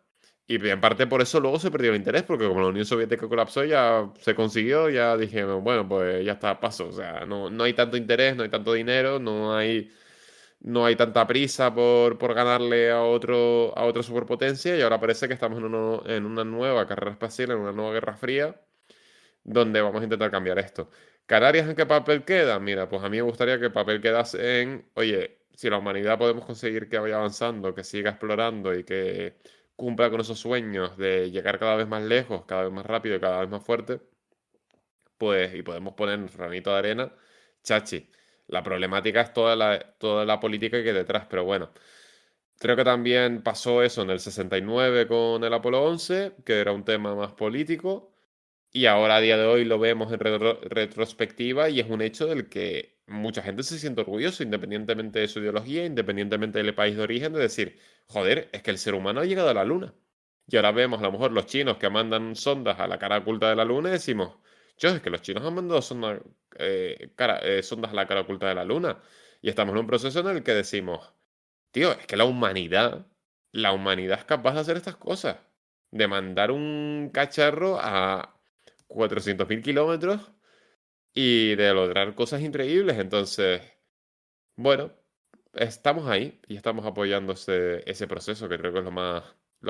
Y en parte por eso luego se perdió el interés, porque como la Unión Soviética colapsó, ya se consiguió, ya dije, bueno, pues ya está, paso. O sea, no hay tanto interés, no hay tanto dinero, no hay tanta prisa por ganarle a otra superpotencia, y ahora parece que estamos en una nueva carrera espacial, en una nueva Guerra Fría, donde vamos a intentar cambiar esto. ¿Canarias en qué papel queda? Mira, pues a mí me gustaría que el papel quedase en, oye, si la humanidad podemos conseguir que vaya avanzando, que siga explorando y que cumpla con esos sueños de llegar cada vez más lejos, cada vez más rápido y cada vez más fuerte, pues, y podemos poner nuestro granito de arena, chachi. La problemática es toda la política que hay detrás, pero bueno. Creo que también pasó eso en el 69 con el Apolo 11, que era un tema más político, y ahora a día de hoy lo vemos en retrospectiva y es un hecho del que mucha gente se siente orgulloso, independientemente de su ideología, independientemente del país de origen, de decir, joder, es que el ser humano ha llegado a la Luna. Y ahora vemos a lo mejor los chinos que mandan sondas a la cara oculta de la Luna y decimos, yo, es que los chinos han mandado sondas a la cara oculta de la Luna. Y estamos en un proceso en el que decimos, tío, es que la humanidad es capaz de hacer estas cosas. De mandar un cacharro a 400.000 kilómetros y de lograr cosas increíbles. Entonces, bueno, estamos ahí y estamos apoyando ese proceso, que creo que es lo más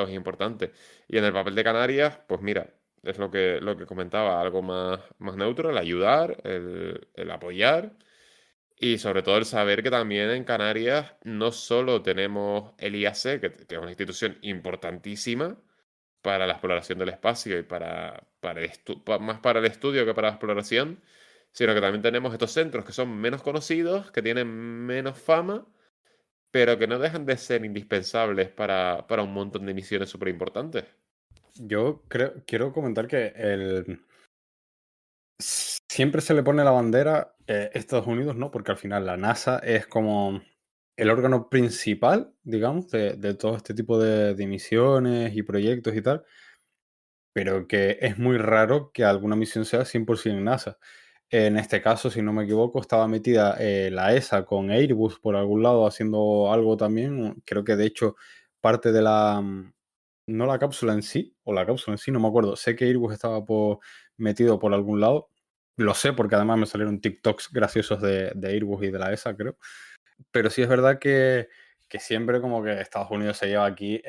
importante. Y en el papel de Canarias, pues mira, es lo que comentaba, algo más neutro, el ayudar, el apoyar. Y sobre todo el saber que también en Canarias no solo tenemos el IAC, que es una institución importantísima para la exploración del espacio y más para el estudio que para la exploración, sino que también tenemos estos centros que son menos conocidos, que tienen menos fama, pero que no dejan de ser indispensables para un montón de misiones súper importantes. Yo quiero comentar que siempre se le pone la bandera Estados Unidos, ¿no? Porque al final la NASA es como el órgano principal, digamos, de todo este tipo de misiones y proyectos y tal, pero que es muy raro que alguna misión sea 100% NASA. En este caso, si no me equivoco, estaba metida la ESA con Airbus por algún lado haciendo algo también. Creo que de hecho parte de no la cápsula en sí, o la cápsula en sí, no me acuerdo. Sé que Airbus estaba metido por algún lado. Lo sé porque además me salieron TikToks graciosos de Airbus y de la ESA, creo. Pero sí es verdad que siempre como que Estados Unidos se lleva aquí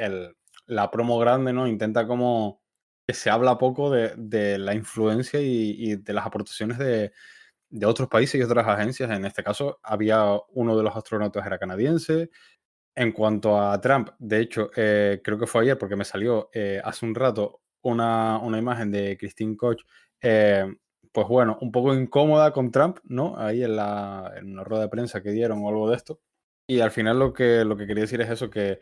la promo grande, ¿no? Intenta como que se habla poco de la influencia y de las aportaciones de otros países y otras agencias. En este caso, había uno de los astronautas era canadiense. En cuanto a Trump, de hecho, creo que fue ayer porque me salió hace un rato una imagen de Christine Koch, pues bueno, un poco incómoda con Trump, ¿no? Ahí en una rueda de prensa que dieron o algo de esto. Y al final lo que quería decir es eso, que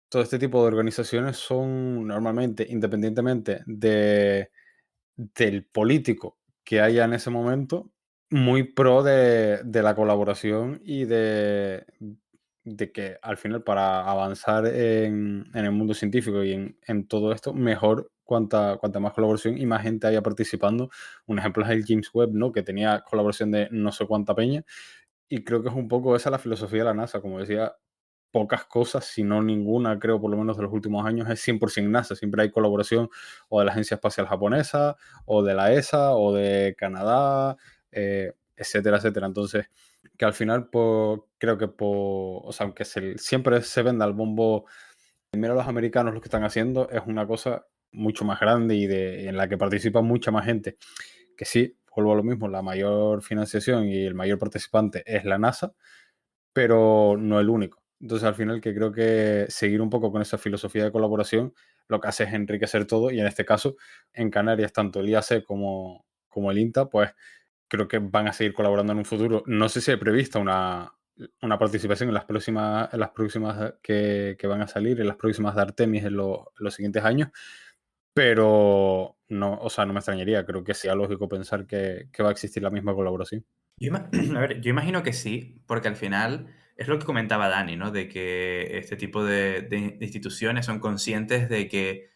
todo este tipo de organizaciones son normalmente, independientemente del político que haya en ese momento, muy pro de la colaboración y de que al final para avanzar en el mundo científico y en todo esto, mejor cuanta más colaboración y más gente haya participando. Un ejemplo es el James Webb, ¿no? Que tenía colaboración de no sé cuánta peña. Y creo que es un poco esa la filosofía de la NASA. Como decía, pocas cosas, si no ninguna, creo por lo menos de los últimos años, es 100% NASA. Siempre hay colaboración o de la Agencia Espacial Japonesa, o de la ESA, o de Canadá, etcétera, etcétera. Entonces, que al final, creo que, o sea, aunque siempre se venda el bombo, mira los americanos lo que están haciendo, es una cosa mucho más grande y en la que participa mucha más gente. Que sí, vuelvo a lo mismo, la mayor financiación y el mayor participante es la NASA, pero no el único. Entonces, al final, que creo que seguir un poco con esa filosofía de colaboración lo que hace es enriquecer todo, y en este caso, en Canarias, tanto el IAC como el INTA, pues creo que van a seguir colaborando en un futuro. No sé si hay prevista una participación en las próximas que van a salir, en las próximas de Artemis en los siguientes años, pero no, o sea, no me extrañaría. Creo que sea lógico pensar que va a existir la misma colaboración. A ver, yo imagino que sí, porque al final es lo que comentaba Dani, ¿no? De que este tipo de instituciones son conscientes de que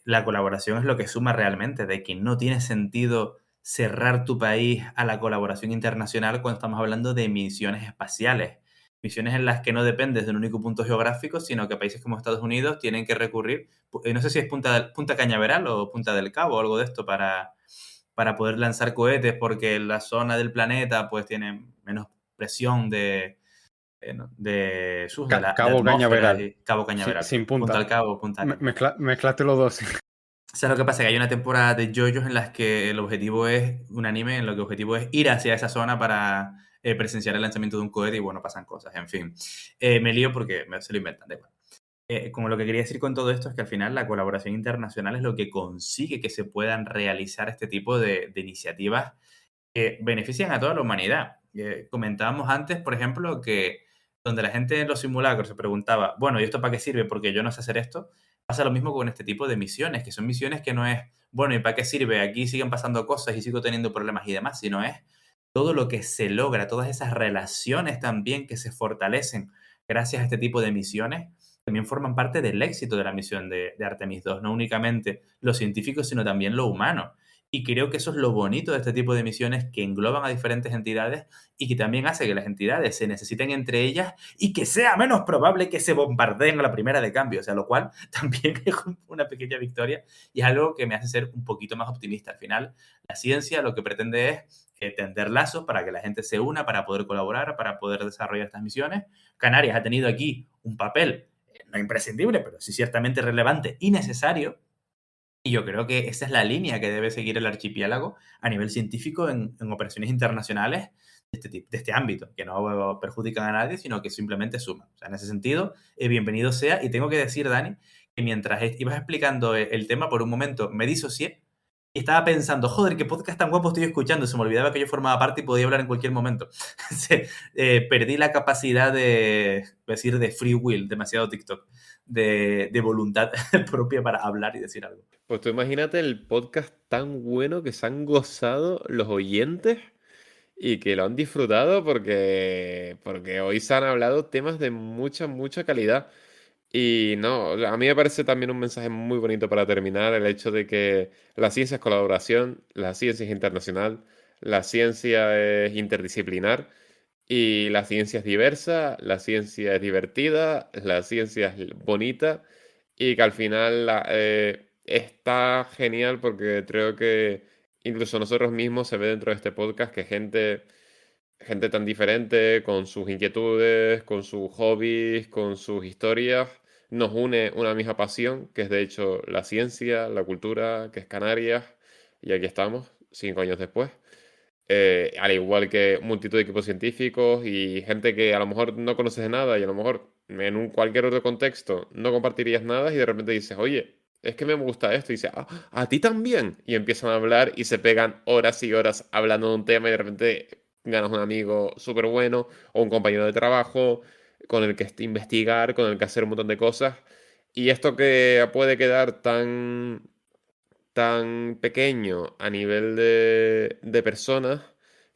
la colaboración es lo que suma realmente, de que no tiene sentido cerrar tu país a la colaboración internacional cuando estamos hablando de misiones espaciales, misiones en las que no dependes de un único punto geográfico, sino que países como Estados Unidos tienen que recurrir, no sé si es Punta Cañaveral o Punta del Cabo o algo de esto para poder lanzar cohetes, porque la zona del planeta pues tiene menos presión de Cabo atmósfera, Cañaveral, y Cabo Cañaveral, sin Punta punta. del Cabo, Punta Cana. Mezclaste los dos. O sea, lo que pasa es que hay una temporada de JoJo's en las que el objetivo es, un anime en lo que el objetivo es ir hacia esa zona para presenciar el lanzamiento de un cohete y bueno, pasan cosas, en fin. Me lío porque se lo inventan, da igual. Como lo que quería decir con todo esto es que al final la colaboración internacional es lo que consigue que se puedan realizar este tipo de iniciativas que benefician a toda la humanidad. Comentábamos antes, por ejemplo, que donde la gente en los simulacros se preguntaba, bueno, ¿y esto para qué sirve? Porque yo no sé hacer esto. Pasa lo mismo con este tipo de misiones, que son misiones que no es, bueno, ¿y para qué sirve? Aquí siguen pasando cosas y sigo teniendo problemas y demás, sino es todo lo que se logra, todas esas relaciones también que se fortalecen gracias a este tipo de misiones, también forman parte del éxito de la misión de Artemis 2, no únicamente los científicos, sino también lo humano. Y creo que eso es lo bonito de este tipo de misiones que engloban a diferentes entidades y que también hace que las entidades se necesiten entre ellas y que sea menos probable que se bombardeen a la primera de cambio, o sea, lo cual también es una pequeña victoria y es algo que me hace ser un poquito más optimista. Al final, la ciencia lo que pretende es tender lazos para que la gente se una, para poder colaborar, para poder desarrollar estas misiones. Canarias ha tenido aquí un papel no imprescindible, pero sí ciertamente relevante y necesario. Y yo creo que esa es la línea que debe seguir el archipiélago a nivel científico en operaciones internacionales de este ámbito, que no perjudican a nadie, sino que simplemente suman. O sea, en ese sentido, bienvenido sea. Y tengo que decir, Dani, que mientras ibas explicando el tema, por un momento me disocié y estaba pensando, joder, qué podcast tan guapo estoy escuchando. Se me olvidaba que yo formaba parte y podía hablar en cualquier momento. Perdí la capacidad decir, de free will, demasiado TikTok, de voluntad propia para hablar y decir algo. Pues tú imagínate el podcast tan bueno que se han gozado los oyentes y que lo han disfrutado porque hoy se han hablado temas de mucha, mucha calidad. Y no, a mí me parece también un mensaje muy bonito para terminar el hecho de que la ciencia es colaboración, la ciencia es internacional, la ciencia es interdisciplinar y la ciencia es diversa, la ciencia es divertida, la ciencia es bonita y que al final está genial porque creo que incluso nosotros mismos se ve dentro de este podcast que gente tan diferente, con sus inquietudes, con sus hobbies, con sus historias, nos une una misma pasión, que es de hecho la ciencia, la cultura, que es Canarias, y aquí estamos, 5 años después. Al igual que multitud de equipos científicos y gente que a lo mejor no conoces de nada y a lo mejor en cualquier otro contexto no compartirías nada y de repente dices, oye, es que me gusta esto y dices, ah, a ti también. Y empiezan a hablar y se pegan horas y horas hablando de un tema y de repente ganas un amigo súper bueno o un compañero de trabajo con el que investigar, con el que hacer un montón de cosas. Y esto que puede quedar tan pequeño a nivel de personas,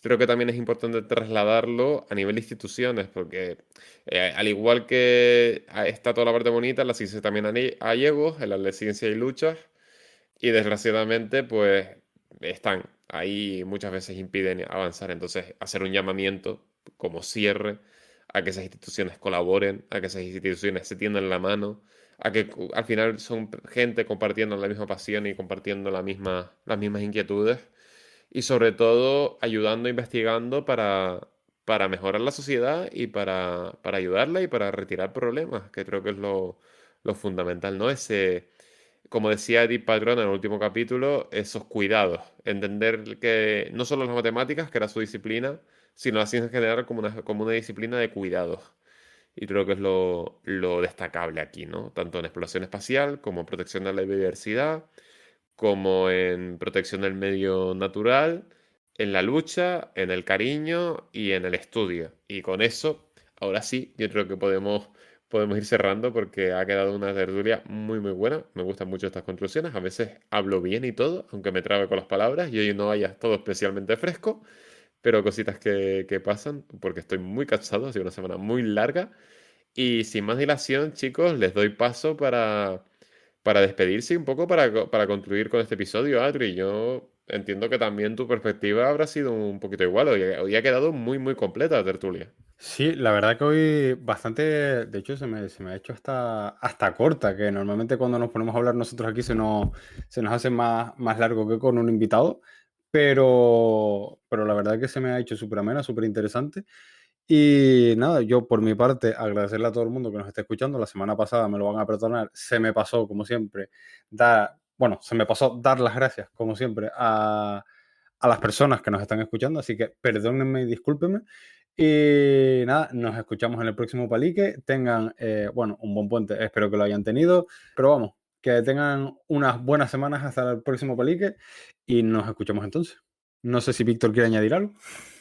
creo que también es importante trasladarlo a nivel de instituciones, porque al igual que está toda la parte bonita, en la ciencia también hay egos, en la de ciencia hay luchas, y desgraciadamente pues están ahí muchas veces impiden avanzar. Entonces, hacer un llamamiento como cierre a que esas instituciones colaboren, a que esas instituciones se tiendan la mano, a que al final son gente compartiendo la misma pasión y compartiendo las mismas inquietudes y sobre todo ayudando, investigando para mejorar la sociedad y para ayudarla y para retirar problemas, que creo que es lo fundamental, ¿no? Ese como decía Edith Padrón en el último capítulo, esos cuidados. Entender que no solo las matemáticas, que era su disciplina, sino la ciencia en general como una disciplina de cuidados. Y creo que es lo destacable aquí, ¿no? Tanto en exploración espacial, como protección de la biodiversidad, como en protección del medio natural, en la lucha, en el cariño y en el estudio. Y con eso, ahora sí, yo creo que podemos ir cerrando porque ha quedado una tertulia muy, muy buena. Me gustan mucho estas conclusiones. A veces hablo bien y todo, aunque me trabe con las palabras y hoy no haya todo especialmente fresco, pero cositas que pasan porque estoy muy cansado. Ha sido una semana muy larga. Y sin más dilación, chicos, les doy paso para despedirse y un poco para concluir con este episodio, Adri. Yo entiendo que también tu perspectiva habrá sido un poquito igual. Hoy ha quedado muy, muy completa la tertulia. Sí, la verdad que hoy bastante, de hecho se me ha hecho hasta corta, que normalmente cuando nos ponemos a hablar nosotros aquí se nos hace más largo que con un invitado, pero la verdad que se me ha hecho súper amena, súper interesante. Y nada, yo por mi parte agradecerle a todo el mundo que nos está escuchando. La semana pasada me lo van a perdonar, se me pasó como siempre se me pasó dar las gracias como siempre a las personas que nos están escuchando, así que perdónenme y discúlpenme. Y nada, nos escuchamos en el próximo palique. Tengan, un buen puente, espero que lo hayan tenido, pero vamos, que tengan unas buenas semanas hasta el próximo palique y nos escuchamos entonces. No sé si Víctor quiere añadir algo.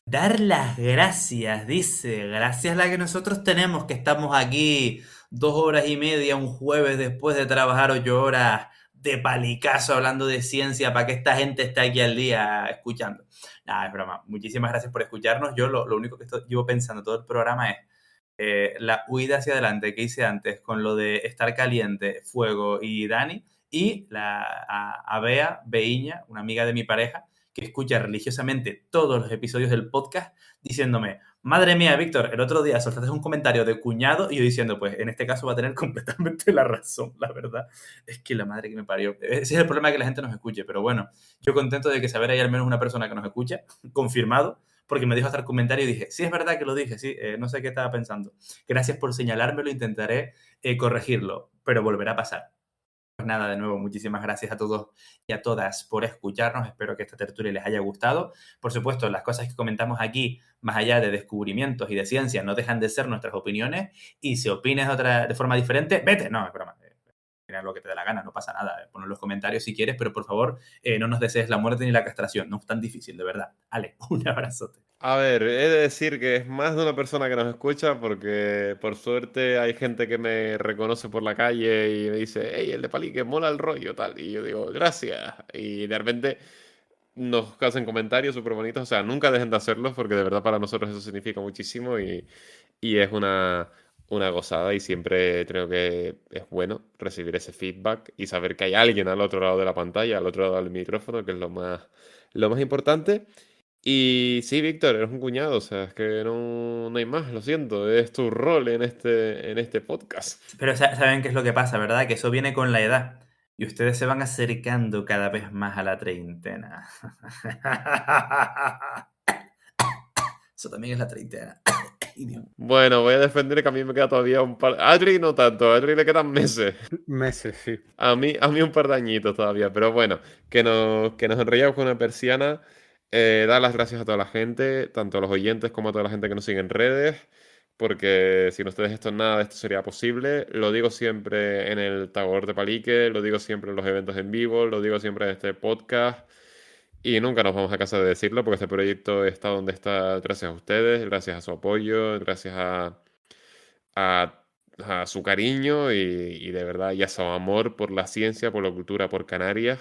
Dar las gracias, dice. Gracias la que nosotros tenemos, que estamos aquí 2 horas y media un jueves después de trabajar 8 horas de palicazo hablando de ciencia para que esta gente esté aquí al día escuchando. Nada, es broma. Muchísimas gracias por escucharnos. Yo lo único que llevo pensando todo el programa es la huida hacia adelante que hice antes con lo de estar caliente, Fuego y Dani, y a Bea, Beiña, una amiga de mi pareja, que escucha religiosamente todos los episodios del podcast, diciéndome, madre mía, Víctor, el otro día soltaste un comentario de cuñado y yo diciendo, pues en este caso va a tener completamente la razón, la verdad. Es que la madre que me parió. Ese es el problema, de que la gente nos escuche, pero bueno, yo contento de que saber hay al menos una persona que nos escucha, confirmado, porque me dijo hasta el comentario y dije, sí, es verdad que lo dije, sí, no sé qué estaba pensando. Gracias por señalármelo, intentaré corregirlo, pero volverá a pasar. Pues nada, de nuevo, muchísimas gracias a todos y a todas por escucharnos. Espero que esta tertulia les haya gustado. Por supuesto, las cosas que comentamos aquí, más allá de descubrimientos y de ciencia, no dejan de ser nuestras opiniones. Y si opinas de forma diferente, vete. No, es broma. Mira lo que te dé la gana, no pasa nada. Pon en los comentarios si quieres, pero por favor, no nos desees la muerte ni la castración. No es tan difícil, de verdad. Ale, un abrazote. A ver, he de decir que es más de una persona que nos escucha porque por suerte hay gente que me reconoce por la calle y me dice, hey, el de Palique, mola el rollo, tal. Y yo digo, gracias. Y de repente nos hacen comentarios súper bonitos. O sea, nunca dejen de hacerlos porque de verdad para nosotros eso significa muchísimo y es una gozada y siempre creo que es bueno recibir ese feedback y saber que hay alguien al otro lado de la pantalla, al otro lado del micrófono, que es lo más importante. Y sí, Víctor, eres un cuñado, o sea, es que no hay más, lo siento, es tu rol en este podcast. Pero saben qué es lo que pasa, ¿verdad? Que eso viene con la edad. Y ustedes se van acercando cada vez más a la treintena. Eso también es la treintena. Bueno, voy a defender que a mí me queda todavía un par... A Adri no tanto, a Adri le quedan meses. Meses, sí. A mí un par de añitos todavía, pero bueno, que nos enrollamos con una persiana. Dar las gracias a toda la gente, tanto a los oyentes como a toda la gente que nos sigue en redes, porque sin ustedes nada de esto sería posible. Lo digo siempre en el Tagor de Palique, lo digo siempre en los eventos en vivo, lo digo siempre en este podcast. Y nunca nos vamos a cansar de decirlo porque este proyecto está donde está gracias a ustedes, gracias a su apoyo, gracias a, a su cariño y de verdad y a su amor por la ciencia, por la cultura, por Canarias,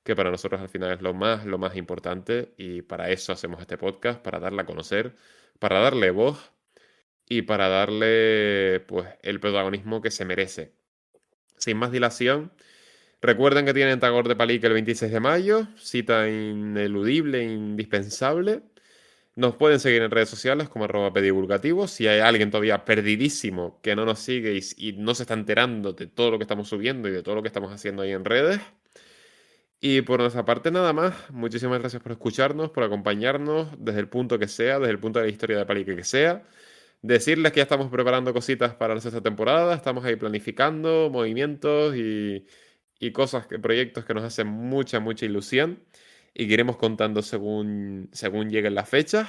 que para nosotros al final es lo más importante y para eso hacemos este podcast, para darle a conocer, para darle voz y para darle pues el protagonismo que se merece. Sin más dilación. Recuerden que tienen Tagor de Palique el 26 de mayo, cita ineludible, indispensable. Nos pueden seguir en redes sociales como @pedivulgativo. Si hay alguien todavía perdidísimo que no nos sigue y no se está enterando de todo lo que estamos subiendo y de todo lo que estamos haciendo ahí en redes. Y por nuestra parte nada más, muchísimas gracias por escucharnos, por acompañarnos desde el punto que sea, desde el punto de la historia de Palique que sea. Decirles que ya estamos preparando cositas para la sexta temporada, estamos ahí planificando movimientos y y cosas, proyectos que nos hacen mucha, mucha ilusión y que iremos contando según lleguen las fechas.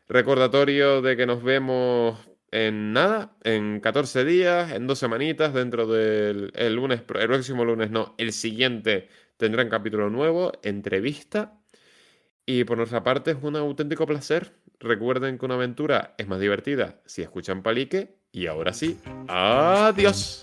Recordatorio de que nos vemos en nada, en 14 días, en 2 semanitas, dentro del el lunes, el próximo lunes no, el siguiente tendrán capítulo nuevo, entrevista. Y por nuestra parte es un auténtico placer. Recuerden que una aventura es más divertida si escuchan Palique. Y ahora sí, adiós.